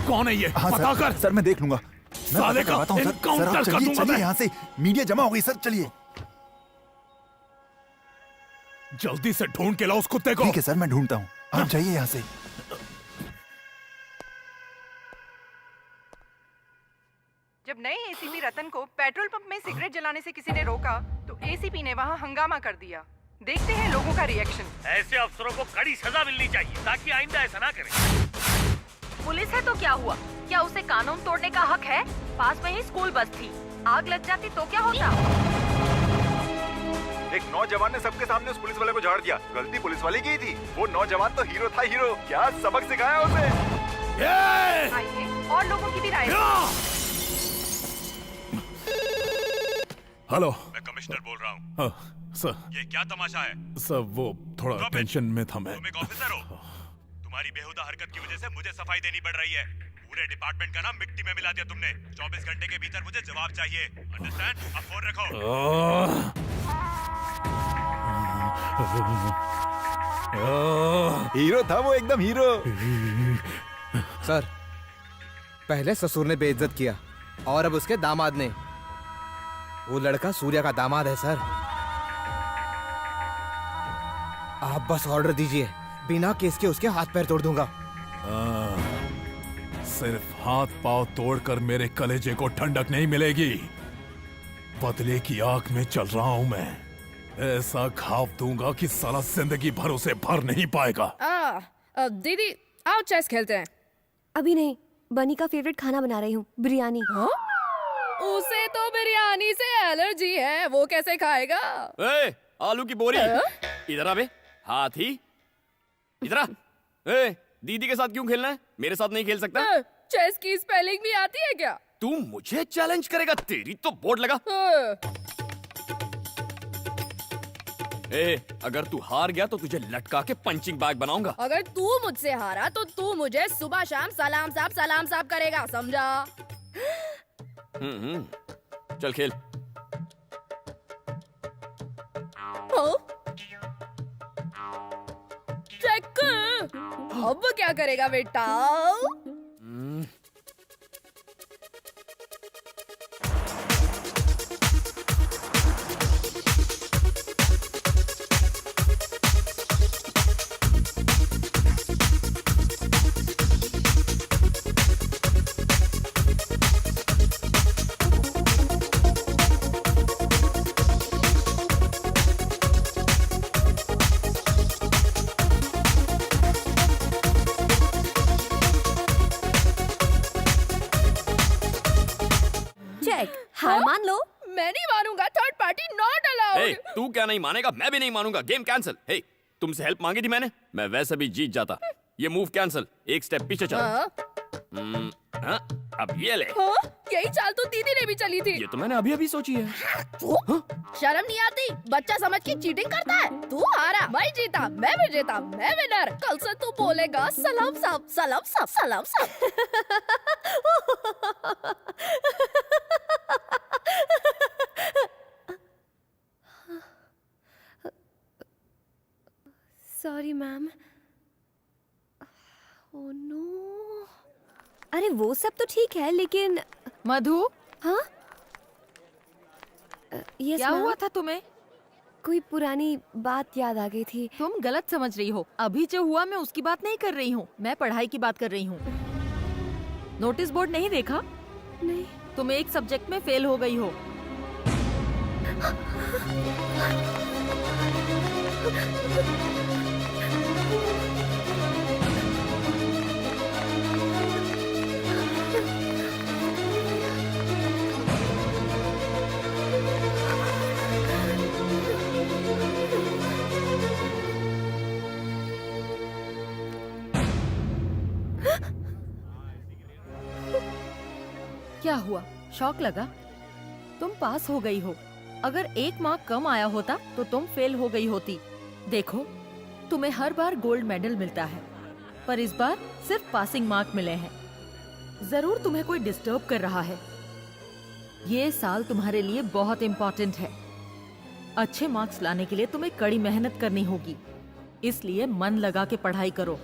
कौन है ये? हाँ पता कर। सर मैं देख लूंगा। साले का एनकाउंटर कर दूंगा मैं। यहाँ से मीडिया जमा हो गई सर, चलिए। जल्दी से ढूंढ के लाओ उस कुत्ते को। ठीक है सर, मैं ढूंढता हूँ, आप जाइए यहाँ से। जब नए एसीपी रतन को पेट्रोल पंप में सिगरेट जलाने से किसी ने रोका तो एसीपी ने वहाँ हंगामा कर दिया। देखते हैं लोगों का रिएक्शन। ऐसे अफसरों को कड़ी सजा मिलनी चाहिए ताकि आइंदा ऐसा ना करें। पुलिस है तो क्या हुआ? क्या उसे कानून तोड़ने का हक है? पास में ही स्कूल बस थी, आग लग जाती तो क्या होता? एक नौजवान ने सबके सामने उस पुलिस वाले को झाड़ दिया। गलती पुलिस वाले की थी। वो नौजवान तो हीरो था, हीरो। क्या सबक सिखाया उसे। आइए और लोगों की भी राय। हेलो, मैं कमिश्नर बोल रहा हूँ। सर, ये क्या तमाशा है? सर वो थोड़ा टेंशन में था मैं। तुम एक ऑफिसर हो, तुम्हारी बेहुदा हरकत की वजह से मुझे सफाई देनी पड़ रही है। पूरे डिपार्टमेंट का नाम मिट्टी में मिला दिया तुमने। 24 घंटे के भीतर मुझे जवाब चाहिए। अंडरस्टैंड? अब फोन रखो। हीरो था वो, एकदम हीरो। सर, पहले ससुर ने बेइज्जत किया और अब उसके दामाद ने। वो लड़का सूर्या का दामाद है सर। आप बस ऑर्डर दीजिए, बिना केस के उसके हाथ पैर तोड़ दूंगा। सिर्फ हाथ पांव तोड़कर मेरे कलेजे को ठंडक नहीं मिलेगी। बदले की आग में चल रहा हूं मैं। ऐसा घाव दूंगा कि साला जिंदगी भर उसे भर नहीं पाएगा। दीदी आओ चेस खेलते हैं। अभी नहीं, बनी का फेवरेट खाना बना रही हूँ, बिरयानी। उसे तो बिरयानी से एलर्जी है, वो कैसे खाएगा? आलू की बोरी। इधर आ बे, हाथी इधर आ। दीदी के साथ क्यों खेलना है? मेरे साथ नहीं खेल सकता? चेस की स्पेलिंग भी आती है क्या? तू मुझे चैलेंज करेगा? तेरी तो बोर्ड लगा। अगर तू हार गया तो तुझे लटका के पंचिंग बैग बनाऊंगा। अगर तू मुझसे हारा तो तू मुझे सुबह शाम सलाम साहब करेगा, समझा? चल खेल। चेक। अब क्या करेगा बेटा? थर्ड पार्टी नॉट हे, अलाउड। तू क्या नहीं मानेगा, मैं भी नहीं मानूंगा। Game cancel. हे, तुमसे हेल्प मांगी थी मैंने, मैं वैसे भी जीत जाता। ये मूव कैंसिल, एक स्टेप पीछे चल। हाँ, अब ये ले। हाँ? यही चाल तो दीदी ने भी चली थी। ये तो मैंने अभी अभी सोची है। शर्म नहीं आती? बच्चा समझ के चीटिंग करता है। तू हारा, मैं जीता, मैं विजेता, मैं विनर। कल से तू बोलेगा सलाम साहब, सलाम साहब, सलाम साहब। Sorry ma'am. Oh no. अरे वो सब तो ठीक है लेकिन मधु। हाँ यस क्या हुआ था तुम्हें? कोई पुरानी बात याद आ गई थी। तुम गलत समझ रही हो। अभी जो हुआ मैं उसकी बात नहीं कर रही हूँ, मैं पढ़ाई की बात कर रही हूँ। नोटिस बोर्ड नहीं देखा? नहीं। तुम एक सब्जेक्ट में फेल हो गई हो। क्या हुआ? शौक लगा? तुम पास हो गई हो। अगर एक मार्क कम आया होता तो तुम फेल हो गई होती। देखो, तुम्हें हर बार गोल्ड मेडल मिलता है, पर इस बार सिर्फ पासिंग मार्क मिले हैं। जरूर तुम्हें कोई डिस्टर्ब कर रहा है। ये साल तुम्हारे लिए बहुत इम्पोर्टेंट है। अच्छे मार्क्स लाने के लिए तुम्हें कड़ी मेहनत करनी होगी, इसलिए मन लगा के पढ़ाई करो।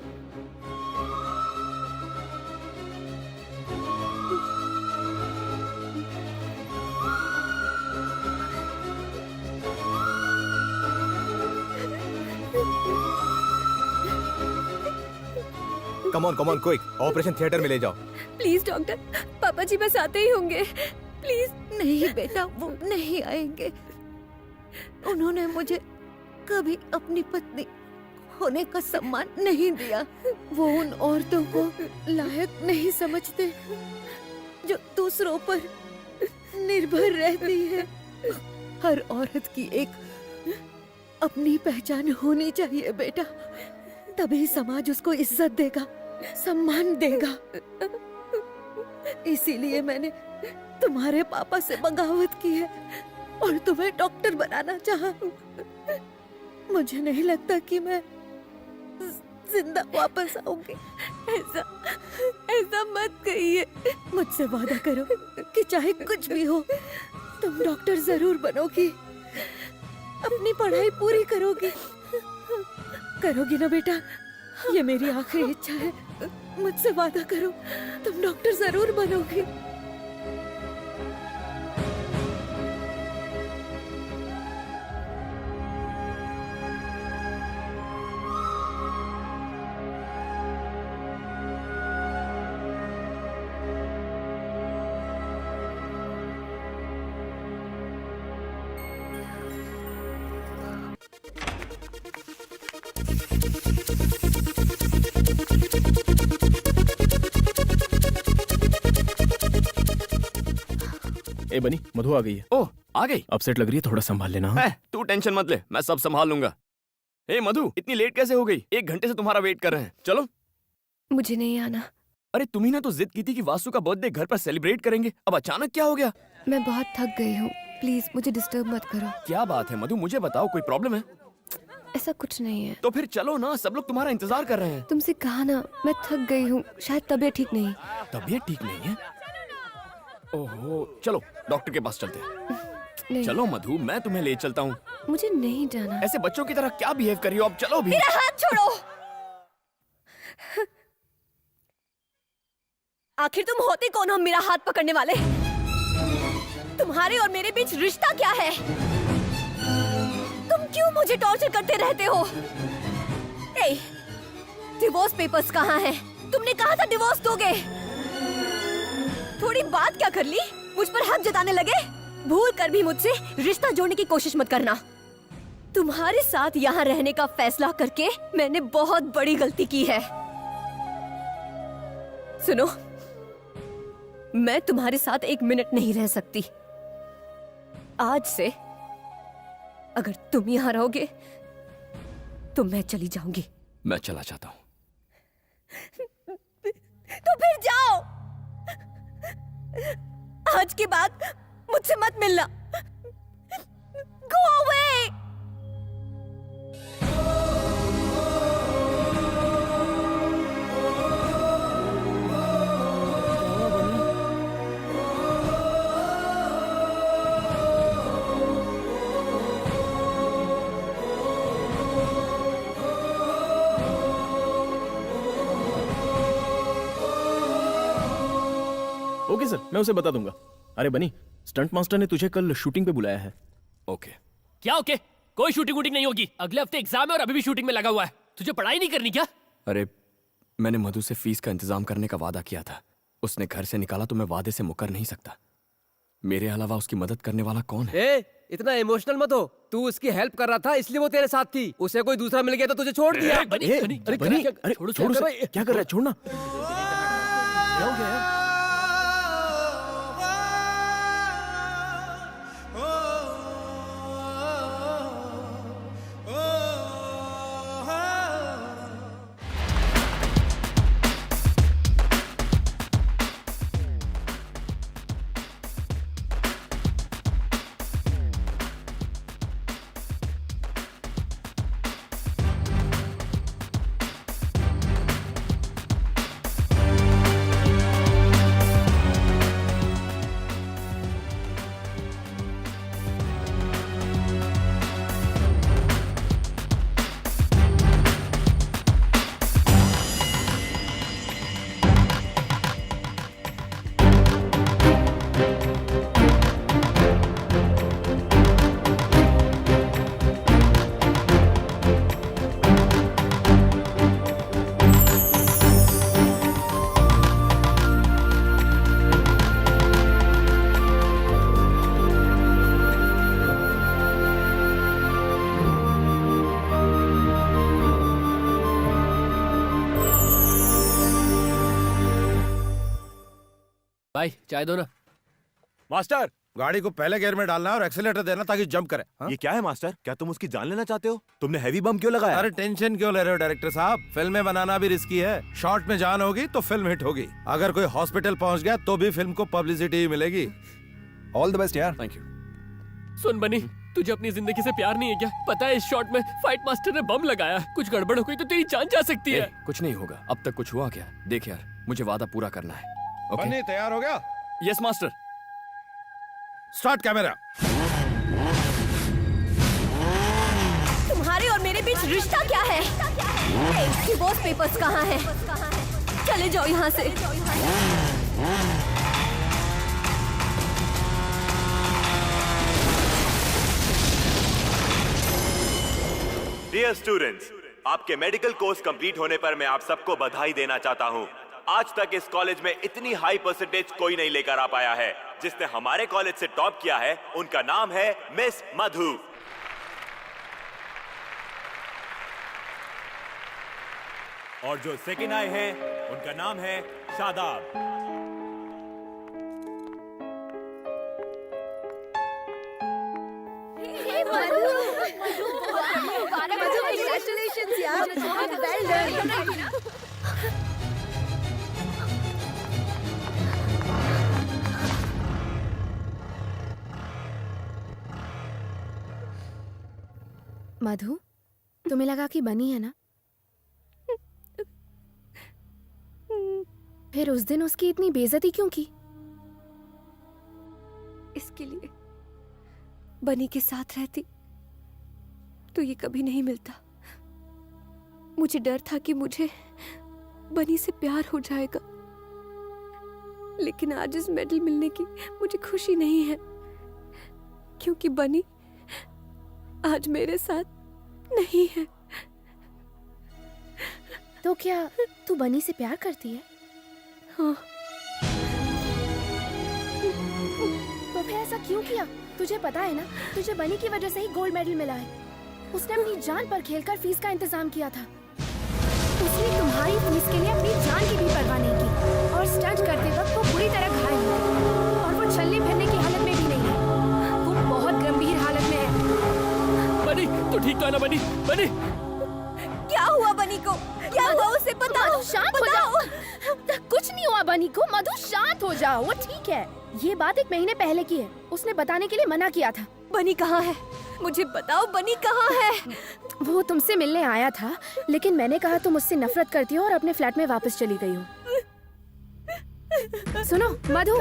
Come on quick, operation theatre में ले जाओ। प्लीज डॉक्टर, पापा जी बस आते ही होंगे। प्लीज। नहीं बेटा, वो नहीं आएंगे। उन्होंने मुझे कभी अपनी पत्नी होने का सम्मान नहीं दिया। वो उन औरतों को लायक नहीं समझते जो दूसरों पर निर्भर रहती है। हर औरत की एक अपनी पहचान होनी चाहिए बेटा, तभी समाज उसको इज्जत देगा, सम्मान देगा। इसीलिए मैंने तुम्हारे पापा से बगावत की है और तुम्हें डॉक्टर बनाना चाहा। मुझे नहीं लगता कि मैं जिंदा वापस आऊंगी। ऐसा मत कहिए। मुझसे वादा करो कि चाहे कुछ भी हो तुम डॉक्टर जरूर बनोगी, अपनी पढ़ाई पूरी करोगी। करोगी ना बेटा? ये मेरी आखिरी इच्छा है। मुझसे वादा करो, तुम डॉक्टर जरूर बनोगी। ए बनी, मधु आ गई है। ओह, आ गई? अपसेट लग रही है, थोड़ा संभाल लेना। तू टेंशन मत ले, मैं सब संभाल लूंगा। ए मधु, इतनी लेट कैसे हो गई? 1 घंटे से तुम्हारा वेट कर रहे हैं। चलो। मुझे नहीं आना। अरे तुम्ही ना तो जिद की थी कि वासु का बर्थडे घर पर सेलिब्रेट करेंगे, अब अचानक क्या हो गया? मैं बहुत थक गई हूँ, प्लीज मुझे डिस्टर्ब मत करो। क्या बात है मधु, मुझे बताओ, कोई प्रॉब्लम है? ऐसा कुछ नहीं है। तो फिर चलो ना, सब लोग तुम्हारा इंतजार कर रहे हैं। तुमसे कहा ना, मैं थक गई हूँ, शायद तबीयत ठीक नहीं। तबीयत ठीक नहीं है? ओहो, चलो डॉक्टर के पास चलते हैं। नहीं। चलो मधु, मैं तुम्हें ले चलता हूँ। मुझे नहीं जाना। ऐसे बच्चों की तरह क्या बिहेव कर रही हो? अब चलो भी। मेरा हाथ छोड़ो। आखिर तुम होते कौन हो मेरा हाथ पकड़ने वाले? तुम्हारे और मेरे बीच रिश्ता क्या है? तुम क्यों मुझे टॉर्चर करते रहते हो? ए, डिवोर्स पेपर्स कहाँ हैं? तुमने कहा था डिवोर्स दोगे। थोड़ी बात क्या कर ली? मुझ पर हक जताने लगे? भूल कर भी मुझसे रिश्ता जोड़ने की कोशिश मत करना। तुम्हारे साथ यहाँ रहने का फैसला करके मैंने बहुत बड़ी गलती की है। सुनो, मैं तुम्हारे साथ 1 मिनट नहीं रह सकती। आज से अगर तुम यहाँ रहोगे तो मैं चली जाऊंगी। मैं चला जाता हूँ। तो फिर जाओ। आज के बाद मुझसे मत मिलना। Go away! ओके सर, मैं उसे बता दूंगा। अरे बनी, स्टंट मास्टर ने तुझे कल शूटिंग पे बुलाया है। ओके। क्या ओके? कोई शूटिंग वूटिंग नहीं होगी। अगले हफ्ते एग्जाम है और अभी भी शूटिंग में लगा हुआ है। तुझे पढ़ाई नहीं करनी क्या? अरे मैंने मधु से फीस का इंतजाम करने का वादा किया था। उसने घर से निकाला तो मैं वादे से मुकर नहीं सकता। मेरे अलावा उसकी मदद करने वाला कौन है? इतना इमोशनल मत हो। तू उसकी हेल्प कर रहा था इसलिए वो तेरे साथ थी। उसे कोई दूसरा मिल गया तो तुझे छोड़ दिया। अरे बनी, छोड़ उसे। क्या कर रहा है? छोड़ना। क्या हो गया यार? भाई चाय दो ना। मास्टर, गाड़ी को पहले गियर में डालना है और एक्सीलेटर देना ताकि जंप करे। ये क्या है मास्टर? क्या तुम उसकी जान लेना चाहते हो? तुमने हैवी बम क्यों लगाया? अरे टेंशन क्यों ले रहे हो डायरेक्टर साहब? फिल्में बनाना भी रिस्की है। शॉर्ट में जान होगी तो फिल्म हिट होगी। अगर कोई हॉस्पिटल पहुंच गया तो भी फिल्म को पब्लिसिटी ही मिलेगी। ऑल द बेस्ट यार। Thank you. सुन बनी, तुझे अपनी जिंदगी से प्यार नहीं है क्या? पता है इस शॉट में फाइट मास्टर ने बम लगाया। कुछ गड़बड़ हो गई तो तेरी जान जा सकती है। कुछ नहीं होगा। अब तक कुछ हुआ क्या? देख यार, मुझे वादा पूरा करना है। बनी तैयार हो गया? Yes master. Start camera. तुम्हारे और मेरे बीच रिश्ता क्या है? डिवोर्स पेपर्स कहाँ हैं? चले जाओ यहाँ से। डियर स्टूडेंट्स, आपके मेडिकल कोर्स कंप्लीट होने पर मैं आप सबको बधाई देना चाहता हूं। आज तक इस कॉलेज में इतनी हाई परसेंटेज कोई नहीं लेकर आ पाया है। जिसने हमारे कॉलेज से टॉप किया है उनका नाम है मिस मधु। और जो सेकंड आए हैं उनका नाम है शादाब। Congratulations यार, well done। मधु, तुम्हें लगा कि बनी है ना? फिर उस दिन उसकी इतनी बेइज्जती क्यों की? इसके लिए बनी के साथ रहती तो ये कभी नहीं मिलता। मुझे डर था कि मुझे बनी से प्यार हो जाएगा, लेकिन आज इस मेडल मिलने की मुझे खुशी नहीं है, क्योंकि बनी आज मेरे साथ नहीं है। तो क्या तू बनी से प्यार करती है? हाँ। तो फिर ऐसा क्यों किया? तुझे पता है ना, तुझे बनी की वजह से ही गोल्ड मेडल मिला है। उसने अपनी जान पर खेलकर फीस का इंतजाम किया था। उसने तुम्हारी फीस के लिए अपनी जान की भी परवाह नहीं की, और स्टंट करते वक्त वो बुरी तरह घायल हुआ, और वो चलने फिरने की हालत में भी नहीं है। वो बहुत ठीक तो है ना बनी? बनी क्या हुआ बनी को? क्या हुआ उसे बताओ। शांत हो जाओ। कुछ नहीं हुआ बनी को। मधु शांत हो जाओ, वो ठीक है। ये बात 1 महीने पहले की है। उसने बताने के लिए मना किया था। बनी कहाँ है? मुझे बताओ बनी कहाँ है? वो तुमसे मिलने आया था, लेकिन मैंने कहा तुम मुझसे नफरत करती हो और अपने फ्लैट में वापस चली गई हो। सुनो मधु,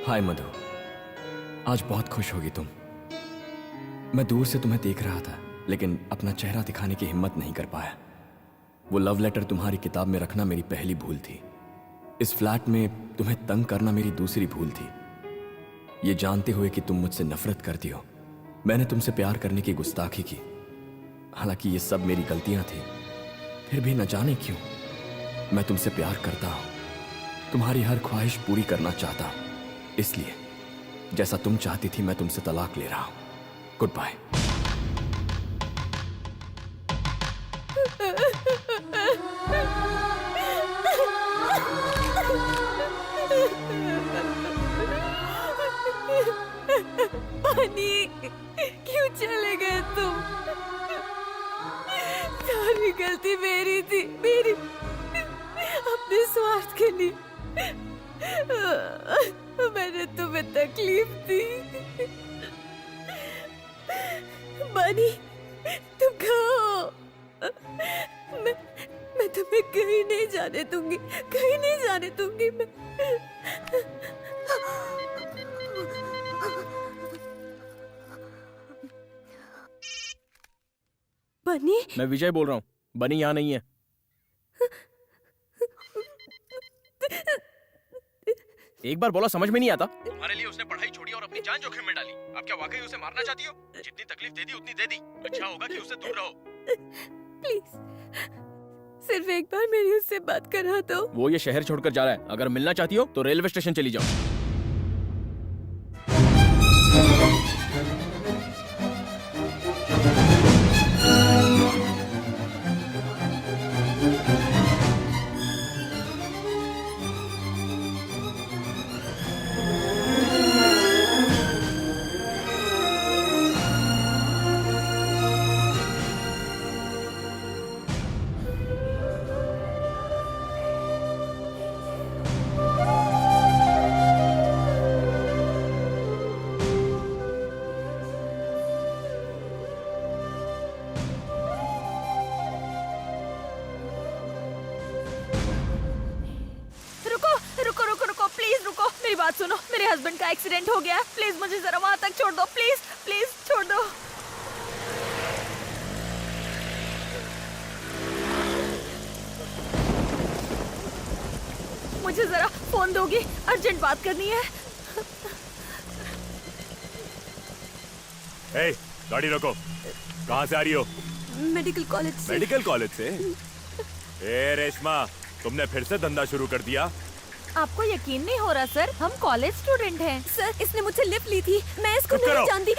हाय मधु, आज बहुत खुश होगी तुम। मैं दूर से तुम्हें देख रहा था, लेकिन अपना चेहरा दिखाने की हिम्मत नहीं कर पाया। वो लव लेटर तुम्हारी किताब में रखना मेरी पहली भूल थी। इस फ्लैट में तुम्हें तंग करना मेरी दूसरी भूल थी। ये जानते हुए कि तुम मुझसे नफरत करती हो, मैंने तुमसे प्यार करने की गुस्ताखी की। हालांकि ये सब मेरी गलतियां थी, फिर भी न जाने क्यों मैं तुमसे प्यार करता हूं। तुम्हारी हर ख्वाहिश पूरी करना चाहता हूं, इसलिए जैसा तुम चाहती थी मैं तुमसे तलाक ले रहा हूं। Goodbye. बनी, क्यों चले गए तुम? सारी गलती मेरी थी, मेरी। अपने स्वार्थ के लिए मैंने तुम्हें तकलीफ दी। बनी, तुम कहाँ हो? मैं तुम्हें कहीं नहीं जाने दूंगी, कहीं नहीं जाने दूंगी मैं। बनी, मैं विजय बोल रहा हूँ। बनी यहाँ नहीं है। एक बार बोला समझ में नहीं आता। तुम्हारे लिए उसने पढ़ाई छोड़ी और अपनी जान जोखिम में डाली। अब क्या वाकई उसे मारना चाहती हो? जितनी तकलीफ दे दी उतनी दे दी। अच्छा होगा कि उससे दूर रहो। प्लीज, सिर्फ एक बार मेरी उससे बात करा दो। वो ये शहर छोड़कर जा रहा है। अगर मिलना चाहती हो तो रेलवे स्टेशन चली जाओ। बात सुनो, मेरे हस्बैंड का एक्सीडेंट हो गया है। प्लीज मुझे जरा वहां तक छोड़ दो। प्लीज प्लीज छोड़ दो। मुझे जरा फोन दोगी? अर्जेंट बात करनी है। ए, गाड़ी रोको। कहाँ से आ रही हो? मेडिकल कॉलेज से। मेडिकल कॉलेज से? ए रेशमा, तुमने फिर से धंधा शुरू कर दिया? आपको यकीन नहीं हो रहा सर, हम कॉलेज स्टूडेंट हैं। सर, इसने मुझसे लिफ्ट ली थी। मैं इसको नहीं जानती।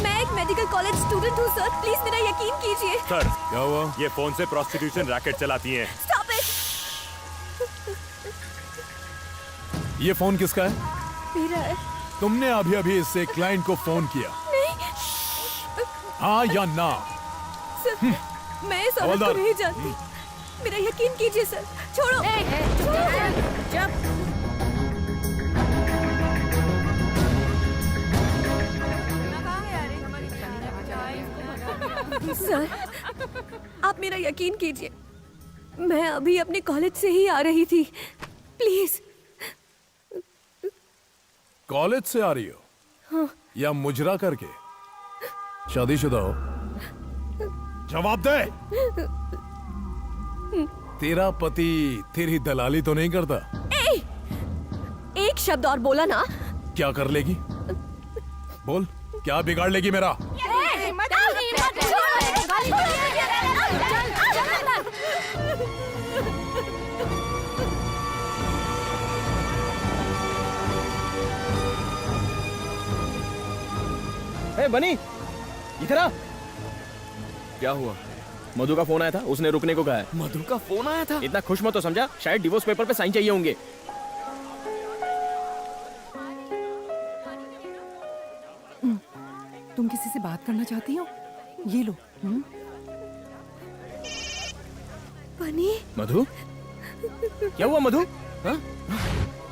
मैं एक मेडिकल कॉलेज स्टूडेंट हूँ सर, प्लीज मेरा यकीन कीजिए। सर, क्या हुआ? ये फोन से प्रोस्टिट्यूशन रैकेट चलाती हैं। Stop it. ये फोन किसका है? मेरा है। तुमने अभी अभी इससे क्लाइंट को फोन किया? नहीं। हाँ या ना? सर, मैं इस औरत को नहीं जानती। मेरा यकीन कीजिए सर। छोड़ो। सर, आप मेरा यकीन कीजिए। मैं अभी अपने कॉलेज से ही आ रही थी। प्लीज कॉलेज से आ रही हो हाँ। या मुजरा करके? शादीशुदा हो? जवाब दे। तेरा पति तेरी दलाली तो नहीं करता? एक शब्द और बोला ना। क्या कर लेगी? बोल, क्या बिगाड़ लेगी मेरा? बनी, इधर आ। क्या हुआ? मधु का फोन आया था, उसने रुकने को कहा है। मधु का फोन आया था? इतना खुश मत तो समझा, शायद डिवोर्स पेपर पे साइन चाहिए होंगे। तुम किसी से बात करना चाहती हो? ये लो। बनी। मधु, क्या हुआ मधु? हाँ?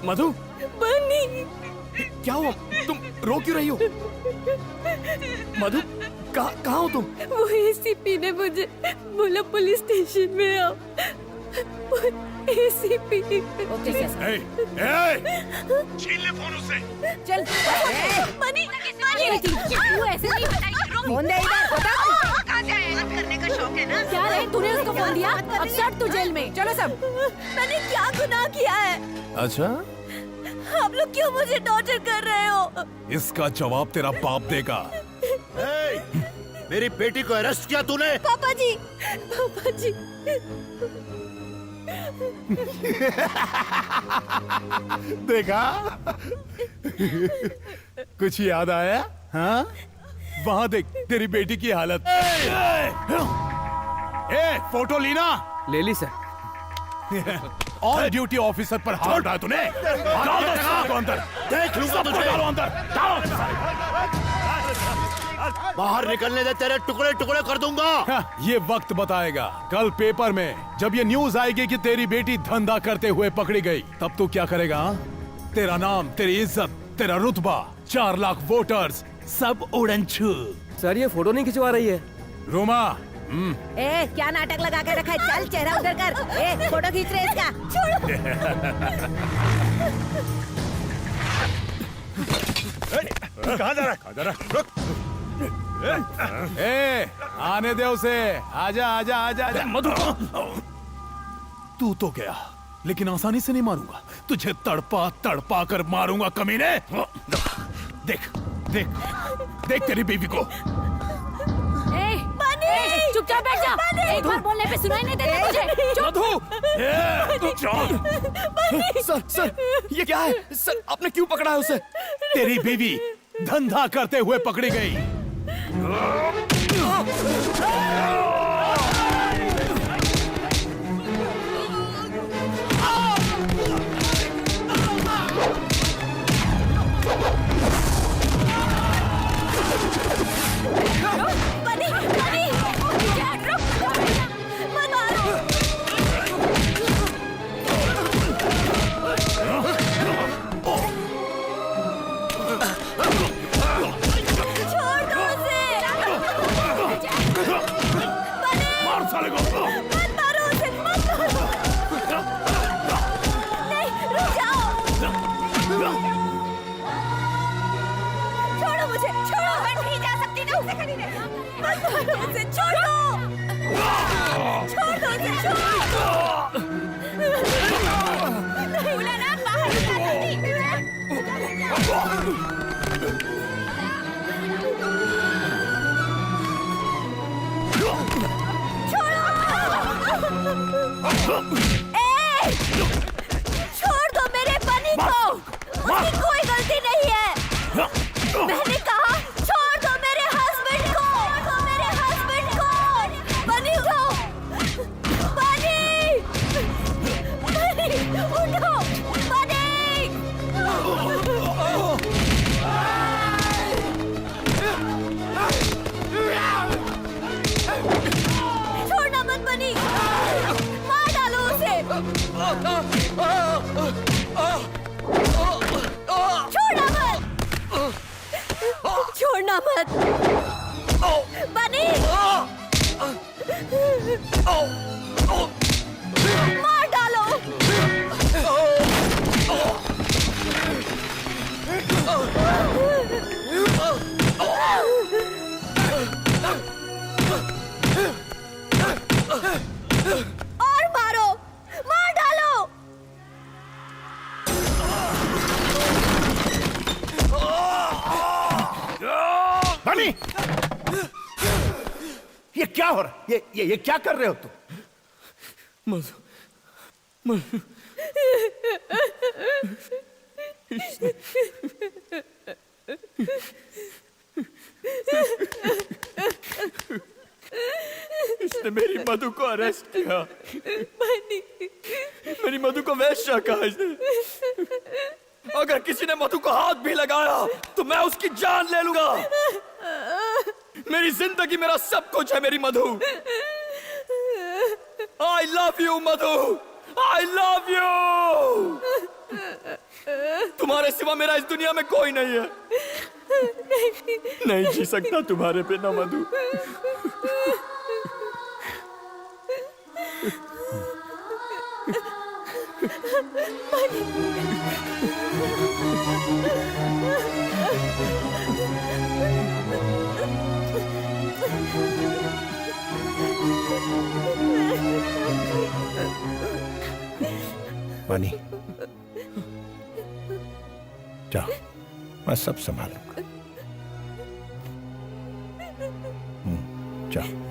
मधु, बनी, क्या हुआ? तुम रो क्यों रही हो? मधु, कहाँ हो तुम? वो एसीपी ने मुझे बोला पुलिस स्टेशन में आओ। एसीपी। छीन ले फोन उससे। चल। बनी, वो ऐसे नहीं बताएगी। फोन दे इधर। बता। कहाँ से आया? बात करने का शौक है ना? क्या रे? तूने उसको फोन दिया? अब सट तू जेल में। चलो सब। मैंने क्या गुनाह किया है? अच्छा, आप लोग क्यों मुझे टॉर्चर कर रहे हो? इसका जवाब तेरा बाप देगा। मेरी बेटी को अरेस्ट किया तूने? पापा जी, पापा जी। देखा? कुछ याद आया? हाँ? वहाँ देख तेरी बेटी की हालत। फोटो ली ना? ले ली सर। ऑन ड्यूटी ऑफिसर पर हाथ उठाया तूने? डालो अंदर। देख लूंगा तुझे। डालो अंदर। बाहर निकलने दे, तेरे टुकड़े टुकड़े कर दूंगा। ये वक्त बताएगा। कल पेपर में जब ये न्यूज आएगी कि तेरी बेटी धंधा करते हुए पकड़ी गई, तब तू क्या करेगा? तेरा नाम, तेरी इज्जत, तेरा रुतबा, 4 लाख वोटर्स सब उड़न छू। सर ये फोटो नहीं खिंचवा रही है। रोमा, क्या नाटक लगा के रखा है? चल चेहरा उधर कर। फोटो खींच रहे इसका। कहाँ जा रहा है? रुक। आने दे उसे। आजा आजा आजा आजा। मधु, तू तो गया, लेकिन आसानी से नहीं मारूंगा तुझे। तड़पा तड़पा कर मारूंगा कमीने। देख देख देख तेरी बीवी को। चुपचाप बैठ जा। एक बार बोलने पे सुनाई नहीं देता तुझे। मधु, सर ये क्या है? सर आपने क्यों पकड़ा है उसे? तेरी बीवी धंधा करते हुए पकड़ी गई। छोड़ो मुझे, छोड़ो। मैं नहीं जा सकती ना उसे कहीं। मत मारो उसे, छोड़ दो। छोड़ दो उसे, छोड़। बोला ना बाहर निकाल। छोड़ दो मेरे बनी को। उसकी कोई गलती नहीं है। मैंने कहा छोड़ दो मेरे हस्बैंड को। छोड़ दो मेरे हस्बैंड को। बनी उठो। बनी, बनी उठो। बनी। छोड़ना मत बनी। मार डालो उसे। छोड़ना मत बनी। मार डालो। मनी, ये क्या हो रहा है? ये क्या कर रहे हो तुम? इसने मेरी मधु को अरेस्ट किया। मेरी मधु को वैश्या कहा इसने। अगर किसी ने मधु को हाथ भी लगाया तो मैं उसकी जान ले लूंगा। मेरी जिंदगी मेरा सब कुछ है मेरी Madhu. I love you Madhu, I love you. तुम्हारे सिवा मेरा इस दुनिया में कोई नहीं है। नहीं जी सकता तुम्हारे बिना मधु। मनी, जाओ, मैं सब संभालूंगा। जाओ।